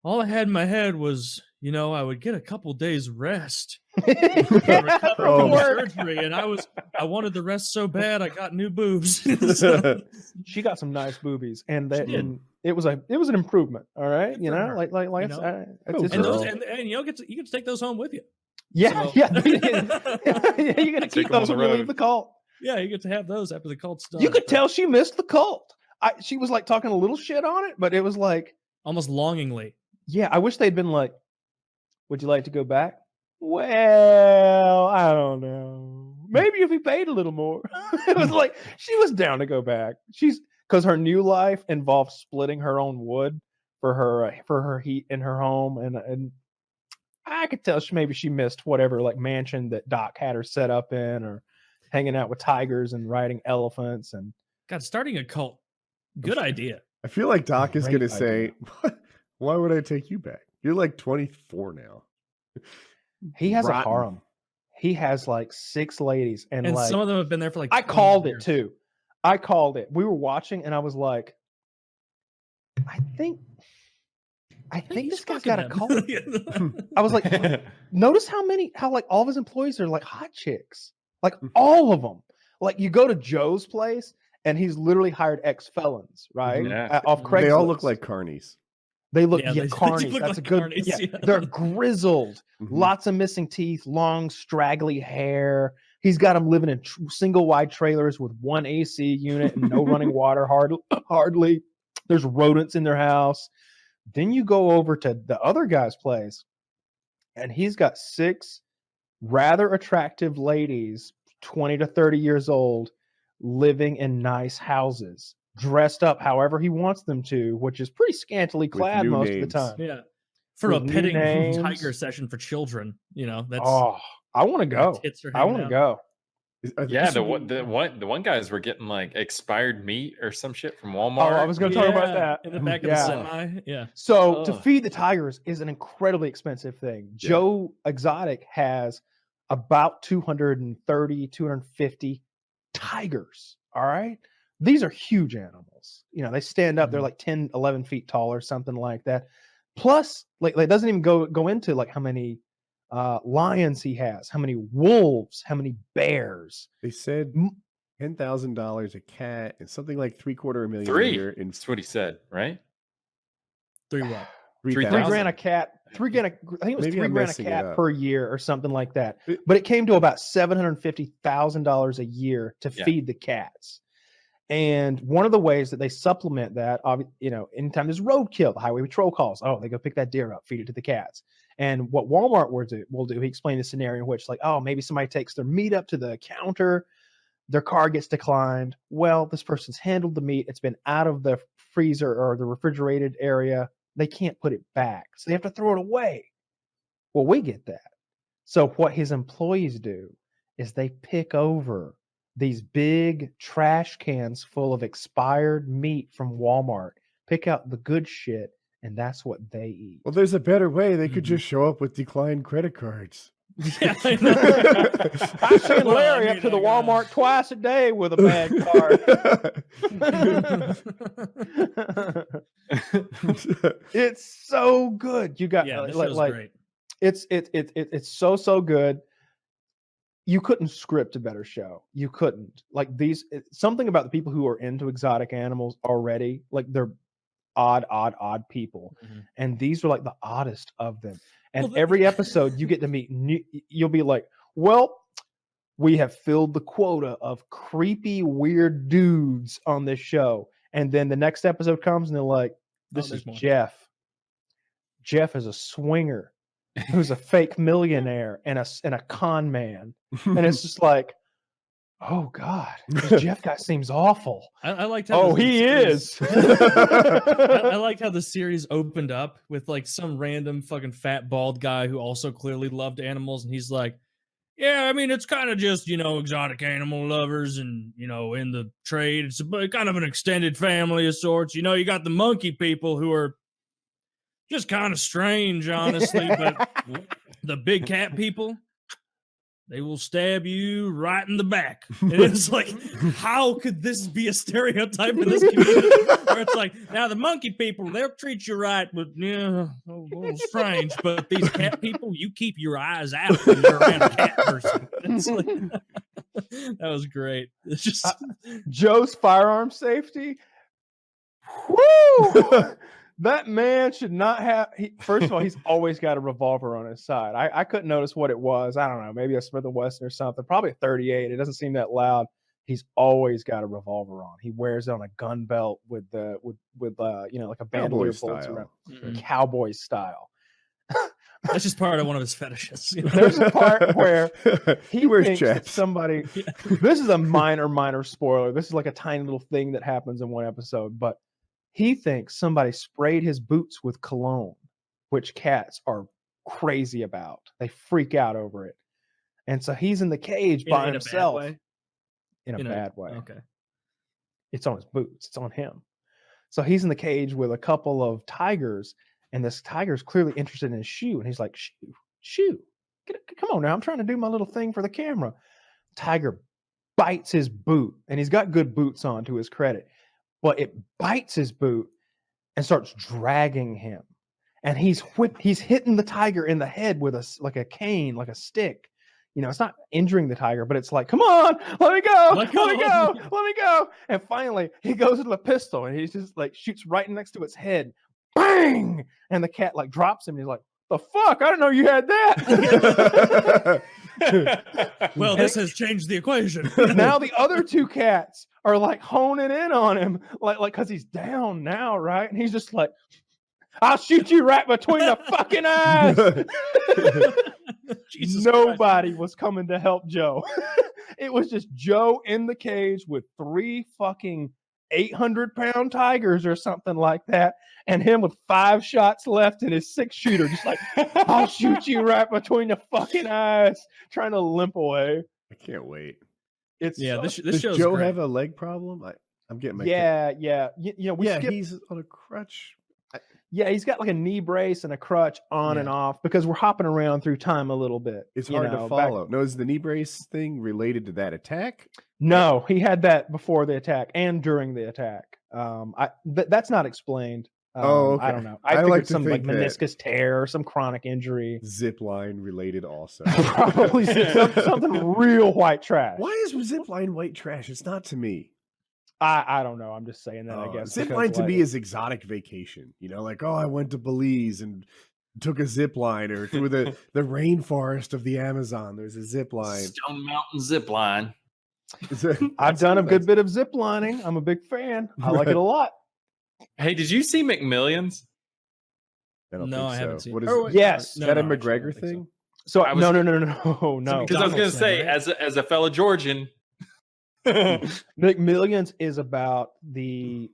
all I had in my head was, I would get a couple days rest. Recover from surgery, and I wanted the rest so bad I got new boobs. So, she got some nice boobies, and it was an improvement. All right, you get to take those home with you. Yeah, you're gonna keep those when you leave the cult. Yeah, you get to have those after the cult's done. You could tell she missed the cult. She was like talking a little shit on it, but it was like almost longingly. Yeah, I wish they'd been like, would you like to go back? Well, I don't know. Maybe if we paid a little more. It was like she was down to go back. Because her new life involved splitting her own wood for her heat in her home, and I could tell maybe she missed whatever like mansion that Doc had her set up in, or hanging out with tigers and riding elephants. And God, starting a cult, good idea. I feel like Doc is going to say, why would I take you back? You're like 24 now. He has a harem. He has like 6 ladies, and like some of them have been there for like. I called it too. I called it. We were watching, and I was like, I think this guy's got a cult. I was like, notice how like all of his employees are like hot chicks, like all of them. Like you go to Joe's place, and he's literally hired ex-felons, right? Yeah. Off Craigslist. They all look like carnies. They look, they carnies. look That's like a good. carnies, Yeah, yeah. they're grizzled, lots of missing teeth, long straggly hair. He's got them living in single wide trailers with 1 AC unit and no running water. Hardly. There's rodents in their house. Then you go over to the other guy's place, and he's got 6 rather attractive ladies, 20 to 30 years old, living in nice houses, dressed up however he wants them to, which is pretty scantily clad most of the time. Yeah. For a petting tiger session for children, that's. Oh, I want to go. I want to go. Yeah, the one guys were getting like expired meat or some shit from Walmart. Oh, I was going to talk about that in the back of the semi. Yeah. So to feed the tigers is an incredibly expensive thing. Yeah. Joe Exotic has about 230, 250 tigers. All right. These are huge animals. They stand up. They're like 10, 11 feet tall or something like that. Plus, like it doesn't even go into like how many lions he has, how many wolves, how many bears. They said $10,000 a cat and something like $750,000 a year. That's what he said, right? 3 what? $3,000 a cat. I think it was Maybe I'm $3,000 a messing it cat up. per year or something like that. But it came to about $750,000 a year to feed the cats. And one of the ways that they supplement that, anytime there's roadkill, the highway patrol calls, they go pick that deer up, feed it to the cats. And what Walmart will do, he explained a scenario in which, maybe somebody takes their meat up to the counter, their car gets declined. Well, this person's handled the meat. It's been out of the freezer or the refrigerated area. They can't put it back. So they have to throw it away. Well, we get that. So what his employees do is they pick over these big trash cans full of expired meat from Walmart, pick out the good shit, and that's what they eat. Well, there's a better way. They could just show up with declined credit cards. Yeah, I send Larry up to the Walmart twice a day with a bad card. It's so good. You got this show's great. It's so good. You couldn't script a better show. You couldn't. Something about the people who are into exotic animals already, they're odd people. Mm-hmm. And these are the oddest of them. And every episode you get to meet you'll be like, well, we have filled the quota of creepy, weird dudes on this show. And then the next episode comes and they're like, this is more. Jeff. Jeff is a swinger who's a fake millionaire and a con man. And it's just like, oh God, this Jeff guy seems awful. I liked how he is. I liked how the series opened up with some random fucking fat bald guy who also clearly loved animals, and he's like, yeah, I mean, it's kind of just, exotic animal lovers and, in the trade. It's kind of an extended family of sorts. You got the monkey people who are just kind of strange, honestly, but the big cat people, they will stab you right in the back. And it's like, how could this be a stereotype in this community? Where it's like, now the monkey people, they'll treat you right, but a little strange. But these cat people, you keep your eyes out when you're around a cat person. It's like, that was great. It's just Joe's firearm safety. Woo! That man should not have. First of all, he's always got a revolver on his side. I couldn't notice what it was. I don't know, maybe a Smith & Wesson or something. Probably a 38. It doesn't seem that loud. He's always got a revolver on. He wears it on a gun belt with a bandolier bullets around, cowboy style. That's just part of one of his fetishes. There's a part where he wears that somebody. Yeah. This is a minor spoiler. This is a tiny little thing that happens in one episode, but. He thinks somebody sprayed his boots with cologne, which cats are crazy about. They freak out over it. And so he's in the cage by himself. In a bad way. Okay. It's on his boots. It's on him. So he's in the cage with a couple of tigers, and this tiger's clearly interested in his shoe. And he's like, shoe. Come on now. I'm trying to do my little thing for the camera. Tiger bites his boot, and he's got good boots on to his credit. But it bites his boot and starts dragging him. And he's hitting the tiger in the head with a cane, like a stick. It's not injuring the tiger, but it's like, come on, let me go. And finally, he goes with a pistol and he's just shoots right next to its head. Bang! And the cat drops him. And he's like, the fuck? I didn't know you had that. Well, this has changed the equation. Now the other two cats are honing in on him, because he's down now, right? And he's just like, I'll shoot you right between the fucking eyes. Nobody was coming to help Joe. It was just Joe in the cage with 3 fucking 800-pound tigers or something like that, and him with 5 shots left in his 6-shooter, just I'll shoot you right between the fucking eyes, trying to limp away. I can't wait. This does show's Joe great. have a leg problem? I'm getting my he's on a crutch. He's got a knee brace and a crutch on and off because we're hopping around through time a little bit. It's hard to follow. No, is the knee brace thing related to that attack? No, he had that before the attack and during the attack. That's not explained. Okay. I don't know. I think it's some meniscus tear or some chronic injury. Zip line related also. Probably something real white trash. Why is zip line white trash? It's not to me. I don't know. I'm just saying that. I guess zip line to me is exotic vacation. You know, like I went to Belize and took a zip line, or through the rainforest of the Amazon. There's a zip line. Stone Mountain zip line. I've done a good bit of zip lining. I'm a big fan. I like it a lot. Hey, did you see McMillions? I haven't seen. What is it? It? Yes, is that a McGregor thing? So no. Because I was going to say, as a fellow Georgian, McMillions is about the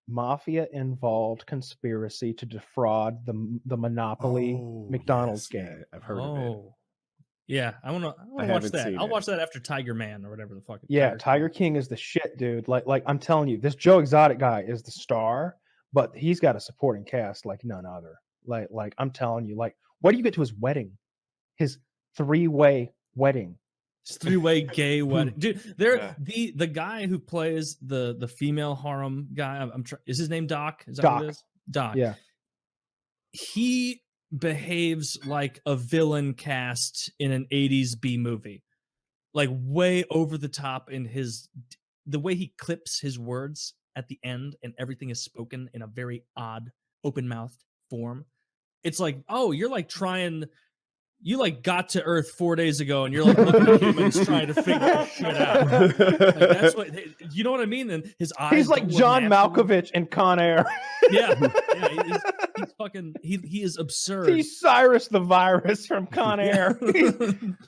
mafia-involved conspiracy to defraud the Monopoly McDonald's game. I've heard of it. Yeah, I want to watch that. I'll watch that after Tiger Man or whatever the fuck. Tiger King is the shit, dude. Like I'm telling you, this Joe Exotic guy is the star, but he's got a supporting cast like none other. Like I'm telling you, like, what do you get to his wedding? His 3-way wedding. His 3-way gay wedding, dude. The guy who plays the female harem guy. Is his name Doc? Is that what it is? Doc. Yeah. He behaves like a villain cast in an 80s B movie, like way over the top in the way he clips his words at the end, and everything is spoken in a very odd open-mouthed form. It's like, oh, you're like you like got to Earth 4 days ago, and you're like looking at humans trying to figure this shit out. Like, that's what you know what I mean. And his eyes. He's like John Malkovich in Con Air. Yeah, he's fucking. He is absurd. He's Cyrus the Virus from Con Air.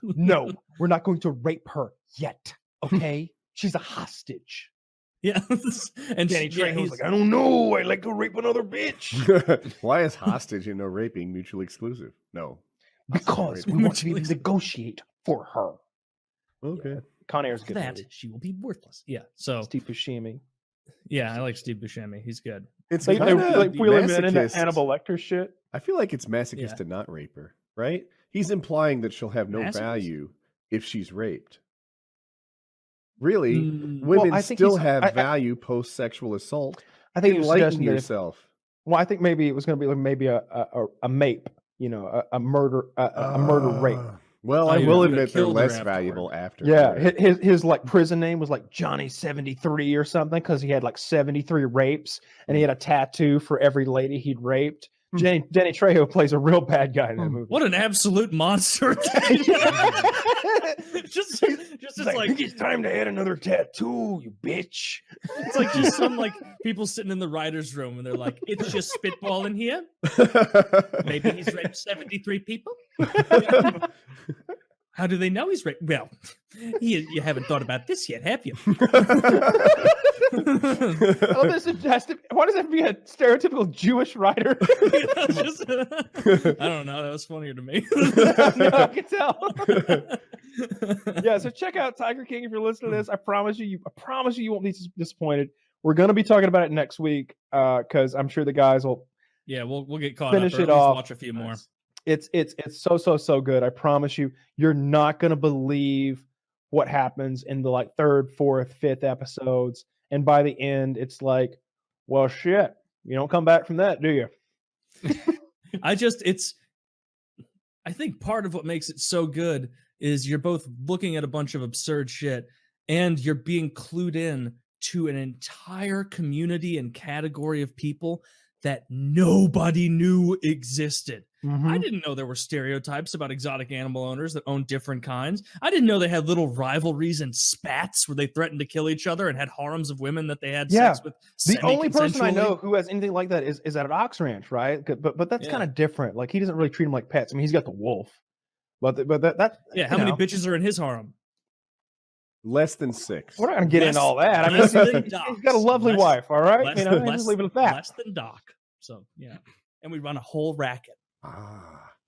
No, we're not going to rape her yet. Okay, she's a hostage. Yeah, and Danny Trejo's like, I don't know. I like to rape another bitch. Why is hostage and no raping mutually exclusive? No. Because we want to be able to negotiate for her. Okay. Con Air's good. That she will be worthless. Yeah. So Steve Buscemi. Yeah, I like Steve Buscemi. He's good. It's like wheeling him into Hannibal Lecter shit. I feel like it's masochist to not rape her, right? He's implying that she'll have no value if she's raped. Really, women still have value post sexual assault. I think enlighten yourself. I think maybe it was going to be like maybe a MAPE. You know, a murder rape. Well, I will admit they're less valuable after. Yeah, his like prison name was like Johnny 73 or something because he had like 73 rapes and he had a tattoo for every lady he'd raped. Danny Trejo plays a real bad guy in that movie. What an absolute monster! just like it's time to add another tattoo, you bitch. It's like just some like people sitting in the writer's room and they're like, it's just spitball in here. Maybe he's raped 73 people. How do they know he's raped? Well, you haven't thought about this yet, have you? Why does it have to be a stereotypical Jewish writer? I don't know. That was funnier to me. No, I can tell. Yeah, so check out Tiger King if you're listening to this. I promise you won't be disappointed. We're going to be talking about it next week because I'm sure the guys will. Yeah, we'll get caught finish up. It off. Watch a few more. It's so good. I promise you, you're not going to believe what happens in the like 3rd, 4th, 5th episodes. And by the end, it's like, well, shit, you don't come back from that, do you? I think part of what makes it so good is you're both looking at a bunch of absurd shit and you're being clued in to an entire community and category of people that nobody knew existed. Mm-hmm. I didn't know there were stereotypes about exotic animal owners that own different kinds. I didn't know they had little rivalries and spats where they threatened to kill each other and had harems of women that they had sex with. The only person I know who has anything like that is at an ox ranch, right? But that's kind of different. Like he doesn't really treat them like pets. I mean, he's got the wolf, but that how many bitches are in his harem? Less than 6. We're not gonna get into all that. I mean, he's got a lovely wife. All right, just leave it at that. Less than Doc. So yeah, and we run a whole racket.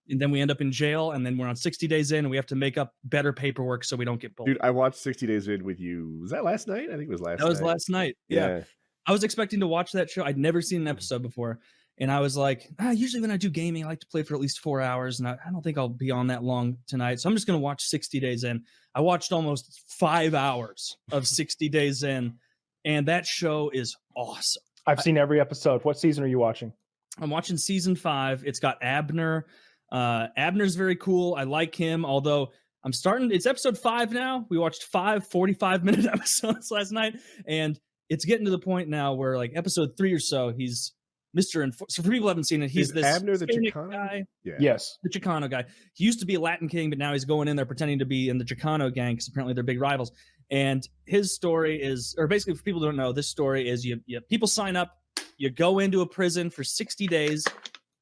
And then we end up in jail, and then we're on 60 days in, and we have to make up better paperwork so we don't get pulled. Dude, I watched 60 Days In with you. Was that last night? I think it was last night. That was last night. Yeah. I was expecting to watch that show. I'd never seen an episode before. And I was like, usually when I do gaming, I like to play for at least 4 hours, and I don't think I'll be on that long tonight. So I'm just going to watch 60 Days In. I watched almost 5 hours of 60 Days In, and that show is awesome. I've seen every episode. What season are you watching? I'm watching season 5. It's got Abner. Abner's very cool. I like him, although I'm starting. It's episode 5 now. We watched 5 45-minute episodes last night, and it's getting to the point now where like episode 3 or so, he's Mr. So for people who haven't seen it, he's this Abner the Hispanic Chicano guy. Yeah. Yes, the Chicano guy. He used to be a Latin king, but now he's going in there pretending to be in the Chicano gang because apparently they're big rivals. And his story is, or basically for people who don't know, this story is you people sign up, you go into a prison for 60 days,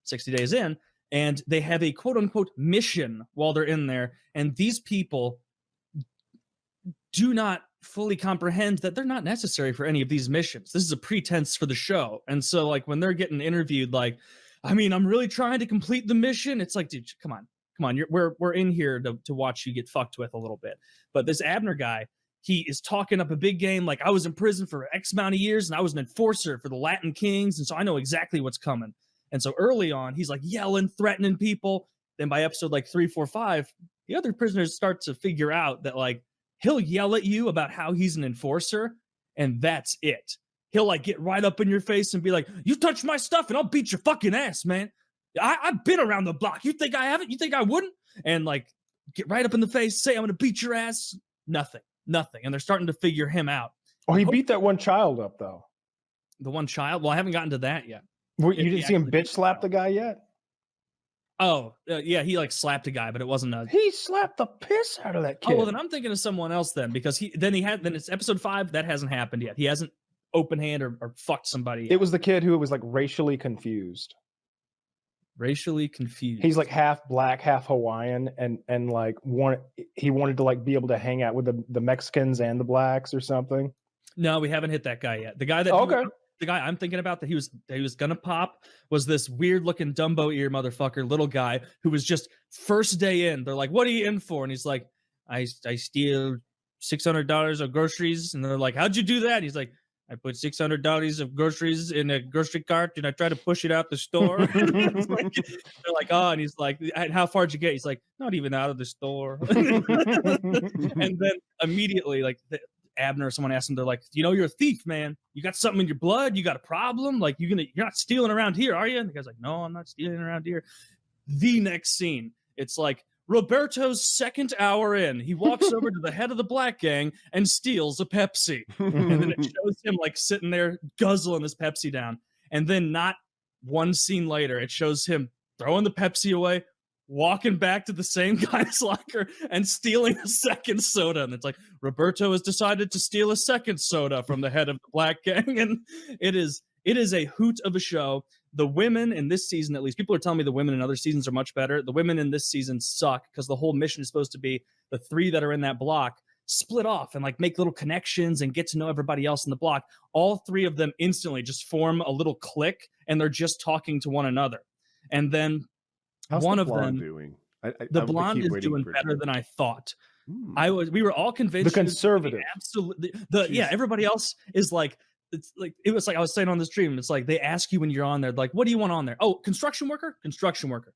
60 days in, and they have a quote unquote mission while they're in there. And these people do not fully comprehend that they're not necessary for any of these missions. This is a pretense for the show. And so like when they're getting interviewed, like, I mean, I'm really trying to complete the mission. It's like, dude, come on. We're in here to watch you get fucked with a little bit. But this Abner guy, he is talking up a big game. Like, I was in prison for X amount of years and I was an enforcer for the Latin kings. And so I know exactly what's coming. And so early on, he's like yelling, threatening people. Then by episode like 3, 4, 5, the other prisoners start to figure out that like, he'll yell at you about how he's an enforcer, and that's it. He'll like get right up in your face and be like, you touch my stuff and I'll beat your fucking ass, man. I've been around the block. You think I haven't? You think I wouldn't? And like get right up in the face, say I'm gonna beat your ass. Nothing. And they're starting to figure him out. Oh, he beat that one child up though. The one child? Well, I haven't gotten to that yet. You didn't see him bitch slap the guy yet? Oh, yeah, he like slapped a guy, but it wasn't a. He slapped the piss out of that kid. Oh, well, then I'm thinking of someone else then, because then it's episode 5 that hasn't happened yet. He hasn't open hand or fucked somebody yet. It was the kid who was like racially confused. Racially confused. He's like half black, half Hawaiian, and like he wanted to like be able to hang out with the Mexicans and the blacks or something. No, we haven't hit that guy yet. The guy that the guy I'm thinking about that he was gonna pop was this weird looking Dumbo ear motherfucker, little guy who was just first day in. They're like, "What are you in for?" And he's like, "I steal $600 of groceries." And they're like, "How'd you do that?" And he's like, "I put $600 of groceries in a grocery cart and I try to push it out the store." They're like, "Oh," and he's like, "How far'd you get?" He's like, "Not even out of the store." And then immediately, like Abner or someone asked him, they're like, "You know, you're a thief, man. You got something in your blood. You got a problem. Like you're not stealing around here, are you?" And the guy's like, "No, I'm not stealing around here." The next scene, it's like Roberto's second hour in. He walks over to the head of the black gang and steals a Pepsi. And then it shows him like sitting there guzzling his Pepsi down. And then not one scene later, it shows him throwing the Pepsi away, walking back to the same guy's locker and stealing a second soda. And it's like, Roberto has decided to steal a second soda from the head of the black gang. And it is a hoot of a show. The women in this season, at least, people are telling me the women in other seasons are much better. The women in this season suck because the whole mission is supposed to be the 3 that are in that block split off and like make little connections and get to know everybody else in the block. All 3 of them instantly just form a little clique and they're just talking to one another. And then how's one the of them doing? The blonde is doing better than I thought. We were all convinced the conservative. Absolutely. Everybody else is like, it was like I was saying on the stream. It's like they ask you when you're on there, like, "What do you want on there?" "Oh, construction worker."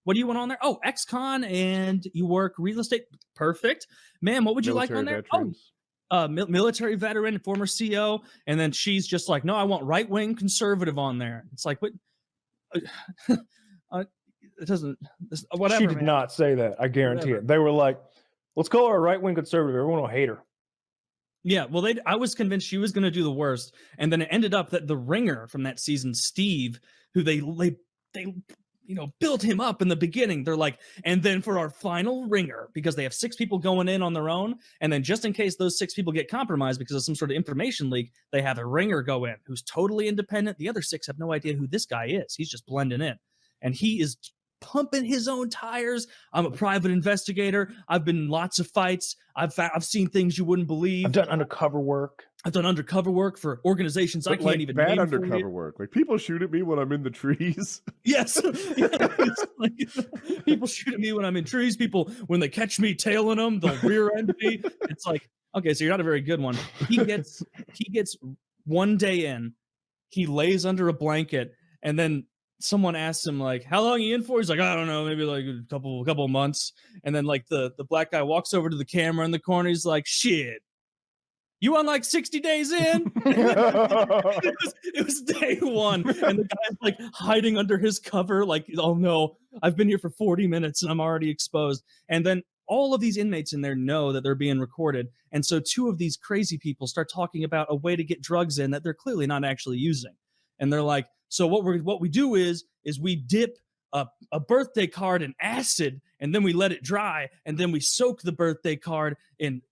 "What do you want on there?" "Oh, ex-con and you work real estate." "Perfect, ma'am. What would you like on there?" Veterans. "Oh, military veteran, former CO." And then she's just like, "No, I want right-wing conservative on there." It's like, what? It doesn't. Whatever. She did not say that. I guarantee it. They were like, "Let's call her a right-wing conservative. Everyone will hate her." Yeah, well, I was convinced she was going to do the worst, and then it ended up that the ringer from that season, Steve, who they built him up in the beginning. They're like, and then for our final ringer, because they have 6 people going in on their own, and then just in case those 6 people get compromised because of some sort of information leak, they have a ringer go in who's totally independent. The other 6 have no idea who this guy is. He's just blending in, and he is pumping his own tires. "I'm a private investigator. I've been in lots of fights. I've seen things you wouldn't believe. I've done undercover work. For organizations I can't even name. Bad undercover work. Like people shoot at me when I'm in the trees." Yes. Like, people shoot at me when I'm in trees. People, when they catch me tailing them, they'll rear end me. It's like, okay, so you're not a very good one. He gets one day in, he lays under a blanket, and then someone asks him like, "How long are you in for?" He's like, "I don't know, maybe like a couple of months." And then like the black guy walks over to the camera in the corner. He's like, "Shit, you on like 60 days in?" it was day 1, and the guy's like hiding under his cover, like, "Oh no, I've been here for 40 minutes and I'm already exposed." And then all of these inmates in there know that they're being recorded. And so two of these crazy people start talking about a way to get drugs in that they're clearly not actually using. And they're like, so what we do is we dip a birthday card in acid, and then we let it dry, and then we soak the birthday card in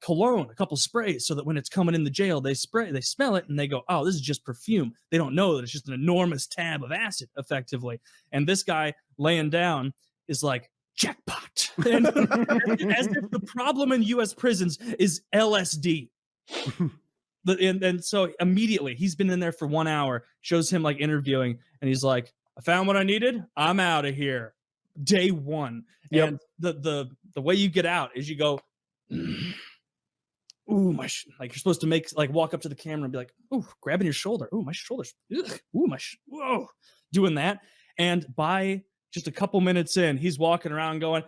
cologne, a couple sprays, so that when it's coming in the jail, they smell it, and they go, oh, this is just perfume. They don't know that it's just an enormous tab of acid, effectively. And this guy laying down is like, jackpot. And as if the problem in U.S. prisons is LSD. And so immediately, he's been in there for 1 hour, shows him like interviewing, and he's like, I found what I needed. I'm out of here. Day one. Yep. And the way you get out is you go, ooh, like you're supposed to walk up to the camera and be like, ooh, grabbing your shoulder. Ooh, my shoulders. Ugh. Ooh, whoa. Doing that. And by just a couple minutes in, he's walking around going,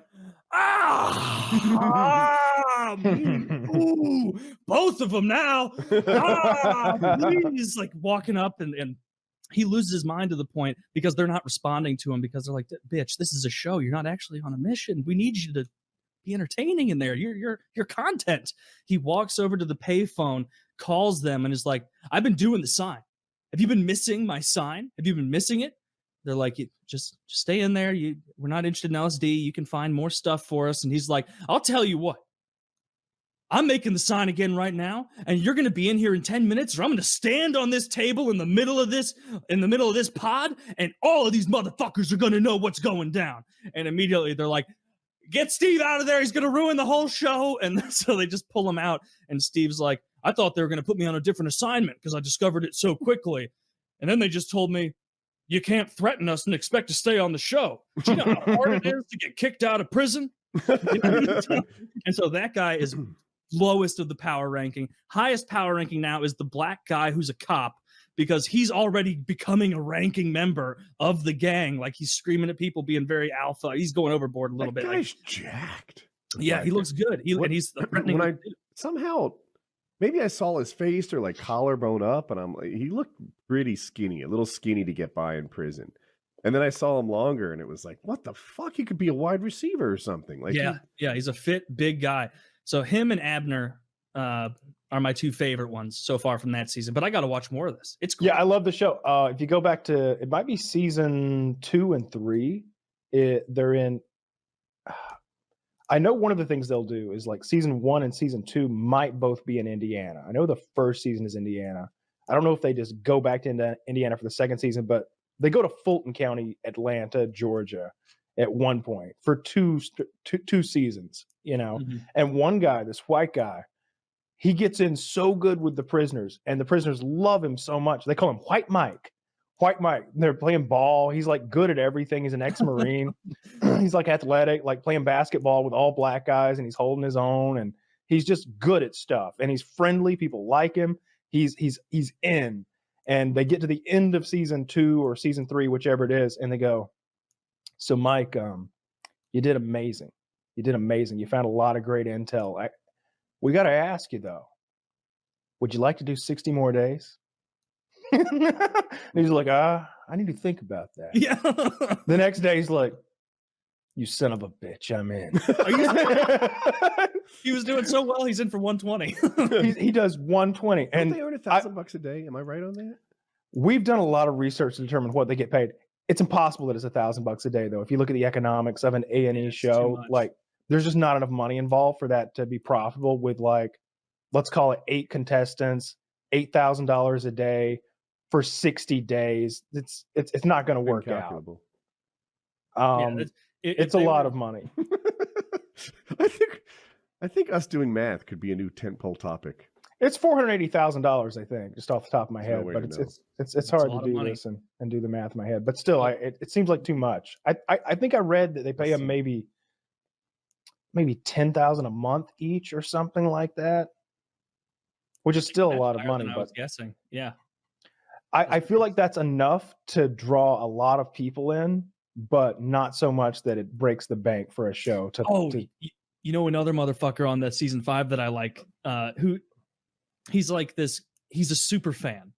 ooh, both of them now. Please, like walking up and he loses his mind to the point because they're not responding to him because they're like, bitch, this is a show. You're not actually on a mission. We need you to be entertaining in there. You're content. He walks over to the payphone, calls them, and is like, I've been doing the sign. Have you been missing my sign? Have you been missing it? They're like, just stay in there. We're not interested in LSD. You can find more stuff for us. And he's like, I'll tell you what. I'm making the sign again right now, and you're going to be in here in 10 minutes, or I'm going to stand on this table in the middle of this pod, and all of these motherfuckers are going to know what's going down. And immediately they're like, get Steve out of there. He's going to ruin the whole show. And so they just pull him out. And Steve's like, I thought they were going to put me on a different assignment because I discovered it so quickly. And then they just told me, you can't threaten us and expect to stay on the show. Do you know how hard it is to get kicked out of prison? And so that guy is lowest of the power ranking. Highest power ranking now is the black guy who's a cop, because he's already becoming a ranking member of the gang. Like, he's screaming at people, being very alpha. He's going overboard a little bit. Guy's jacked. Yeah, he looks good. And he's threatening. When somehow, maybe I saw his face or like collarbone up, and I'm like, he looked pretty skinny, a little skinny to get by in prison. And then I saw him longer, and it was like, what the fuck? He could be a wide receiver or something. Like, he's a fit, big guy. So him and Abner are my two favorite ones so far from that season. But I got to watch more of this. It's cool. Yeah, I love the show. If you go back to, it might be season 2 and 3. They're in. I know one of the things they'll do is like season 1 and season 2 might both be in Indiana. I know the first season is Indiana. I don't know if they just go back to Indiana for the second season, but they go to Fulton County, Atlanta, Georgia at one point for two seasons, you know. Mm-hmm. And one guy, this white guy, he gets in so good with the prisoners, and the prisoners love him so much. They call him White Mike. White Mike. They're playing ball. He's like good at everything. He's an ex-Marine. He's like athletic, like playing basketball with all black guys, and he's holding his own, and he's just good at stuff. And he's friendly. People like him. He's in. And they get to the end of season 2 or season 3, whichever it is, and they go, so Mike, you did amazing. You did amazing. You found a lot of great intel. We got to ask you though, would you like to do 60 more days? And he's like, I need to think about that. Yeah. The next day he's like, you son of a bitch, I'm in. He was doing so well, he's in for 120. He does 120. And they earn $1,000 a day. Am I right on that? We've done a lot of research to determine what they get paid. It's impossible that it's $1,000 a day, though. If you look at the economics of an A&E show, like there's just not enough money involved for that to be profitable. With like, let's call it 8 contestants, $8,000 a day for 60 days. It's not going to work out. It's a lot of money. I think us doing math could be a new tentpole topic. It's $480,000, I think, just off the top of my head. But it's hard to do this and do the math in my head. But still, it seems like too much. I think I read that they pay them maybe $10,000 a month each or something like that, which is still a lot of money. I was guessing, yeah. I feel like that's enough to draw a lot of people in, but not so much that it breaks the bank for a show. You know, another motherfucker on that season 5 that I like, who he's like this, he's a super fan.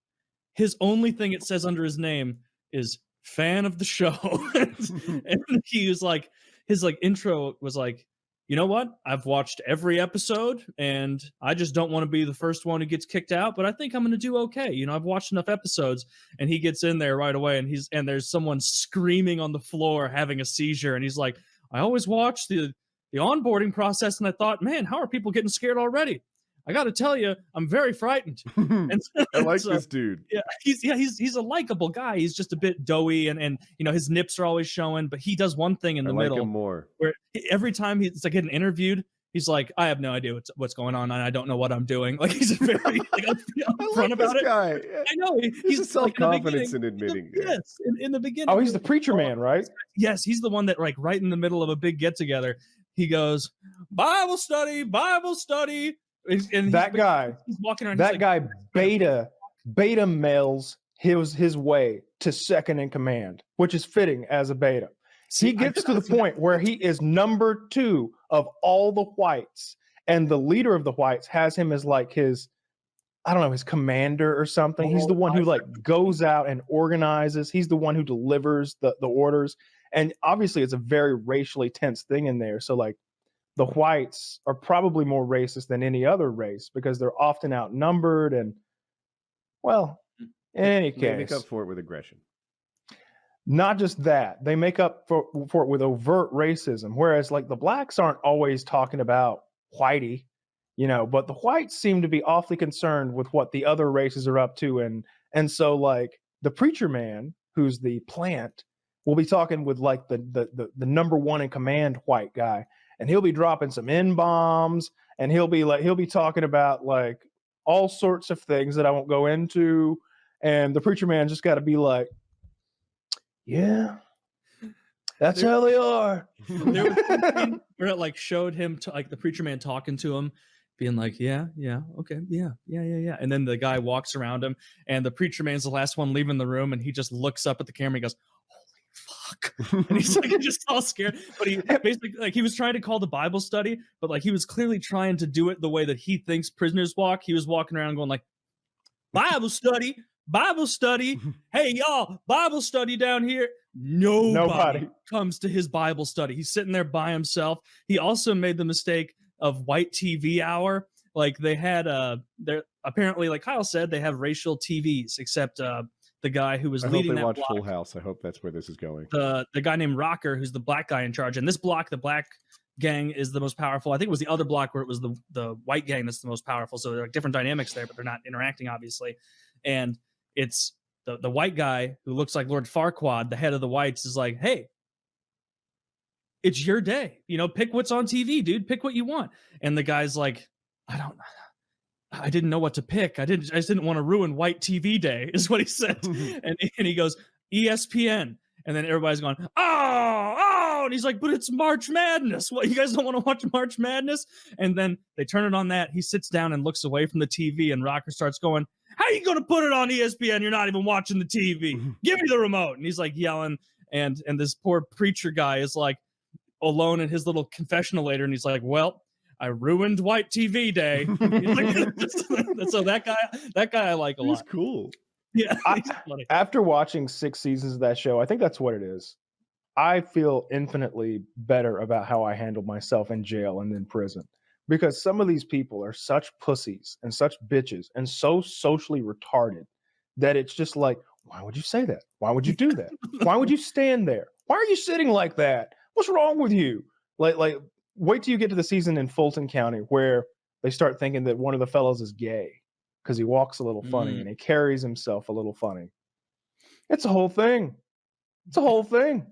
His only thing it says under his name is fan of the show. And he was like, his like intro was like, you know what? I've watched every episode and I just don't want to be the first one who gets kicked out, but I think I'm going to do okay. You know, I've watched enough episodes. And he gets in there right away and there's someone screaming on the floor having a seizure. And he's like, I always watch the onboarding process and I thought, man, how are people getting scared already? I got to tell you, I'm very frightened. And I like this dude. Yeah, he's a likable guy. He's just a bit doughy, and you know his nips are always showing. But he does one thing in the middle him more. where every time he's like getting interviewed, he's like, I have no idea what's going on, and I don't know what I'm doing. Like he's very like upfront about it. Guy. I know He's a self-confidence like, in admitting. Yes, in the beginning. Oh, he's the preacher man, right? Yes, he's the one that like right in the middle of a big get together, he goes, Bible study. And that guy, he's walking around. That guy beta mails his way to second in command, which is fitting as a beta. He gets to the point where he is number 2 of all the whites, and the leader of the whites has him as like his, I don't know, his commander or something. He's the one who like goes out and organizes. He's the one who delivers the orders. And obviously it's a very racially tense thing in there. So like the whites are probably more racist than any other race because they're often outnumbered. And well, in any case, they make up for it with aggression. Not just that, they make up for it with overt racism. Whereas like the blacks aren't always talking about whitey, you know, but the whites seem to be awfully concerned with what the other races are up to. And so like the preacher man, who's the plant, will be talking with like the number 1 in command white guy. And he'll be dropping some N-bombs, and he'll be talking about like all sorts of things that I won't go into. And the preacher man just got to be like, yeah, that's how they are. There was something where it like showed him to like the preacher man talking to him, being like, yeah, okay, yeah. And then the guy walks around him, and the preacher man's the last one leaving the room, and he just looks up at the camera and goes, fuck. And he's like just all scared. But he basically like he was trying to call the Bible study, but like he was clearly trying to do it the way that he thinks prisoners walk. He was walking around going like, Bible study. Hey y'all, Bible study down here. Nobody comes to his Bible study. He's sitting there by himself. He also made the mistake of white TV hour. Like they had they're apparently, like Kyle said, they have racial TVs, except the guy who was leading that watch block, Full House. I hope that's where this is going. The guy named Rocker, who's the black guy in charge. And this block, the black gang is the most powerful. I think it was the other block where it was the white gang that's the most powerful. So there are different dynamics there, but they're not interacting, obviously. And it's the white guy who looks like Lord Farquaad, the head of the whites, is like, hey, it's your day. You know, pick what's on TV, dude. Pick what you want. And the guy's like, I didn't know what to pick. I just didn't want to ruin white TV day, is what he said. and he goes, ESPN. And then everybody's going, oh, and he's like, but it's March Madness. What, you guys don't want to watch March Madness? And then they turn it on that. He sits down and looks away from the TV, and Rocker starts going, how are you going to put it on ESPN? You're not even watching the TV. Give me the remote. And he's like yelling. And this poor preacher guy is like alone in his little confessional later. And he's like, well, I ruined white TV day. So that guy I like a lot. He's cool. Yeah. After watching 6 seasons of that show, I think that's what it is. I feel infinitely better about how I handled myself in jail and in prison, because some of these people are such pussies and such bitches and so socially retarded that it's just like, why would you say that? Why would you do that? Why would you stand there? Why are you sitting like that? What's wrong with you? Like, wait till you get to the season in Fulton County where they start thinking that one of the fellows is gay because he walks a little funny and he carries himself a little funny. It's a whole thing. It's a whole thing.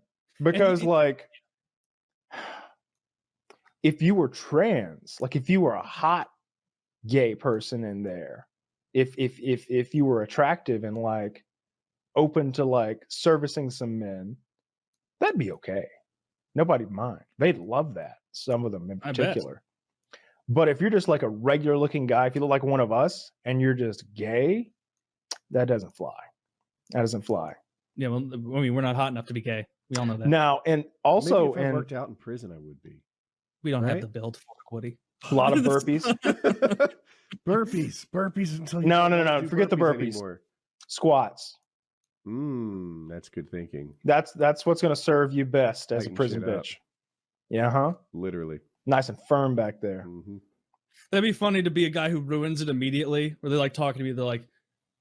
Because like, if you were trans, like if you were a hot gay person in there, if you were attractive and like open to like servicing some men, that'd be okay. Nobody'd mind. They'd love that. Some of them in particular. But if you're just like a regular looking guy, if you look like one of us and you're just gay, that doesn't fly. That doesn't fly. Yeah, well, I mean, we're not hot enough to be gay. We all know that. Now, and also, maybe if I worked out in prison, I would be. We don't have the build for it, Woody. A lot of burpees. burpees until you no. Forget the burpees. Anymore. Squats. That's good thinking. That's what's going to serve you best as a prison bitch. Yeah, huh? Literally. Nice and firm back there. Mm-hmm. That'd be funny to be a guy who ruins it immediately, where they're like talking to me. They're like,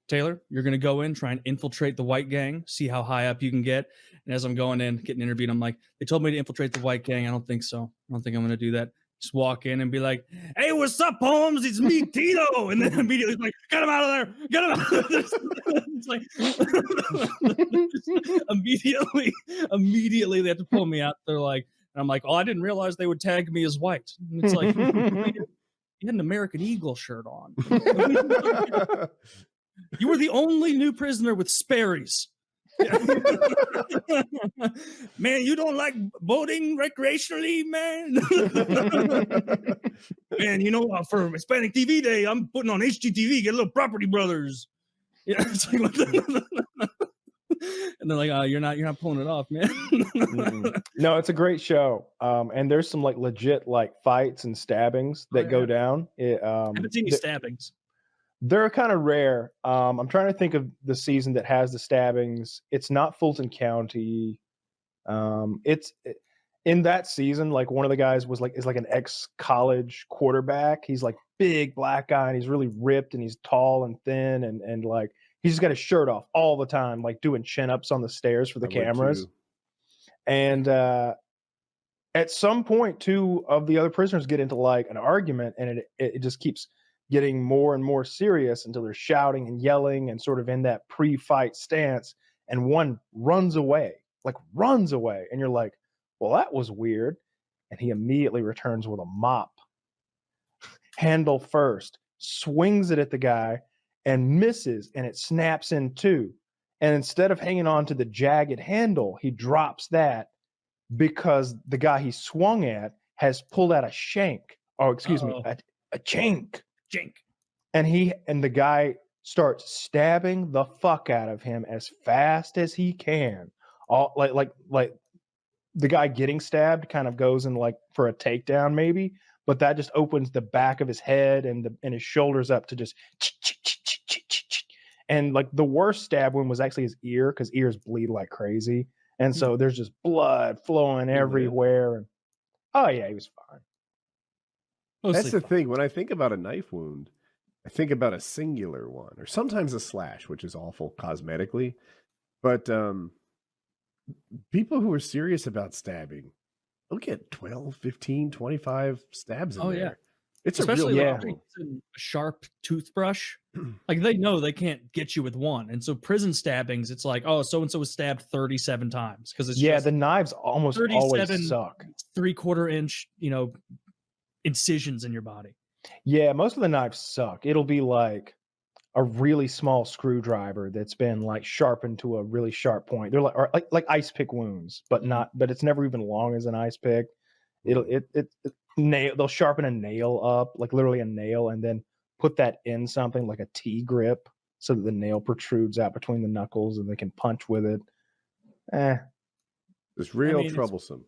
Taylor, you're going to go in, try and infiltrate the white gang, see how high up you can get. And as I'm going in, getting interviewed, I'm like, they told me to infiltrate the white gang. I don't think so. I don't think I'm going to do that. Just walk in and be like, hey, what's up, Holmes? It's me, Tito. And then immediately like, get him out of there. Get him out of there. It's like, immediately they have to pull me out. They're like, and I'm like, oh, I didn't realize they would tag me as white. And it's like, you had an American Eagle shirt on. You were the only new prisoner with Sperry's. Man, you don't like boating recreationally, man? Man, you know, for Hispanic TV Day, I'm putting on HGTV, get a little Property Brothers. Yeah, it's like, and they're like, you're not pulling it off, man. No, it's a great show. And there's some like legit like fights and stabbings that go down. I haven't seen any stabbings. They're kind of rare. I'm trying to think of the season that has the stabbings. It's not Fulton County. It's in that season. Like one of the guys is like an ex-college quarterback. He's like big black guy and he's really ripped and he's tall and thin and like he's just got his shirt off all the time, like doing chin-ups on the stairs for the cameras. And at some point, two of the other prisoners get into like an argument, and it just keeps getting more and more serious until they're shouting and yelling and sort of in that pre-fight stance. And one runs away, and you're like, well, that was weird. And he immediately returns with a mop, handle first, swings it at the guy and misses, and it snaps in two. And instead of hanging on to the jagged handle, he drops that because the guy he swung at has pulled out a shank. Oh, excuse me, a chink. And the guy starts stabbing the fuck out of him as fast as he can. All like the guy getting stabbed kind of goes in like for a takedown maybe, but that just opens the back of his head and his shoulders up to just and like the worst stab wound was actually his ear because ears bleed like crazy. And so there's just blood flowing everywhere. And oh yeah, he was fine. That's the thing. When I think about a knife wound, I think about a singular one, or sometimes a slash, which is awful cosmetically. But people who are serious about stabbing, they'll get 12, 15, 25 stabs in there. Yeah. It's especially a a sharp toothbrush. Like they know they can't get you with one. And so prison stabbings, it's like, oh, so-and-so was stabbed 37 times. Because it's the knives almost always suck. 3/4 inch, incisions in your body. Yeah, most of the knives suck. It'll be like a really small screwdriver that's been like sharpened to a really sharp point. They're like ice pick wounds, but it's never even long as an ice pick. They'll sharpen a nail up, like literally a nail, and then put that in something like a T-grip so that the nail protrudes out between the knuckles and they can punch with it. It's real troublesome.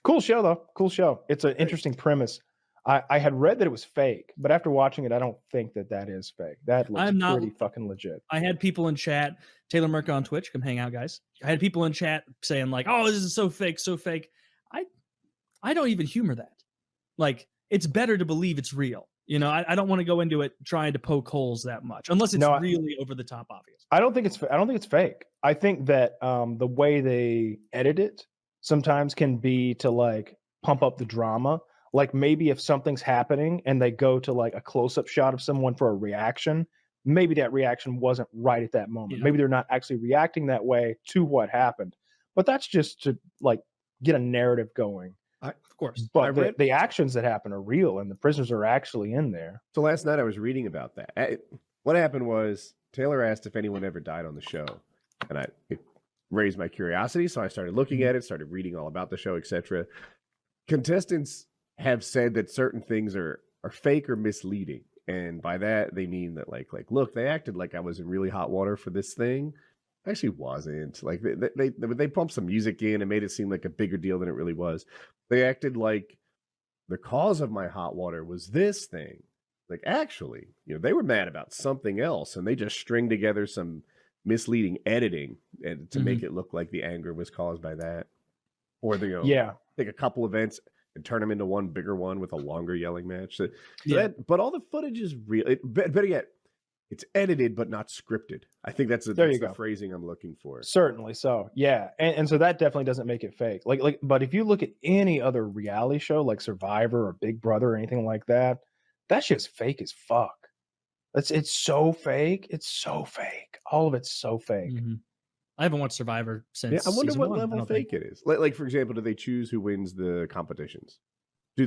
Cool show though. Cool show. It's an interesting premise. I had read that it was fake, but after watching it, I don't think that is fake. That looks pretty fucking legit. I had people in chat, Taylor Merca on Twitch, come hang out, guys. I had people in chat saying like, oh, this is so fake, so fake. I don't even humor that. Like, it's better to believe it's real. I don't want to go into it trying to poke holes that much, unless it's really over the top obvious. I don't think it's fake. I think that the way they edit it sometimes can be to like pump up the drama. Like maybe if something's happening and they go to like a close-up shot of someone for a reaction, maybe that reaction wasn't right at that moment. Yeah. Maybe they're not actually reacting that way to what happened. But that's just to like get a narrative going. Of course. But the actions that happen are real and the prisoners are actually in there. So last night I was reading about that. What happened was Taylor asked if anyone ever died on the show. And it raised my curiosity. So I started looking at it, started reading all about the show, etc. Contestants have said that certain things are fake or misleading. And by that, they mean that like, look, they acted like I was in really hot water for this thing. I actually wasn't. Like they pumped some music in and made it seem like a bigger deal than it really was. They acted like the cause of my hot water was this thing. Like actually, they were mad about something else and they just stringed together some misleading editing and to make it look like the anger was caused by that. Or like a couple events. and turn them into one bigger one with a longer yelling match. But all the footage is real. Better yet, it's edited but not scripted. I think that's the phrasing I'm looking for. Certainly so. Yeah. And so that definitely doesn't make it fake. But if you look at any other reality show like Survivor or Big Brother or anything like that, that's just fake as fuck. It's so fake. It's so fake. All of it's so fake. Mm-hmm. I haven't watched Survivor since. I wonder what 1, level fake it is. Like for example, do they choose who wins the competitions? Who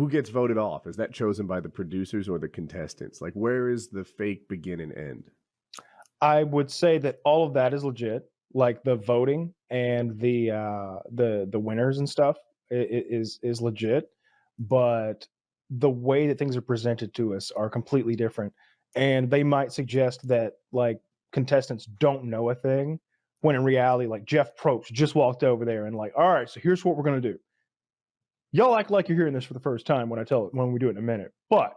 gets voted off? Is that chosen by the producers or the contestants? Like, where is the fake begin and end? I would say that all of that is legit. Like the voting and the winners and stuff is legit, but the way that things are presented to us are completely different. And they might suggest that like contestants don't know a thing, when in reality, like Jeff Probst just walked over there and like, all right, so here's what we're gonna do. Y'all act like you're hearing this for the first time when we do it in a minute, but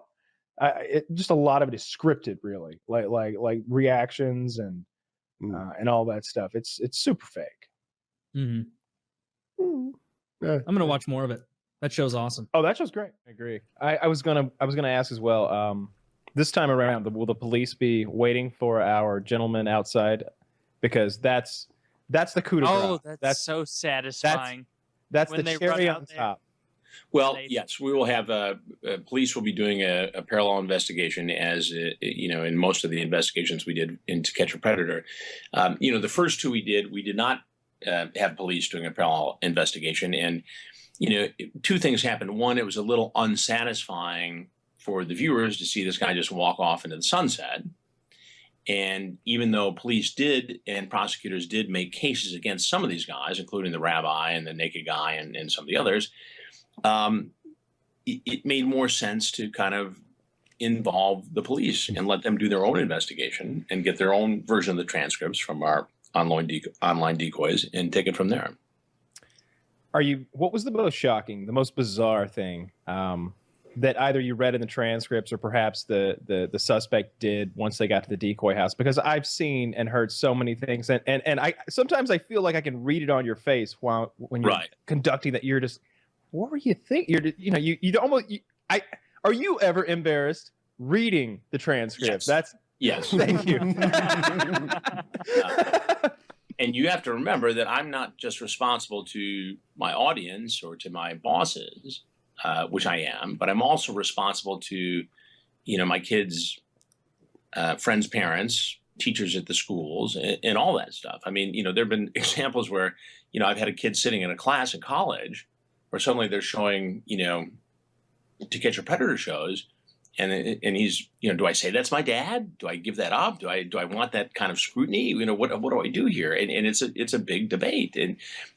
just a lot of it is scripted, really, like reactions and all that stuff. It's super fake. Mm-hmm. I'm gonna watch more of it. That show's awesome. Oh, that show's great. I agree. I was gonna ask as well. This time around, will the police be waiting for our gentleman outside? Because that's the coup de grace. Oh, that's so satisfying. That's when the cherry on top. Well, yes, we will have police will be doing a parallel investigation, as in most of the investigations we did in To Catch a Predator. The first two we did not have police doing a parallel investigation, and two things happened. One, it was a little unsatisfying for the viewers to see this guy just walk off into the sunset. And even though police did and prosecutors did make cases against some of these guys, including the rabbi and the naked guy and some of the others, it made more sense to kind of involve the police and let them do their own investigation and get their own version of the transcripts from our online decoys and take it from there. What was the most shocking, the most bizarre thing that either you read in the transcripts or perhaps the suspect did once they got to the decoy house? Because I've seen and heard so many things, and I sometimes I feel like I can read it on your face when you're conducting that. You're just, what were you thinking? Are you ever embarrassed reading the transcripts? Yes. Thank you. And you have to remember that I'm not just responsible to my audience or to my bosses, which I am, but I'm also responsible to, my kids' friends' parents, teachers at the schools, and all that stuff. I mean, there have been examples where, I've had a kid sitting in a class in college where suddenly they're showing, To Catch a Predator shows, and he's, do I say that's my dad? Do I give that up? Do I want that kind of scrutiny? What do I do here? And it's a big debate,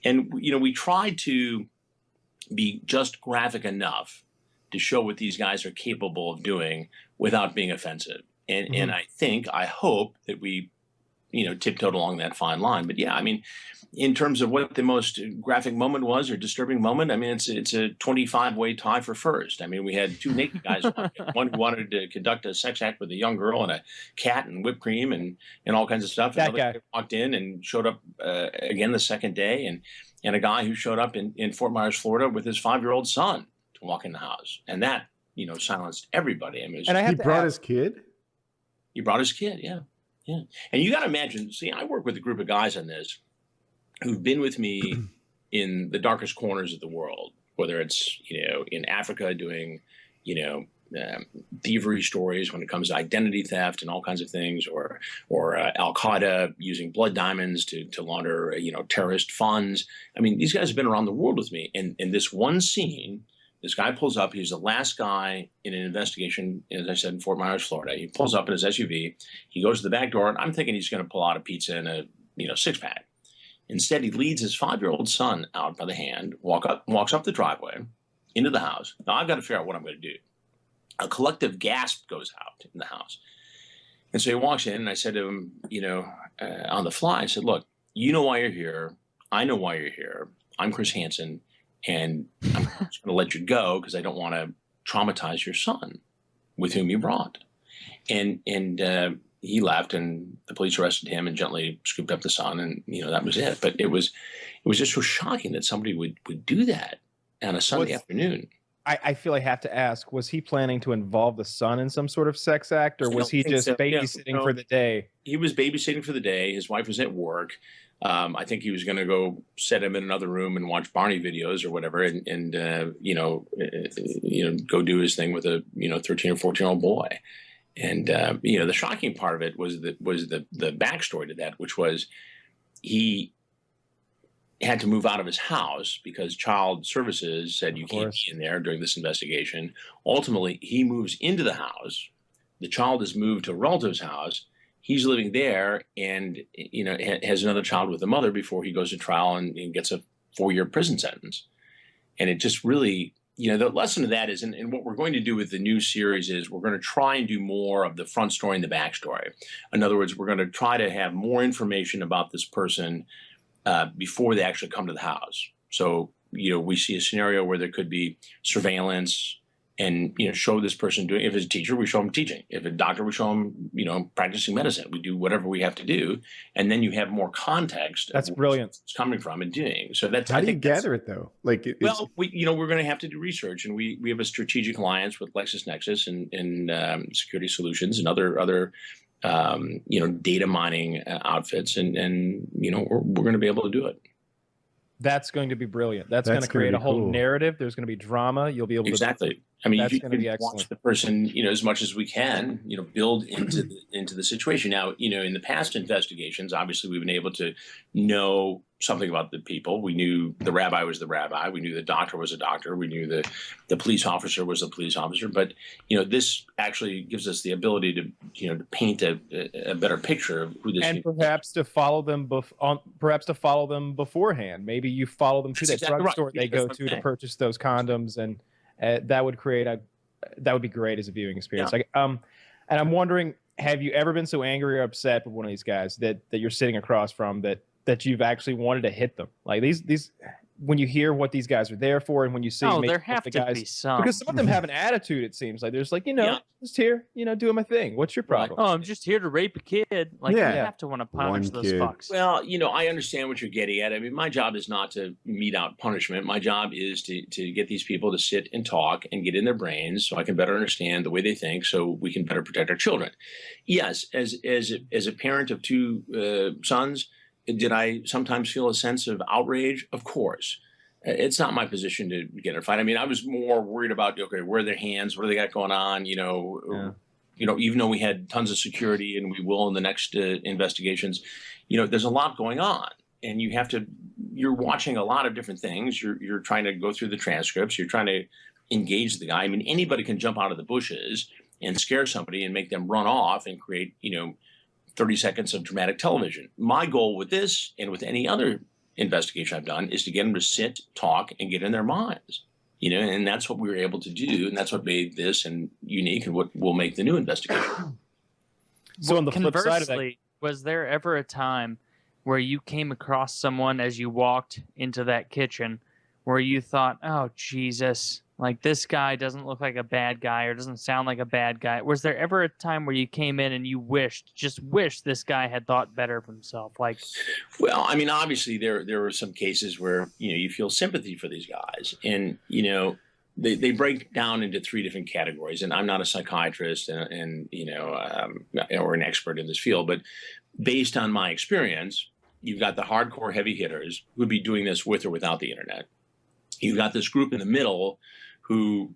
and we try to be just graphic enough to show what these guys are capable of doing without being offensive. And I hope that we, tiptoed along that fine line. But yeah, I mean, in terms of what the most graphic moment was or disturbing moment, I mean, it's a 25-way tie for first. I mean, we had two naked guys, one who wanted to conduct a sex act with a young girl and a cat and whipped cream and all kinds of stuff. Another guy walked in and showed up again the second day, and a guy who showed up in Fort Myers, Florida, with his 5-year-old son to walk in the house, and that silenced everybody. I mean, he brought his kid. He brought his kid, yeah. And you got to imagine. See, I work with a group of guys on this who've been with me in the darkest corners of the world, whether it's in Africa doing thievery stories when it comes to identity theft and all kinds of things, or Al Qaeda using blood diamonds to launder terrorist funds. I mean, these guys have been around the world with me. And in this one scene, this guy pulls up. He's the last guy in an investigation, as I said, in Fort Myers, Florida. He pulls up in his SUV. He goes to the back door, and I'm thinking he's going to pull out a pizza and a 6-pack. Instead, he leads his 5-year-old son out by the hand, walks up the driveway into the house. Now, I've got to figure out what I'm going to do. A collective gasp goes out in the house. And so he walks in, and I said to him, on the fly, I said, look, you know why you're here. I know why you're here. I'm Chris Hansen, and I'm just going to let you go because I don't want to traumatize your son with whom you brought. And he left, and the police arrested him and gently scooped up the son, and that was it. But it was it was just so shocking that somebody would do that on a Sunday afternoon. I feel I have to ask, was he planning to involve the son in some sort of sex act, or was he just babysitting for the day? He was babysitting for the day. His wife was at work. I think he was going to go set him in another room and watch Barney videos or whatever, and go do his thing with a 13 or 14-year-old boy. And the shocking part of it was the backstory to that, which was he had to move out of his house because child services said you can't be in there during this investigation. Ultimately, he moves into the house. The child is moved to a relative's house. He's living there and, has another child with the mother before he goes to trial and gets a 4-year prison sentence. And it just really, the lesson of that is, and what we're going to do with the new series is we're going to try and do more of the front story and the backstory. In other words, we're going to try to have more information about this person before they actually come to the house. So, we see a scenario where there could be surveillance and, show this person doing, if it's a teacher, we show them teaching. If it's a doctor, we show them, practicing medicine. We do whatever we have to do. And then you have more context. That's brilliant. It's coming from and doing. So that's, how do you gather it though? Like, we're going to have to do research, and we have a strategic alliance with LexisNexis and Security Solutions and other data mining outfits, and we're going to be able to do it. That's going to be brilliant. That's going to create a whole narrative. There's going to be drama. You'll be able to exactly. I mean, that's you going to be can excellent. watch the person, as much as we can, build into the situation. Now, in the past investigations, obviously we've been able to know something about the people. We knew the rabbi was the rabbi. We knew the doctor was a doctor. We knew the police officer was a police officer. But this actually gives us the ability to paint a better picture of who this and perhaps to follow them beforehand. Maybe you follow them to that drugstore they go to purchase those condoms, and that would be great as a viewing experience. Yeah. And I'm wondering, have you ever been so angry or upset with one of these guys that you're sitting across from that you've actually wanted to hit them? Like these when you hear what these guys are there for, and when you see there have to be some, because some of them have an attitude. It seems like there's just here, doing my thing. What's your problem? Oh, I'm just here to rape a kid. Like you have to want to punish those fucks. Well, I understand what you're getting at. I mean, my job is not to mete out punishment. My job is to get these people to sit and talk and get in their brains so I can better understand the way they think, so we can better protect our children. Yes, as a parent of 2 sons, did I sometimes feel a sense of outrage? Of course. It's not my position to get in a fight. I mean, I was more worried about, where are their hands? What do they got going on? Even though we had tons of security, and we will in the next investigations, there's a lot going on, and you're watching a lot of different things. You're trying to go through the transcripts. You're trying to engage the guy. I mean, anybody can jump out of the bushes and scare somebody and make them run off and create, 30 seconds of dramatic television. My goal with this, and with any other investigation I've done, is to get them to sit, talk, and get in their minds. And that's what we were able to do, and that's what made this and unique, and what will make the new investigation. So on the flip side of that, was there ever a time where you came across someone as you walked into that kitchen where you thought, oh, Jesus, like this guy doesn't look like a bad guy or doesn't sound like a bad guy? Was there ever a time where you came in and you wished this guy had thought better of himself? Like, well, I mean, obviously there were some cases where, you feel sympathy for these guys, and, they break down into 3 different categories. And I'm not a psychiatrist or an expert in this field, but based on my experience, you've got the hardcore heavy hitters who would be doing this with or without the internet. You've got this group in the middle who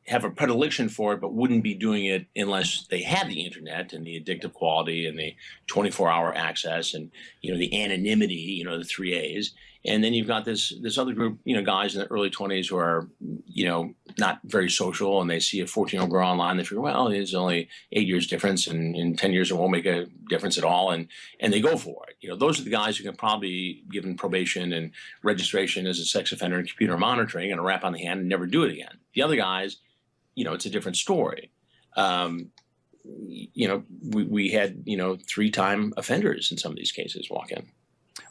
have a predilection for it, but wouldn't be doing it unless they had the internet and the addictive quality and the 24-hour access and, the anonymity, the 3 A's. And then you've got this other group, guys in the early 20s who are, not very social, and they see a 14-year-old girl online. They figure, well, there's only 8 years difference, and in 10 years it won't make a difference at all. And they go for it. Those are the guys who can probably be given probation and registration as a sex offender and computer monitoring and a rap on the hand and never do it again. The other guys, it's a different story. We had, 3-time offenders in some of these cases walk in.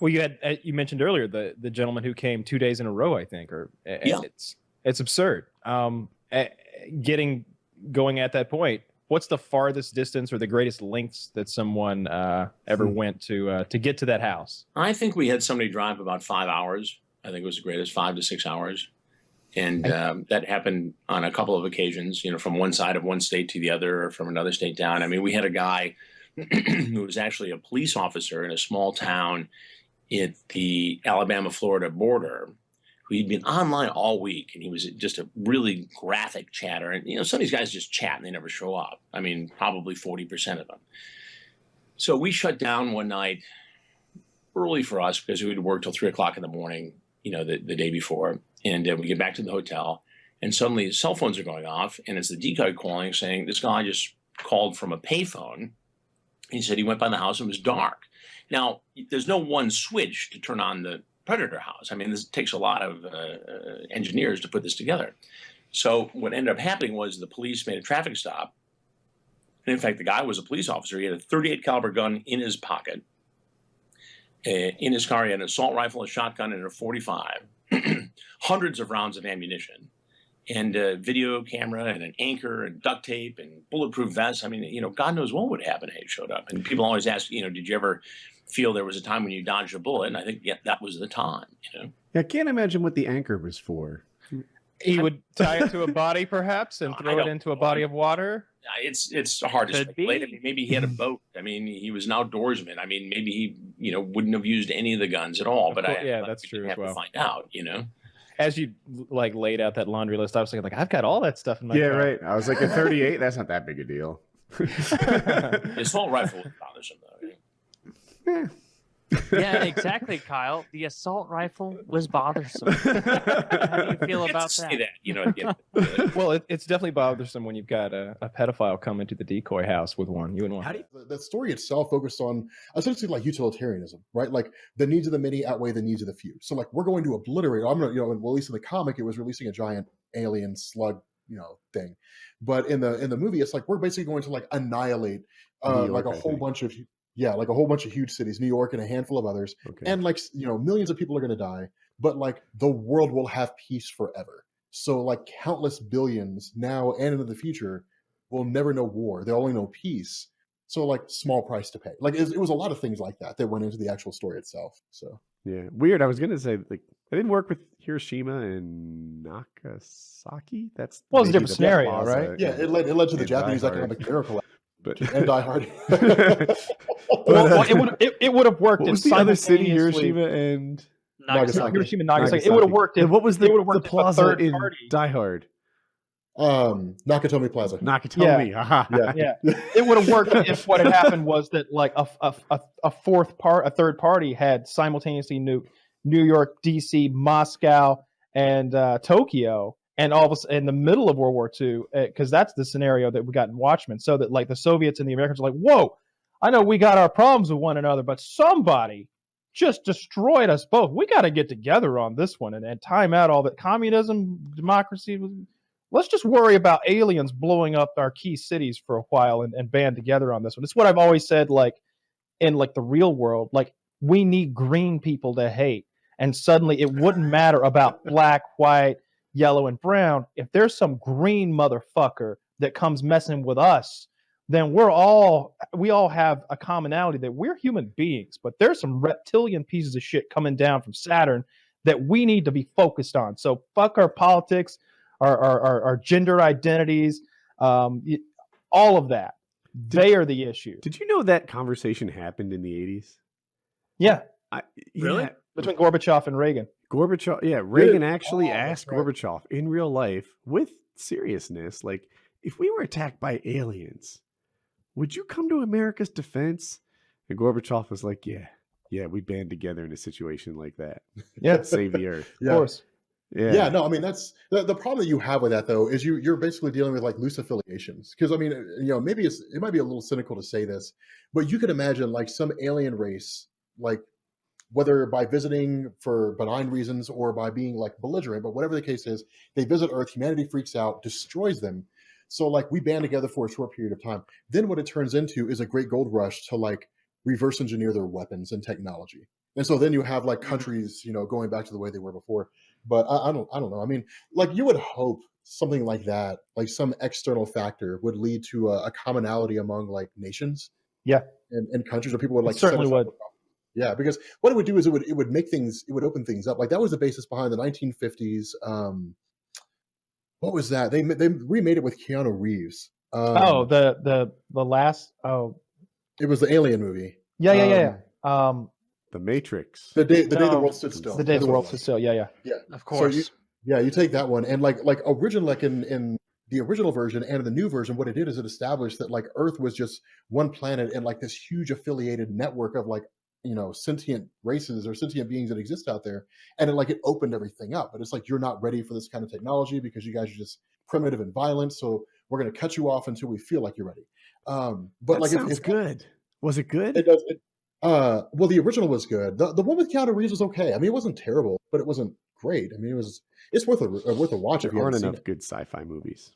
Well, you mentioned earlier the gentleman who came 2 days in a row, I think, it's absurd. Going at that point, what's the farthest distance or the greatest lengths that someone ever went to get to that house? I think we had somebody drive about 5 hours. I think it was the greatest, 5 to 6 hours. And that happened on a couple of occasions, from one side of one state to the other or from another state down. I mean, we had a guy who was actually a police officer in a small town at the Alabama-Florida border, who he'd been online all week, and he was just a really graphic chatter. And, some of these guys just chat and they never show up. I mean, probably 40% of them. So we shut down one night early for us because we'd worked till 3 o'clock in the morning, the day before. And we get back to the hotel, and suddenly cell phones are going off, and it's the decoy calling saying this guy just called from a payphone. He said he went by the house and it was dark. Now, there's no one switch to turn on the predator house. I mean, this takes a lot of engineers to put this together. So what ended up happening was the police made a traffic stop. And in fact, the guy was a police officer. He had a .38 caliber gun in his pocket. In his car, he had an assault rifle, a shotgun, and a .45. Hundreds of rounds of ammunition. And a video camera and an anchor and duct tape and bulletproof vests. I mean, God knows what would happen if he showed up. And people always ask, did you ever feel there was a time when you dodged a bullet? And I think, yeah, that was the time, Yeah, I can't imagine what the anchor was for. He would tie it to a body, perhaps, and throw it into a body of water. It's hard to speculate. I mean, maybe he had a boat. I mean, he was an outdoorsman. I mean, maybe he, wouldn't have used any of the guns at all. But that's true as well. To find out, As you laid out that laundry list, I was thinking I've got all that stuff in my car. Right. I was like, a 38, that's not that big a deal. The assault rifle was bothersome, though. Yeah. Yeah, exactly, Kyle. The assault rifle was bothersome. How do you feel about that? Well, it's definitely bothersome when you've got a pedophile come into the decoy house with one. You wouldn't want the story itself focused on essentially like utilitarianism, right? Like the needs of the many outweigh the needs of the few. So like we're going to obliterate. I'm gonna, well, at least in the comic, it was releasing a giant alien slug, thing. But in the movie, it's like we're basically going to like annihilate like a whole bunch of huge cities, New York and a handful of others. Okay. And like, millions of people are going to die, but like the world will have peace forever. So like countless billions now and into the future will never know war. They'll only know peace. So like small price to pay. Like it was a lot of things like that went into the actual story itself. So yeah, weird. I was going to say like I didn't work with Hiroshima and Nagasaki. That's a different scenario, right? Yeah, it led to the Japanese economic miracle. But and Die Hard. It would have worked. What was the other city? Hiroshima and Nagasaki. Hiroshima and Nagasaki. It would have worked. What was the plaza in Die Hard? Nakatomi Plaza. Nakatomi. Yeah. It would have worked if what had happened was that like a third party had simultaneously nuked New York, DC, Moscow, and Tokyo. And all of us in the middle of World War II, because that's the scenario that we got in Watchmen, so that like the Soviets and the Americans are like, whoa, I know we got our problems with one another, but somebody just destroyed us both. We got to get together on this one and time out all that communism, democracy. Let's just worry about aliens blowing up our key cities for a while and band together on this one. It's what I've always said, like in like the real world, like we need green people to hate. And suddenly it wouldn't matter about black, white, yellow, and brown. If there's some green motherfucker that comes messing with us, then we all have a commonality that we're human beings, but there's some reptilian pieces of shit coming down from Saturn that we need to be focused on. So fuck our politics, our gender identities, all of that. They are the issue. Did you know that conversation happened in the 80s? Yeah. Really? Yeah. Between Gorbachev and Reagan. Reagan actually asked Gorbachev in real life with seriousness, like, if we were attacked by aliens, would you come to America's defense? And Gorbachev was like, yeah, we band together in a situation like that. Yeah. Save the earth. Of course. Yeah. No, I mean, that's the problem that you have with that, though, is you're basically dealing with like loose affiliations. Because I mean, maybe it might be a little cynical to say this, but you could imagine like some alien race, like whether by visiting for benign reasons or by being like belligerent, but whatever the case is, they visit Earth, humanity freaks out, destroys them. So like we band together for a short period of time. Then what it turns into is a great gold rush to like reverse engineer their weapons and technology. And so then you have like countries, going back to the way they were before. But I don't know. I mean, like you would hope something like that, like some external factor would lead to a commonality among like nations. Yeah. And countries where people would like certainly would. Yeah, because what it would do is it would make things, it would open things up. Like that was the basis behind the 1950s. What was that? They remade it with Keanu Reeves. The last it was the Alien movie. Yeah. The Matrix. The day the world stood still. The day the world stood still. Yeah. Of course. So you take that one and like original, like in the original version and in the new version, what it did is it established that like Earth was just one planet and like this huge affiliated network of like, sentient races or sentient beings that exist out there. And it opened everything up. But it's like, you're not ready for this kind of technology because you guys are just primitive and violent. So we're going to cut you off until we feel like you're ready. But that like, sounds good. Was it good? It does. Well, the original was good. The one with Keanu Reeves was okay. I mean, it wasn't terrible, but it wasn't great. I mean, it's worth a watch. There aren't enough good sci-fi movies.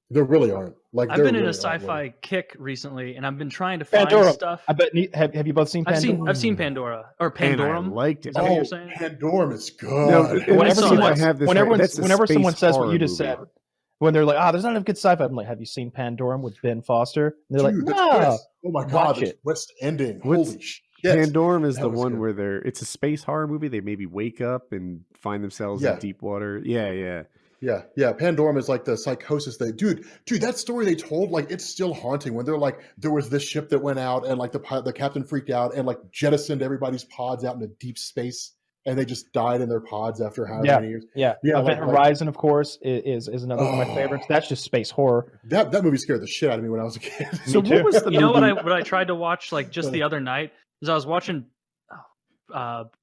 There really aren't. Like I've been in really a sci-fi aren't. kick recently, and I've been trying to find Pandora. stuff. I bet. Have you both seen Pandora? I've seen Pandora or And Pandorum. I liked it. Is that what you're saying? Pandorum is good. No, whenever someone says what you just said, when they're like, there's not enough good sci-fi, I'm like, have you seen Pandorum with Ben Foster? And they're Dude, like, the no. twist. Oh my god, Watch the it. twist ending. What's- Holy shit. Pandorum is That the was one good. where it's a space horror movie. They maybe wake up and find themselves in deep water. Yeah. Yeah. Pandorum is like the psychosis thing. Dude, that story they told, like, it's still haunting when they're like, there was this ship that went out and like the captain freaked out and like jettisoned everybody's pods out into deep space and they just died in their pods after however many years. Yeah. Event Horizon, of course, is another one of my favorites. That's just space horror. That movie scared the shit out of me when I was a kid. So what was the You know movie? what I tried to watch like just the other night is I was watching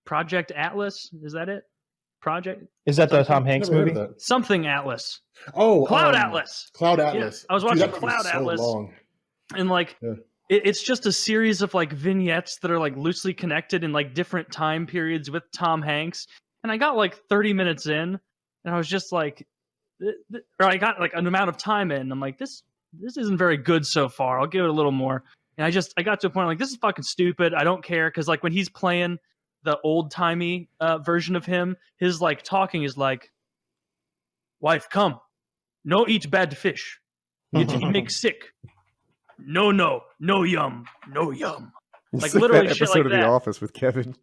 Project Atlas. Is that it? Project? Is that the Tom Hanks Never heard movie? of that. Something Atlas. Oh, Cloud Atlas. Cloud Yeah, Atlas. I was Dude, watching that movie's Cloud so Atlas. long. And like it's just a series of like vignettes that are like loosely connected in like different time periods with Tom Hanks. And I got like 30 minutes in and I was just like, or I got like an amount of time in. I'm like, this isn't very good so far. I'll give it a little more. And I got to a point like, this is fucking stupid. I don't care. Cause like when he's playing the old timey version of him, his like talking is like, wife, come, no eat bad fish. It make sick. No yum. Like It's literally that shit episode like of that. The Office with Kevin.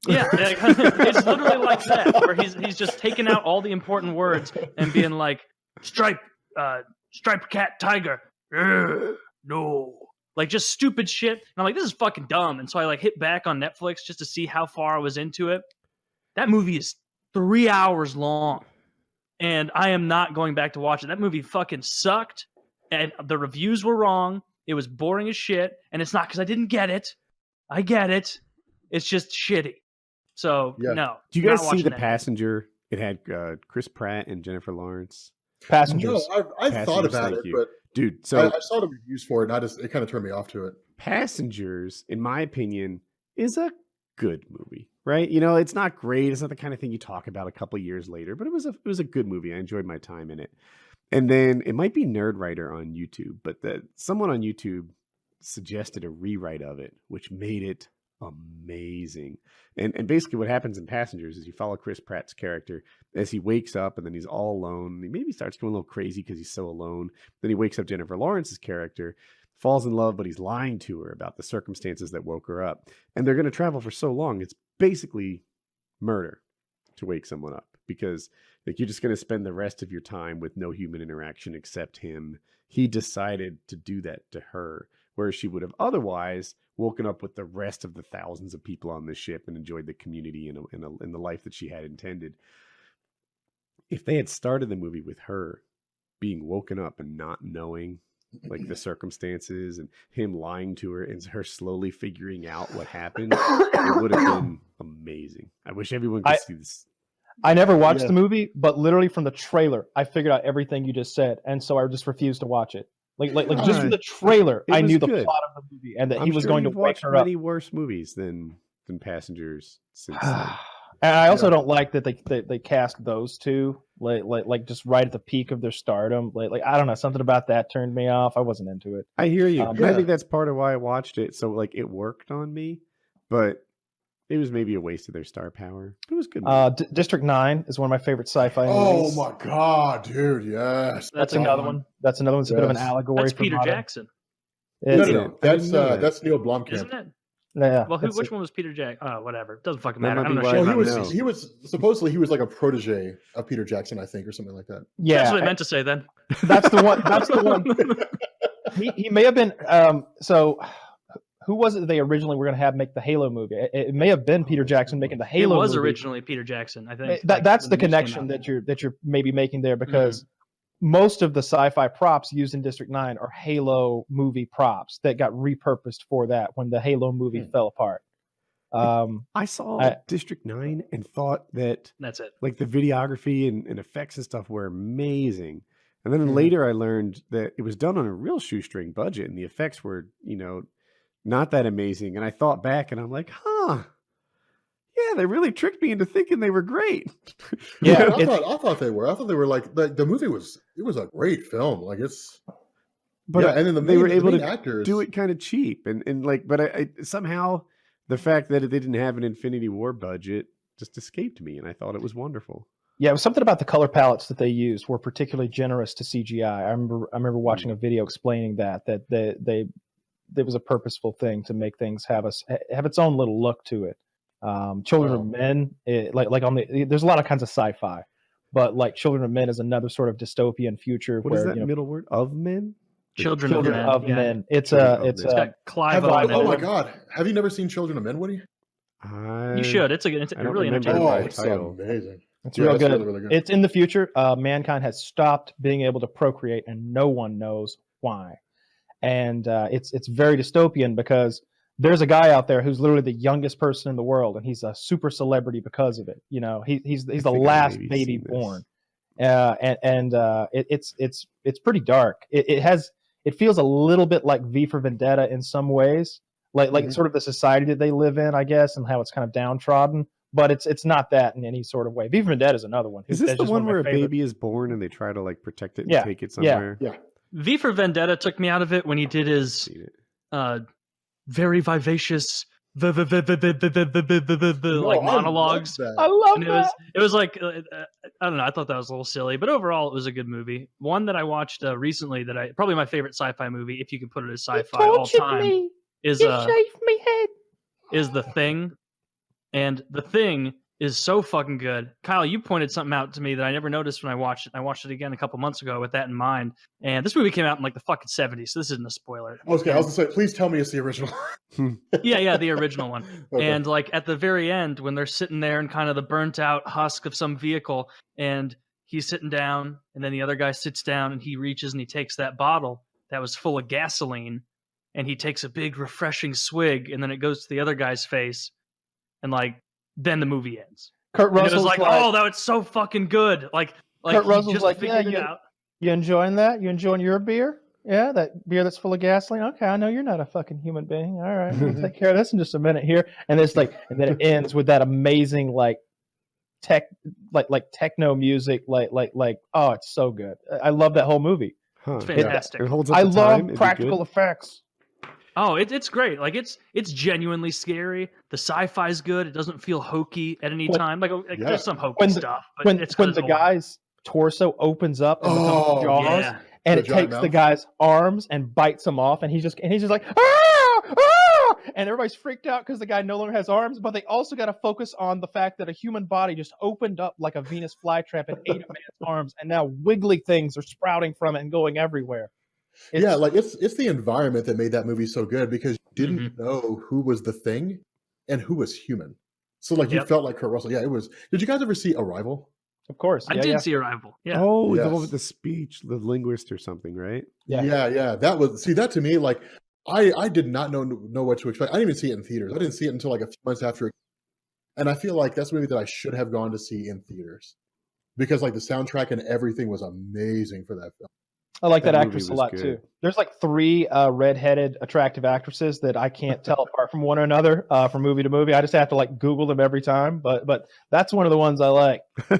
Yeah, it's literally like that, where he's just taking out all the important words and being like, striped cat, tiger, no, like just stupid shit. And I'm like, this is fucking dumb. And so I like hit back on Netflix just to see how far I was into it. That movie is 3 hours long, and I am not going back to watch it. That movie fucking sucked, and the reviews were wrong. It was boring as shit, and it's not because I didn't get it. I get it. It's just shitty. So no. Do you guys not see watching The that. Passenger? It had Chris Pratt and Jennifer Lawrence. Passengers. No, I thought about it, but dude, so I saw the reviews for it, and it kind of turned me off to it. Passengers, in my opinion, is a good movie, right? It's not great. It's not the kind of thing you talk about a couple years later, but it was a good movie. I enjoyed my time in it. And then it might be Nerdwriter on YouTube, but someone on YouTube suggested a rewrite of it, which made it amazing. And basically what happens in Passengers is you follow Chris Pratt's character as he wakes up and then he's all alone. He maybe starts going a little crazy because he's so alone. Then he wakes up Jennifer Lawrence's character, falls in love, but he's lying to her about the circumstances that woke her up. And they're going to travel for so long. It's basically murder to wake someone up because like you're just going to spend the rest of your time with no human interaction except him. He decided to do that to her, whereas she would have otherwise woken up with the rest of the thousands of people on the ship and enjoyed the community in the life that she had intended. If they had started the movie with her being woken up and not knowing like the circumstances and him lying to her and her slowly figuring out what happened, it would have been amazing. I wish everyone could see this. I never watched the movie, but literally from the trailer, I figured out everything you just said, and so I just refused to watch it. Like just from the trailer, I knew the plot of the movie and that he was going to wake her up. Many worse movies than Passengers since then. And I also don't like that they cast those two like just right at the peak of their stardom. Like I don't know, something about that turned me off. I wasn't into it. I hear you. I think that's part of why I watched it. So like it worked on me, but it was maybe a waste of their star power. It was good. District 9 is one of my favorite sci-fi Oh movies. my god, dude! Yes, That's another one. That's another one. It's a bit of an allegory. That's for Peter modern. Jackson. No, that's Neil Blomkamp. Isn't it? Yeah. Well, which one was Peter Jack? Oh, whatever. Doesn't fucking That matter. might I don't be know why shit I about don't movies. know. He was supposedly he was like a protege of Peter Jackson, I think, or something like that. Yeah, That's what I meant to say then. That's the one. That's the one. He may have been. So, who was it that they originally were going to have make the Halo movie? It may have been Peter Jackson making the Halo. It was movie. originally Peter Jackson, I think. That's the when the news connection came out. that you're maybe making there, because most of the sci-fi props used in District 9 are Halo movie props that got repurposed for that when the Halo movie fell apart. I saw District 9 and thought that that's it. Like the videography and effects and stuff were amazing. And then later I learned that it was done on a real shoestring budget and the effects were, not that amazing. And I thought back and I'm like, yeah, they really tricked me into thinking they were great. Yeah, I thought they were. I thought they were like the movie was. It was a great film. Like it's. But yeah, and then they were able to actors do it kind of cheap and like, but I somehow the fact that they didn't have an Infinity War budget just escaped me, and I thought it was wonderful. Yeah, it was something about the color palettes that they used were particularly generous to CGI. I remember watching a video explaining that there was a purposeful thing to make things have its own little look to it. Children of Men, there's a lot of kinds of sci-fi, but like Children of Men is another sort of dystopian future. What is that middle word? Of Men? Children of Men. Men. It's got Clive Owen. Oh my god! Have you never seen Children of Men, Woody? You should. It's a really entertaining. Oh, it's amazing. It's real good. Really good. It's in the future. Mankind has stopped being able to procreate, and no one knows why. And it's very dystopian because there's a guy out there who's literally the youngest person in the world, and he's a super celebrity because of it. He's the last baby born, it's pretty dark. It feels a little bit like V for Vendetta in some ways, like sort of the society that they live in, I guess, and how it's kind of downtrodden. But it's not that in any sort of way. V for Vendetta is another one. Is this the one where a baby is born and they try to like protect it and take it somewhere? Yeah. V for Vendetta took me out of it when he did his very vivacious monologues. I love that. It was like I don't know. I thought that was a little silly, but overall, it was a good movie. One that I watched recently probably my favorite sci-fi movie, if you can put it as sci-fi all time, is The Thing. And The Thing is so fucking good. Kyle, you pointed something out to me that I never noticed when I watched it. I watched it again a couple months ago with that in mind. And this movie came out in like the fucking 70s, so this isn't a spoiler. Okay, I was gonna say, please tell me it's the original. Yeah, the original one. Okay. And like at the very end, when they're sitting there in kind of the burnt out husk of some vehicle, and he's sitting down, and then the other guy sits down, and he reaches and he takes that bottle that was full of gasoline, and he takes a big refreshing swig, and then it goes to the other guy's face, and like then the movie ends. Kurt Russell's and it was like, oh, that was so fucking good. Like Kurt Russell's just like, figured it out. You enjoying that? You enjoying your beer? Yeah, that beer that's full of gasoline. Okay, I know you're not a fucking human being. All right, we'll take care of this in just a minute here. And it's like, and then it ends with that amazing like techno music, like oh, it's so good. I love that whole movie. It's fantastic. It holds up I to love time. Is it practical good? effects. Oh, it's great. Like it's genuinely scary. The sci-fi's good. It doesn't feel hokey at any time. Like there's some hokey stuff, but when it's the guy's torso opens up and becomes jaws, and it takes the guy's arms and bites him off, and he's just like and everybody's freaked out because the guy no longer has arms. But they also got to focus on the fact that a human body just opened up like a Venus flytrap and ate a man's arms, and now wiggly things are sprouting from it and going everywhere. It's the environment that made that movie so good because you didn't know who was the Thing and who was human. So like you felt like Kurt Russell. Yeah, it was. Did you guys ever see Arrival? Of course. I did see Arrival. Yeah. Oh, the one with the speech, the linguist or something, right? Yeah. That was that to me, like I did not know what to expect. I didn't even see it in theaters. I didn't see it until like a few months after. And I feel like that's a movie that I should have gone to see in theaters. Because like the soundtrack and everything was amazing for that film. I like that actress a lot too. There's like 3 redheaded attractive actresses that I can't tell apart from one another from movie to movie. I just have to like Google them every time. But that's one of the ones I like. I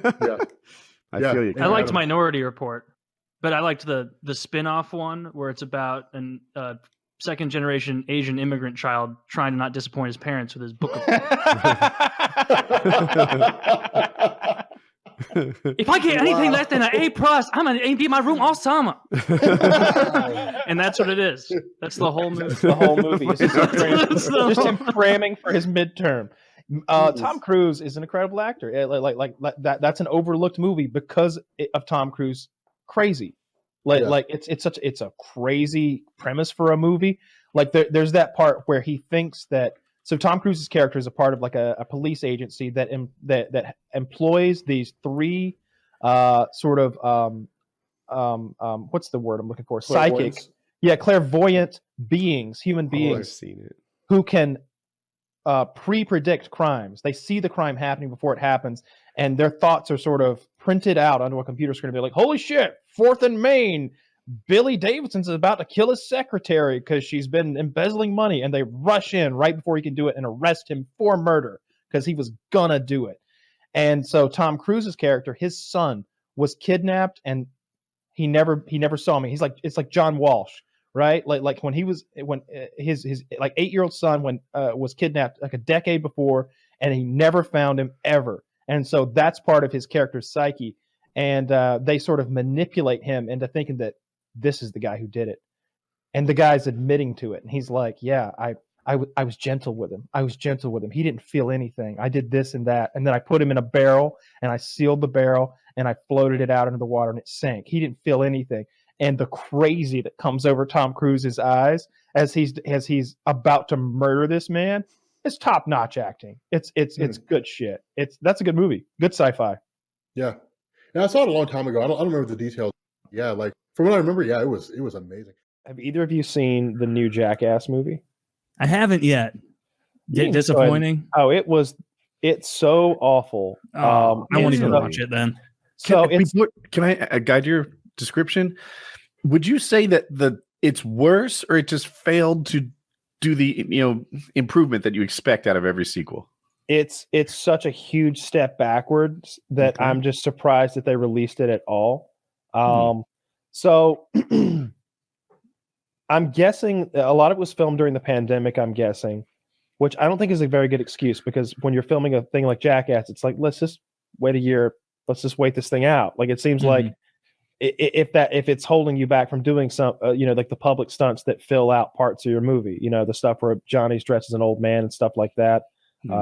feel you. I liked Minority Report, but I liked the spin-off one where it's about second generation Asian immigrant child trying to not disappoint his parents with his book of If I get anything less than an A+, I'm gonna be in my room all summer. And that's what it is. That's the whole movie. The whole movie is just him cramming for his midterm. Tom Cruise is an incredible actor. Like that. That's an overlooked movie because of Tom Cruise. Crazy, it's a crazy premise for a movie. Like there's that part where he thinks that. So Tom Cruise's character is a part of like a police agency that employs these three sort of what's the word I'm looking for? Psychic, clairvoyant beings, human beings. I've seen it. Who can pre-predict crimes. They see the crime happening before it happens, and their thoughts are sort of printed out onto a computer screen. They're like, "Holy shit! 4th and Main, Billy Davidson's about to kill his secretary because she's been embezzling money," and they rush in right before he can do it and arrest him for murder because he was gonna do it. And so Tom Cruise's character, his son, was kidnapped, and he never saw me. It's like John Walsh, right? Like when his like 8-year-old son was kidnapped like a decade before, and he never found him ever. And so that's part of his character's psyche, and they sort of manipulate him into thinking that this is the guy who did it, and the guy's admitting to it, and he's like, "Yeah, I was gentle with him. I was gentle with him. He didn't feel anything. I did this and that, and then I put him in a barrel, and I sealed the barrel, and I floated it out into the water, and it sank. He didn't feel anything." And the crazy that comes over Tom Cruise's eyes as he's about to murder this man, it's top notch acting. It's good shit. That's a good movie. Good sci-fi. Yeah, I saw it a long time ago. I don't remember the details. Yeah, like from what I remember, yeah, it was amazing. Have either of you seen the new Jackass movie? I haven't yet. Disappointing. It's so awful. I won't even watch it then. So can I guide your description? Would you say that it's worse, or it just failed to do the improvement that you expect out of every sequel? It's such a huge step backwards that I'm just surprised that they released it at all. So I'm guessing a lot of it was filmed during the pandemic, I'm guessing, which I don't think is a very good excuse, because when you're filming a thing like Jackass, it's like, let's just wait a year. Let's just wait this thing out. Like, it seems like if it's holding you back from doing some, like the public stunts that fill out parts of your movie, the stuff where Johnny's dressed as an old man and stuff like that,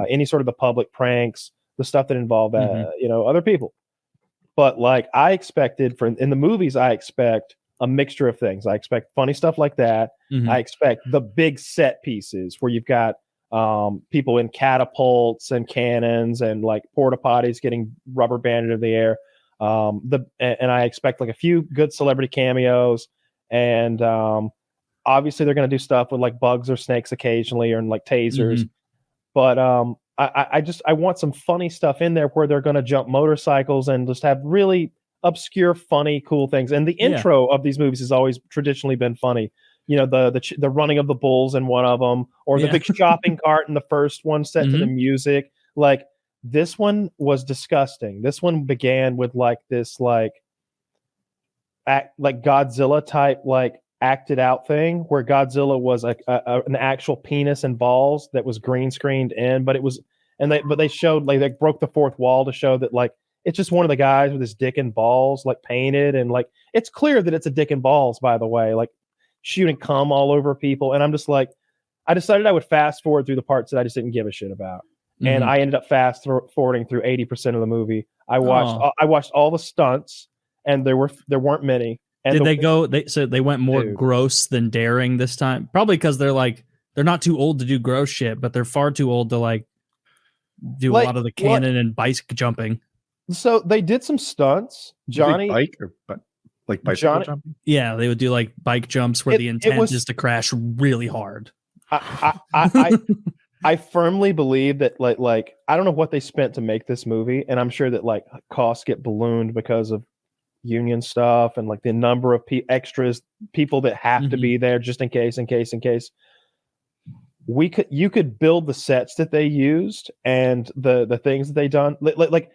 any sort of the public pranks, the stuff that involve, other people. But like I expected in the movies, I expect a mixture of things. I expect funny stuff like that. I expect the big set pieces where you've got people in catapults and cannons and like porta potties getting rubber banded in the air. And I expect like a few good celebrity cameos, and obviously they're going to do stuff with like bugs or snakes occasionally, or like tasers. But I want some funny stuff in there where they're going to jump motorcycles and just have really obscure, funny, cool things. And the intro of these movies has always traditionally been funny. The running of the bulls in one of them, or the big shopping cart in the first one set to the music. Like, this one was disgusting. This one began with like this like Godzilla type like acted out thing where Godzilla was like an actual penis and balls that was green screened in, but they showed like they broke the fourth wall to show that like it's just one of the guys with his dick and balls like painted, and like it's clear that it's a dick and balls, by the way, like shooting cum all over people. And I'm just like, I decided I would fast forward through the parts that I just didn't give a shit about. And I ended up fast forwarding through 80% of the movie. I watched all the stunts, and there weren't many. And they went more gross than daring this time? Probably because they're not too old to do gross shit, but they're far too old to like do a lot of the cannon and bike jumping. So they did some stunts. Johnny bicycle jumping? Yeah, they would do like bike jumps where the intent is to crash really hard. I firmly believe that like I don't know what they spent to make this movie, and I'm sure that like costs get ballooned because of union stuff and like the number of extras, people that have to be there just in case. You could build the sets that they used and the things that they done. Like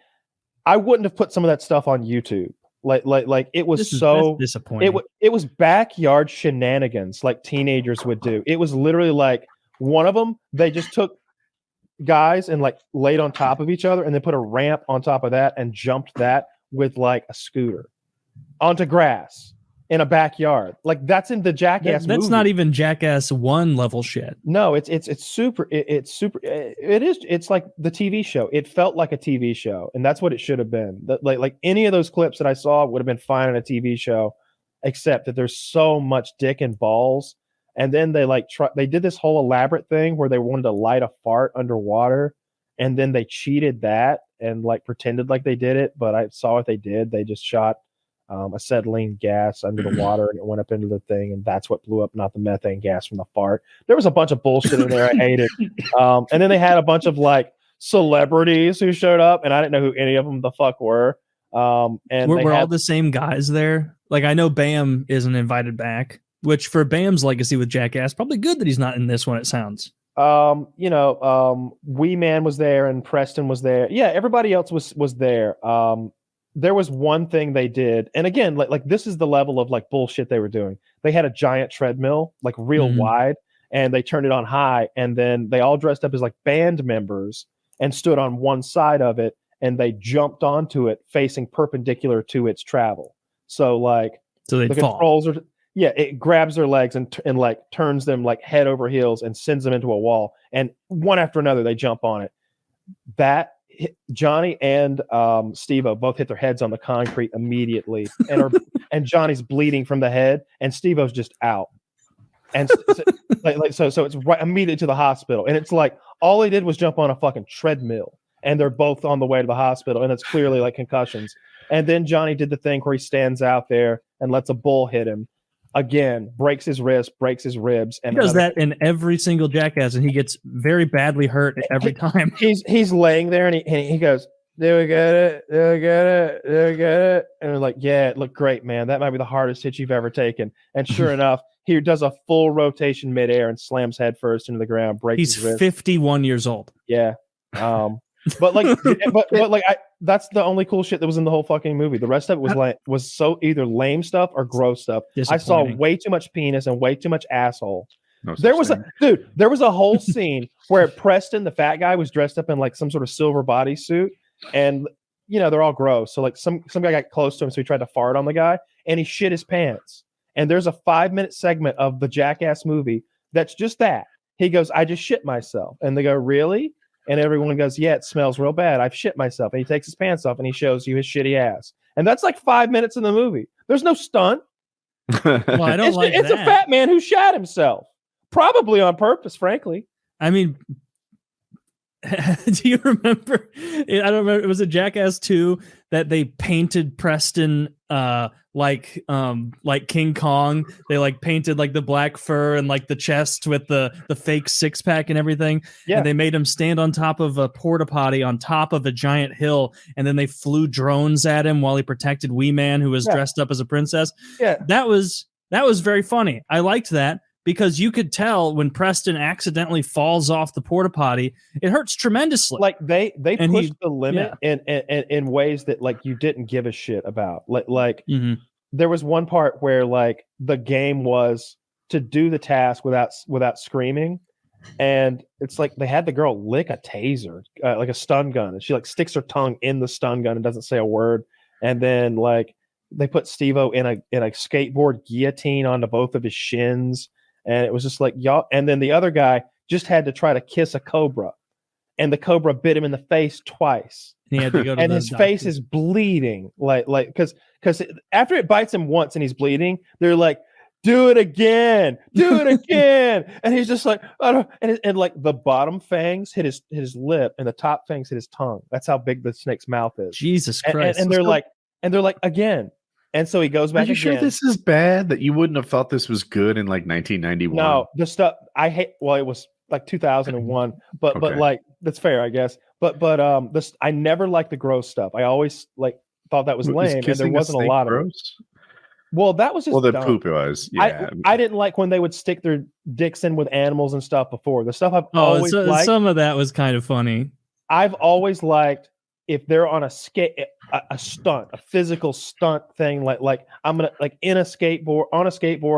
I wouldn't have put some of that stuff on YouTube. Like it was so disappointing. It was backyard shenanigans like teenagers would do. It was literally like one of them, they just took guys and like laid on top of each other and then put a ramp on top of that and jumped that with like a scooter onto grass in a backyard. Like that's in the Jackass That's movie. not even Jackass 1 level shit. No, it's super. It's like the TV show. It felt like a TV show, and that's what it should have been. Like any of those clips that I saw would have been fine in a TV show, except that there's so much dick and balls. And then they did this whole elaborate thing where they wanted to light a fart underwater, and then they cheated that and like pretended like they did it. But I saw what they did. They just shot acetylene gas under the water and it went up into the thing, and that's what blew up, not the methane gas from the fart. There was a bunch of bullshit in there I hated. And then they had a bunch of like celebrities who showed up, and I didn't know who any of them the fuck were. And we're all the same guys there. Like I know Bam isn't invited back, which for Bam's legacy with Jackass, probably good that he's not in this one, it sounds. Wee Man was there and Preston was there. Yeah, everybody else was there. There was one thing they did, and again, like this is the level of like bullshit they were doing. They had a giant treadmill, like real wide, and they turned it on high, and then they all dressed up as like band members and stood on one side of it, and they jumped onto it facing perpendicular to its travel. So they the fall. controls are, yeah, it grabs their legs and like turns them like head over heels and sends them into a wall, and one after another they jump on it. That Johnny and Steve-O both hit their heads on the concrete immediately, and Johnny's bleeding from the head, and Steve-O's just out. And so it's right immediately to the hospital, and it's like all they did was jump on a fucking treadmill, and they're both on the way to the hospital, and it's clearly like concussions. And then Johnny did the thing where he stands out there and lets a bull hit him. Again, breaks his wrist, breaks his ribs, and he does that in every single Jackass, and he gets very badly hurt every time. He's laying there, and he goes, "Do we get it? Do we get it? Do we get it?" And we're like, "Yeah, it looked great, man. That might be the hardest hit you've ever taken." And sure enough, he does a full rotation midair and slams headfirst into the ground, breaks He's his wrist. 51 years old. Yeah. But that's the only cool shit that was in the whole fucking movie. The rest of it was so either lame stuff or gross stuff. I saw way too much penis and way too much asshole. There was a whole scene where Preston, the fat guy, was dressed up in like some sort of silver bodysuit, and they're all gross. So like some guy got close to him, so he tried to fart on the guy, and he shit his pants. And there's a 5-minute segment of the Jackass movie that's just that. He goes, "I just shit myself," and they go, "Really?" And everyone goes, "Yeah, it smells real bad. I've shit myself." And he takes his pants off and he shows you his shitty ass. And that's like 5 minutes in the movie. There's no stunt. Well, I don't it's a fat man who shat himself. Probably on purpose, frankly. I mean, do you remember? I don't remember. It was a Jackass 2 that they painted Preston like King Kong. They like painted like the black fur and like the chest with the fake 6-pack and everything. Yeah. And they made him stand on top of a porta potty on top of a giant hill, and then they flew drones at him while he protected Wee Man, who was dressed up as a princess. Yeah. That was very funny. I liked that, because you could tell when Preston accidentally falls off the porta potty, it hurts tremendously. Like they pushed the limit in ways that like you didn't give a shit about. Like there was one part where like the game was to do the task without screaming, and it's like they had the girl lick a taser, like a stun gun, and she like sticks her tongue in the stun gun and doesn't say a word, and then like they put Steve-O in a skateboard guillotine onto both of his shins. And it was just like, y'all. And then the other guy just had to try to kiss a cobra, and the cobra bit him in the face twice. And he had to go to and the his doctor. face is bleeding, like because after it bites him once and he's bleeding, they're like, "Do it again, do it again." And he's just like, "I don't." And like the bottom fangs hit his lip, and the top fangs hit his tongue. That's how big the snake's mouth is. Jesus Christ! And they're like again. And so he goes back. Are you again. sure this is bad? That you wouldn't have thought this was good in like 1991? No, the stuff I hate. Well, it was like 2001, but like that's fair, I guess. But this I never liked the gross stuff. I always like thought that was lame, and there wasn't a lot of gross. Well, that was just the dumb. poop was. Yeah, I didn't like when they would stick their dicks in with animals and stuff before. The stuff I've always liked. Some of that was kind of funny. I've always liked if they're on a stunt, a physical stunt thing, like I'm gonna like on a skateboard,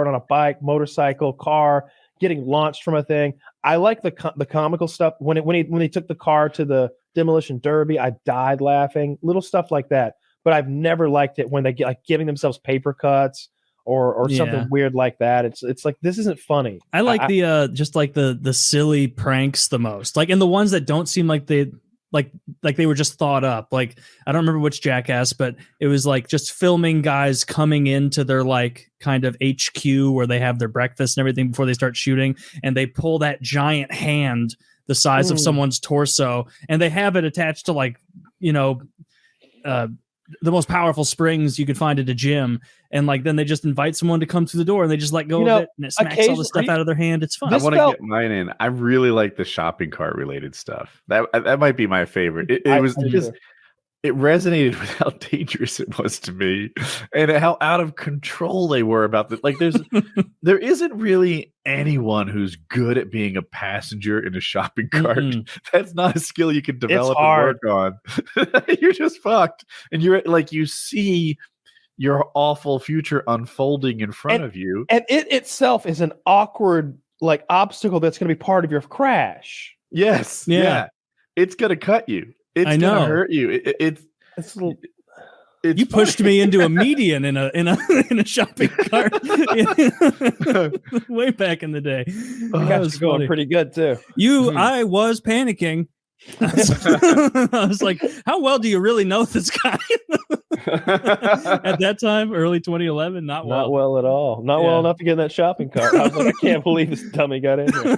on a bike, motorcycle, car, getting launched from a thing. I like the comical stuff. When he took the car to the demolition derby, I died laughing. Little stuff like that. But I've never liked it when they get like giving themselves paper cuts or something weird like that. It's like, this isn't funny. I like just like the silly pranks the most. Like, and the ones that don't seem like they were just thought up. Like, I don't remember which Jackass, but it was like just filming guys coming into their like kind of HQ where they have their breakfast and everything before they start shooting, and they pull that giant hand the size of someone's torso, and they have it attached to like, the most powerful springs you could find at a gym, and like then they just invite someone to come through the door and they just let go of it, and it smacks all the stuff out of their hand. It's fun. I want to get mine in. I really like the shopping cart related stuff. That might be my favorite. It resonated with how dangerous it was to me, and how out of control they were about it. Like, there isn't really anyone who's good at being a passenger in a shopping cart. That's not a skill you can develop and work on. You're just fucked, and you're like, you see your awful future unfolding in front of you, and it itself is an awkward like obstacle that's going to be part of your crash. Yes, yeah. It's going to cut you. It's gonna hurt you. You pushed me into a median in a shopping cart way back in the day. That was going pretty good too. I was panicking. I was like, how well do you really know this guy? At that time, early 2011, not well at all. Not well enough to get in that shopping cart. I was like, I can't believe this dummy got in here.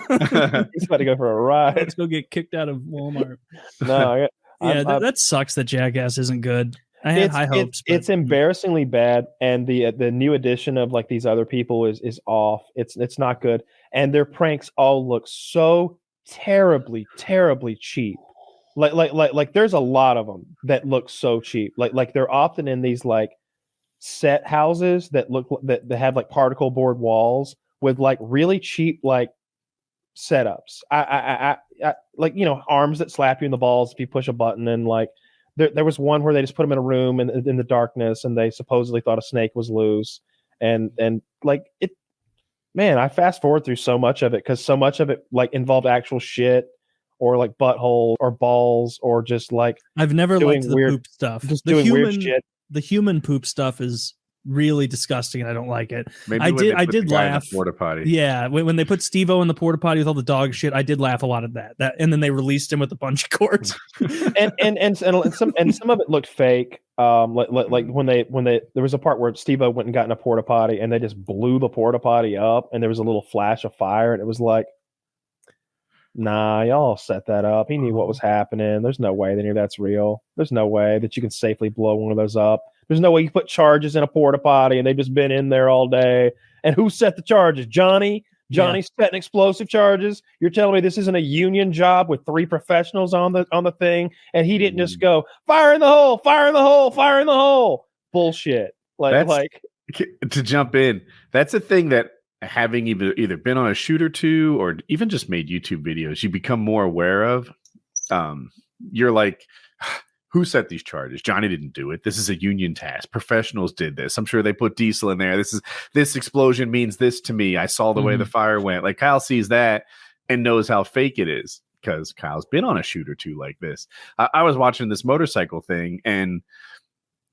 He's about to go for a ride. Let's go get kicked out of Walmart. No, that sucks that Jackass isn't good. I had high hopes. It's embarrassingly bad, and the new edition of like these other people is off. It's not good, and their pranks all look so terribly cheap. Like there's a lot of them that look so cheap. Like they're often in these like set houses that that have like particle board walls with like really cheap like setups. I like, arms that slap you in the balls if you push a button, and like there was one where they just put them in a room in the darkness, and they supposedly thought a snake was loose, and like it. Man, I fast forward through so much of it because so much of it like involved actual shit or like butthole or balls or just like I've never liked the poop stuff. Just doing weird shit. The human poop stuff is really disgusting, and I don't like it. Maybe I did laugh. Porta potty. Yeah, when they put Steve-O in the porta potty with all the dog shit, I did laugh a lot at that. And then they released him with a bunch of cords. and some of it looked fake. Like when there was a part where Steve-O went and got in a porta potty, and they just blew the porta potty up, and there was a little flash of fire, and it was like, nah, y'all set that up. He knew what was happening. There's no way they knew that's real. There's no way that you can safely blow one of those up. There's no way you put charges in a porta potty and they've just been in there all day. And who set the charges? Johnny setting explosive charges. You're telling me this isn't a union job with 3 professionals on the thing, and he didn't just go fire in the hole, fire in the hole, fire in the hole. Bullshit. To jump in, that's a thing that having either been on a shoot or two, or even just made YouTube videos, you become more aware of. You're like, who set these charges? Johnny didn't do it. This is a union task. Professionals did this. I'm sure they put diesel in there. This explosion means this to me. I saw the way the fire went. Like, Kyle sees that and knows how fake it is because Kyle's been on a shoot or two like this. I was watching this motorcycle thing, and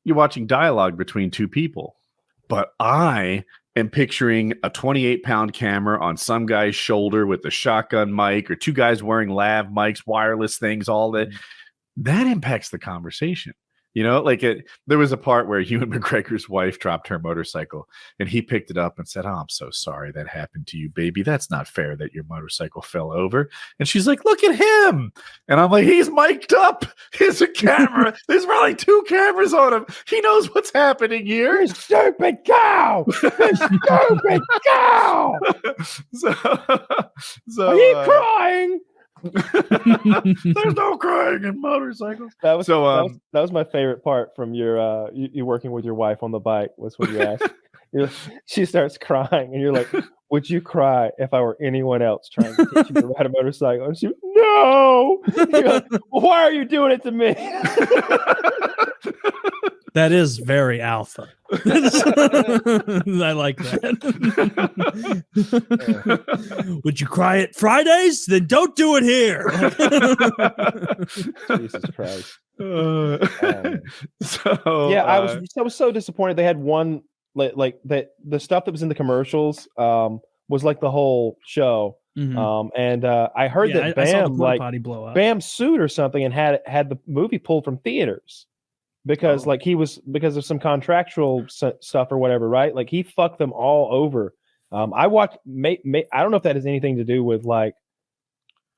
you're watching dialogue between 2 people, but I am picturing a 28-pound camera on some guy's shoulder with a shotgun mic, or 2 guys wearing lav mics, wireless things, all that. That impacts the conversation. Like there was a part where Ewan McGregor's wife dropped her motorcycle, and he picked it up and said, "Oh, I'm so sorry that happened to you, baby. That's not fair that your motorcycle fell over." And she's like, "Look at him." And I'm like, he's mic'd up. Here's a camera. There's probably 2 cameras on him. He knows what's happening here. You stupid cow. You stupid cow. So are you crying? There's no crying in motorcycles. That was my favorite part from your you working with your wife on the bike, was when you asked. She starts crying, and you're like, "Would you cry if I were anyone else trying to teach you to ride a motorcycle?" And she, no. Like, why are you doing it to me? That is very alpha. I like that. Would you cry at Fridays? Then don't do it here. Jesus Christ. I was so disappointed. They had one like that. The stuff that was in the commercials was like the whole show. And I heard that Bam Bam sued or something and had the movie pulled from theaters. Because because of some contractual stuff or whatever, right? Like he fucked them all over. I watched. I don't know if that has anything to do with like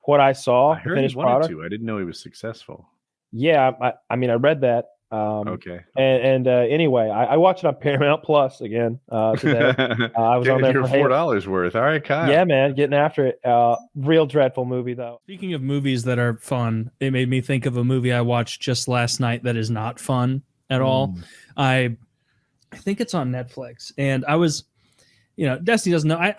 what I saw. I heard finished he wanted product. to. I didn't know he was successful. Yeah, I mean, I read that. Okay. And anyway, I watched it on Paramount Plus again today. I was on there for $4 worth. All right, Kyle. Yeah, man, getting after it. Real dreadful movie though. Speaking of movies that are fun, it made me think of a movie I watched just last night that is not fun at all. I think it's on Netflix, and I was, Destiny doesn't know.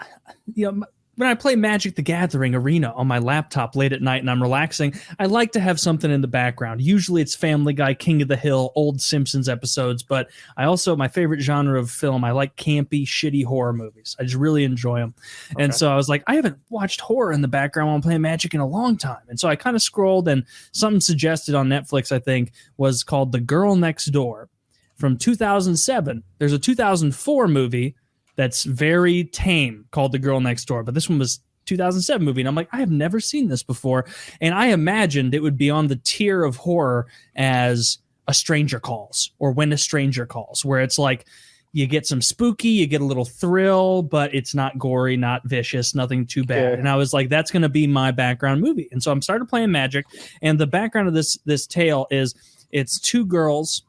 When I play Magic the Gathering Arena on my laptop late at night and I'm relaxing, I like to have something in the background. Usually it's Family Guy, King of the Hill, old Simpsons episodes, but my favorite genre of film, I like campy, shitty horror movies. I just really enjoy them. Okay. And so I was like, I haven't watched horror in the background while I'm playing Magic in a long time. And so I kind of scrolled, and something suggested on Netflix, I think, was called The Girl Next Door from 2007. There's a 2004 movie that's very tame called The Girl Next Door, but this one was 2007 movie, and I'm like, I have never seen this before, and I imagined it would be on the tier of horror as A Stranger Calls or When a Stranger Calls, where it's like you get some spooky, you get a little thrill, but it's not gory, not vicious, nothing too bad. Yeah. And I was like, that's going to be my background movie. And so I'm started playing Magic, and the background of this tale is it's two girls.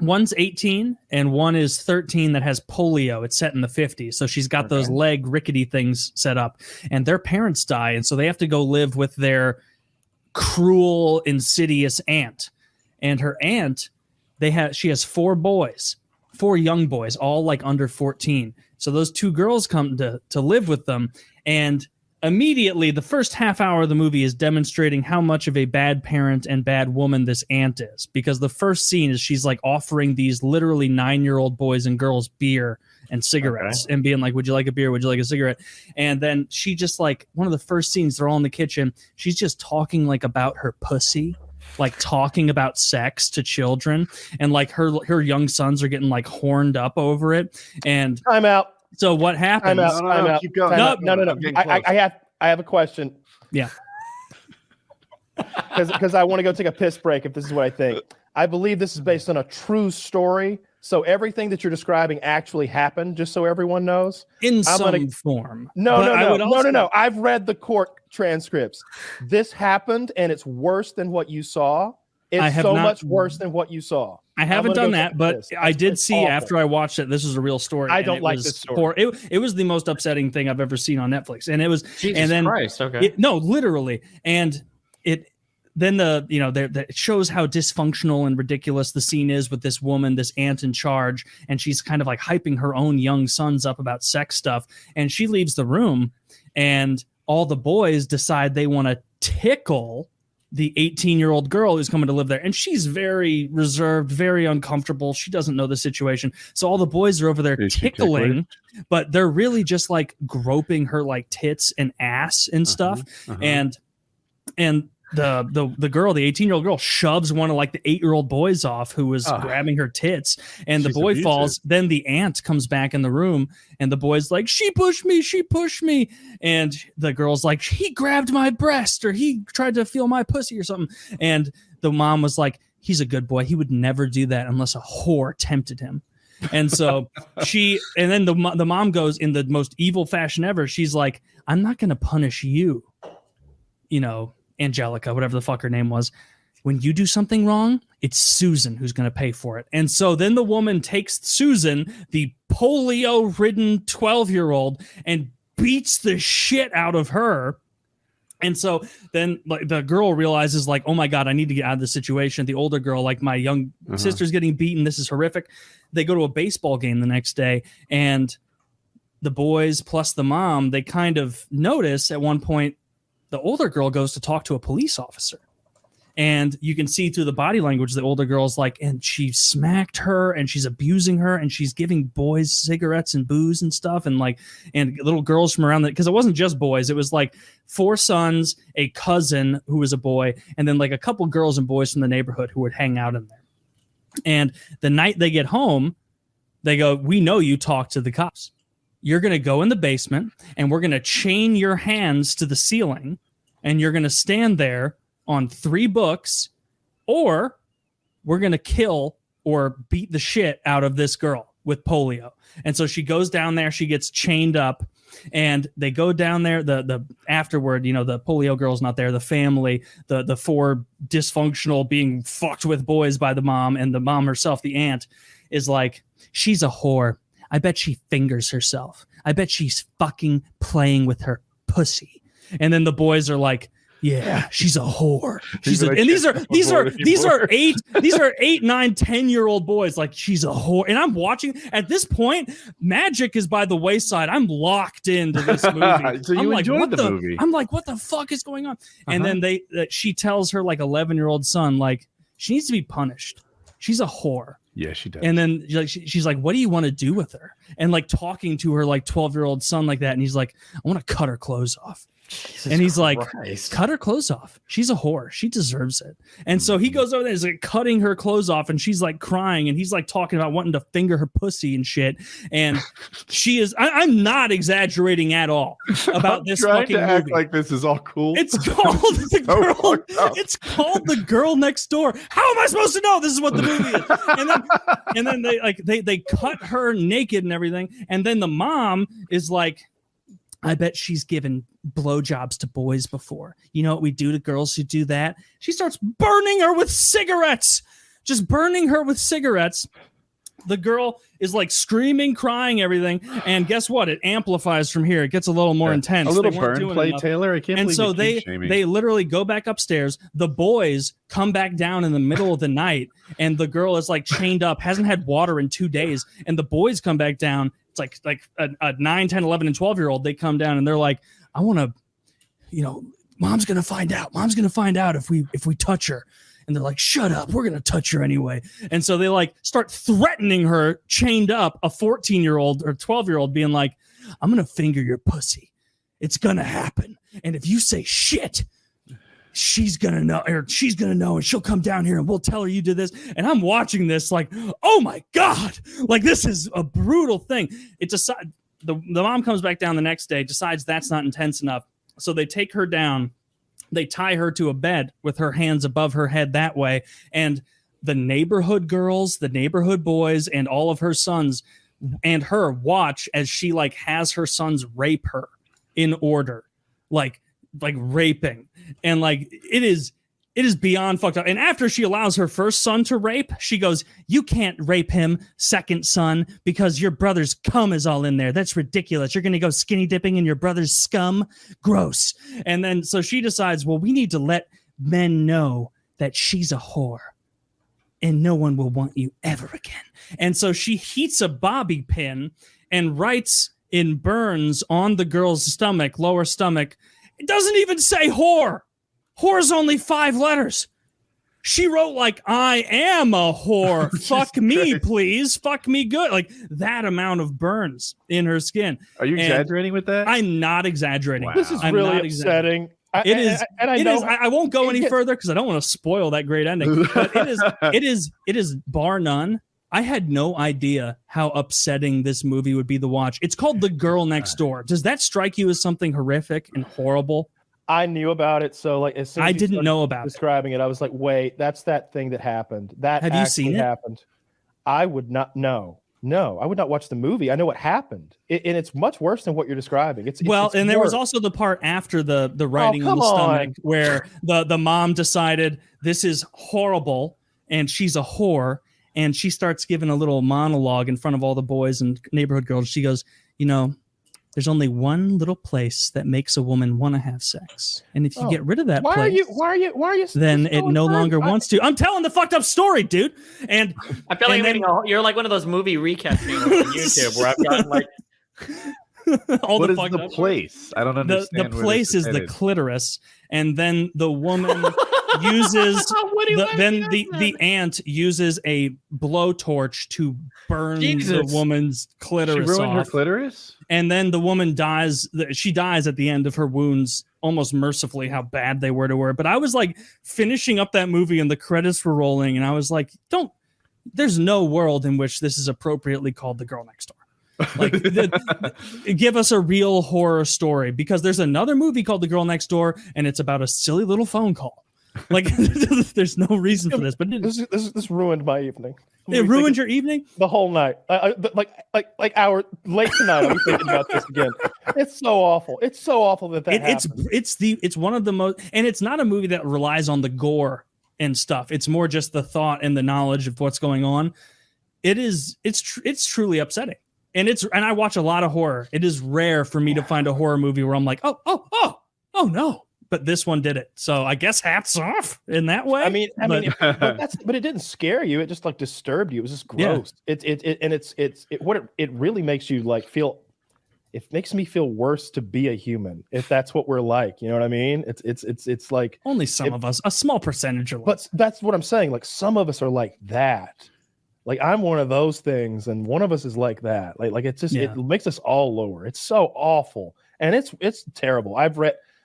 One's 18 and one is 13 that has polio. It's set in the 50s. So she's got those leg rickety things set up, and their parents die. And so they have to go live with their cruel, insidious aunt. And her aunt, she has four young boys, all like under 14. So those two girls come to live with them. And immediately, the first half hour of the movie is demonstrating how much of a bad parent and bad woman this aunt is. Because the first scene is she's like offering these literally 9-year-old boys and girls beer and cigarettes and being like, would you like a beer? Would you like a cigarette? And then she just like, one of the first scenes, they're all in the kitchen. She's just talking like about her pussy, like talking about sex to children. And like her young sons are getting like horned up over it. And time out. So what happens? I'm out. Keep going. No. I have a question. Yeah. Because I want to go take a piss break if this is what I think. I believe this is based on a true story. So everything that you're describing actually happened, just so everyone knows. In some form. No. I've read the court transcripts. This happened, and it's worse than what you saw. It's so much worse than what you saw. I haven't done that, but I did see awful. After I watched it, this is a real story. I don't like this story. It was the most upsetting thing I've ever seen on Netflix, and it was Jesus Christ. Okay, no, literally, and it it shows how dysfunctional and ridiculous the scene is with this woman, this aunt in charge, and she's kind of like hyping her own young sons up about sex stuff, and she leaves the room, and all the boys decide they want to tickle the 18-year-old girl who's coming to live there. And she's very reserved, very uncomfortable. She doesn't know the situation. So all the boys are over there tickling, but they're really just like groping her like tits and ass and stuff. And the girl, the 18-year-old girl, shoves one of like the 8-year-old boys off who was grabbing her tits, and the boy falls. Then the aunt comes back in the room, and the boy's like, she pushed me, and the girl's like, he grabbed my breast, or he tried to feel my pussy or something. And the mom was like, he's a good boy, he would never do that unless a whore tempted him. And so and then the mom goes in the most evil fashion ever, she's like, I'm not gonna punish you, Angelica, whatever the fuck her name was. When you do something wrong, it's Susan who's going to pay for it. And so then the woman takes Susan, the polio-ridden 12-year-old, and beats the shit out of her. And so then like the girl realizes like, oh my God, I need to get out of this situation. The older girl, like my young sister's getting beaten. This is horrific. They go to a baseball game the next day, and the boys plus the mom, they kind of notice at one point, the older girl goes to talk to a police officer. And you can see through the body language the older girl's like, and she smacked her and she's abusing her and she's giving boys cigarettes and booze and stuff and little girls from around because it wasn't just boys. It was like 4 sons, a cousin who was a boy, and then like a couple girls and boys from the neighborhood who would hang out in there. And the night they get home, they go, we know you talked to the cops. You're going to go in the basement and we're going to chain your hands to the ceiling and you're going to stand there on 3 books, or we're going to kill or beat the shit out of this girl with polio. And so she goes down there, she gets chained up, and they go down there. The afterward, the polio girl's not there. The family, the 4 dysfunctional being fucked with boys by the mom, and the mom herself, the aunt, is like, she's a whore. I bet she fingers herself. I bet she's fucking playing with her pussy. And then the boys are like, yeah, she's a whore. And these are 8, 9, 10-year-old boys. Like, she's a whore. And I'm watching at this point, magic is by the wayside. I'm locked into this movie. So you enjoyed the movie. I'm like, what the fuck is going on? And then she tells her like 11-year-old son, like, she needs to be punished. She's a whore. Yeah, she does. And then she's like, what do you want to do with her? And like talking to her like 12-year-old son like that. And he's like, I want to cut her clothes off. Jesus and he's Christ. Like, cut her clothes off. She's a whore. She deserves it. And so he goes over there and is like cutting her clothes off, and she's like crying, and he's like talking about wanting to finger her pussy and shit. And she is. I'm not exaggerating at all about this fucking movie. Act like this is all cool. It's called the girl. It's called The Girl Next Door. How am I supposed to know this is what the movie is? And then they cut her naked and everything, and then the mom is like, I bet she's given blowjobs to boys before. You know what we do to girls who do that? She starts burning her with cigarettes. Just burning her with cigarettes. The girl is like screaming, crying, everything. And guess what? It amplifies from here. It gets a little more intense. A little burn play, enough. Taylor. I can't believe so they literally go back upstairs. The boys come back down in the middle of the night, and the girl is like chained up, hasn't had water in 2 days. And the boys come back down. It's like a 9, 10, 11, and 12-year-old. They come down and they're like, I want to, mom's going to find out. Mom's going to find out if we touch her. And they're like, shut up. We're going to touch her anyway. And so they like start threatening her chained up, a 14-year-old or 12-year-old being like, I'm going to finger your pussy. It's going to happen. And if you say shit, she's going to know, and she'll come down here and we'll tell her you did this. And I'm watching this like, oh my God, like this is a brutal thing. The mom comes back down the next day, decides that's not intense enough. So they take her down. They tie her to a bed with her hands above her head that way. And the neighborhood girls, the neighborhood boys, and all of her sons and her watch as she like has her sons rape her in order, like raping. And like, it is beyond fucked up. And after she allows her first son to rape, she goes, you can't rape him, second son, because your brother's cum is all in there. That's ridiculous. You're going to go skinny dipping in your brother's scum? Gross. And then so she decides, well, we need to let men know that she's a whore and no one will want you ever again. And so she heats a bobby pin and writes in burns on the girl's stomach, lower stomach. It doesn't even say whore. Whore's only 5 letters. She wrote like, I am a whore. Fuck me, please. Fuck me good. Like that amount of burns in her skin. Are you exaggerating with that? I'm not exaggerating. Wow. This is really upsetting. It is. I won't go any further because I don't want to spoil that great ending. But it is bar none. I had no idea how upsetting this movie would be to watch. It's called The Girl Next Door. Does that strike you as something horrific and horrible? I knew about it, so like as soon as I didn't know about describing it, I was like, "Wait, that's that thing that happened. That have you seen it? Happened." I would not know. No, I would not watch the movie. I know what happened, and it's much worse than what you're describing. It's and there was also the part after the writing on the stomach where the mom decided this is horrible and she's a whore, and she starts giving a little monologue in front of all the boys and neighborhood girls. She goes, there's only one little place that makes a woman want to have sex. And if you get rid of that place, why are you then it no longer wants to. I'm telling the fucked up story, dude. And I feel like you're like one of those movie recap channels on YouTube where I've gotten like All What the is fucked the up place? I don't the understand. where place this is the headed. clitoris, and then the woman uses the ant uses a blowtorch to burn the Jesus. woman's clitoris She ruined her off. clitoris? And then the woman dies. She dies at the end of her wounds, almost mercifully, how bad they were to her. But I was like finishing up that movie and the credits were rolling, and I was like, there's no world in which this is appropriately called The Girl Next Door. Like, give us a real horror story, because there's another movie called The Girl Next Door, and it's about a silly little phone call. Like, there's no reason for this. But this ruined my evening. It ruined your evening? The whole night. Like hour late tonight, I'll be thinking about this again. It's so awful. It's so awful that happened. It's one of the most, and it's not a movie that relies on the gore and stuff. It's more just the thought and the knowledge of what's going on. It's truly upsetting. And I watch a lot of horror. It is rare for me to find a horror movie where I'm like, oh no. But this one did it. So I guess hats off in that way. But it didn't scare you. It just like disturbed you. It was just gross. Yeah. It really makes you like feel. It makes me feel worse to be a human, if that's what we're like. You know what I mean? It's like only some of us, a small percentage are. But that's what I'm saying. Like some of us are like that. Like I'm one of those things, and one of us is like that. Like it's just it makes us all lower. It's so awful, and it's terrible.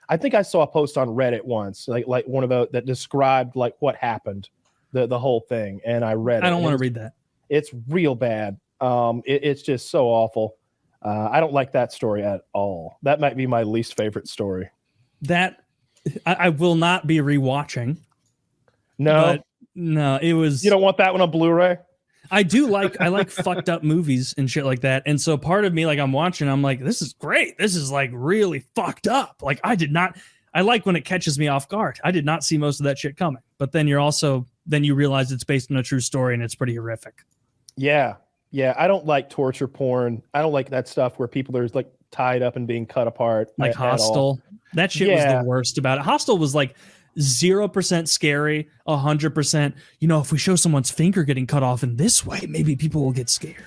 I think I saw a post on Reddit once, like one of that described like what happened, the whole thing, and I read it. I don't want to read that. It's real bad. It's just so awful. I don't like that story at all. That might be my least favorite story. That I will not be rewatching. No, it was. You don't want that one on Blu-ray? I like fucked up movies and shit like that. And so part of me, like I'm watching, I'm like, this is great. This is like really fucked up. Like I like when it catches me off guard. I did not see most of that shit coming. But then you realize it's based on a true story and it's pretty horrific. Yeah. Yeah. I don't like torture porn. I don't like that stuff where people are like tied up and being cut apart. Like Hostel. That shit was the worst about it. Hostel was like 0% scary, 100%. If we show someone's finger getting cut off in this way, maybe people will get scared.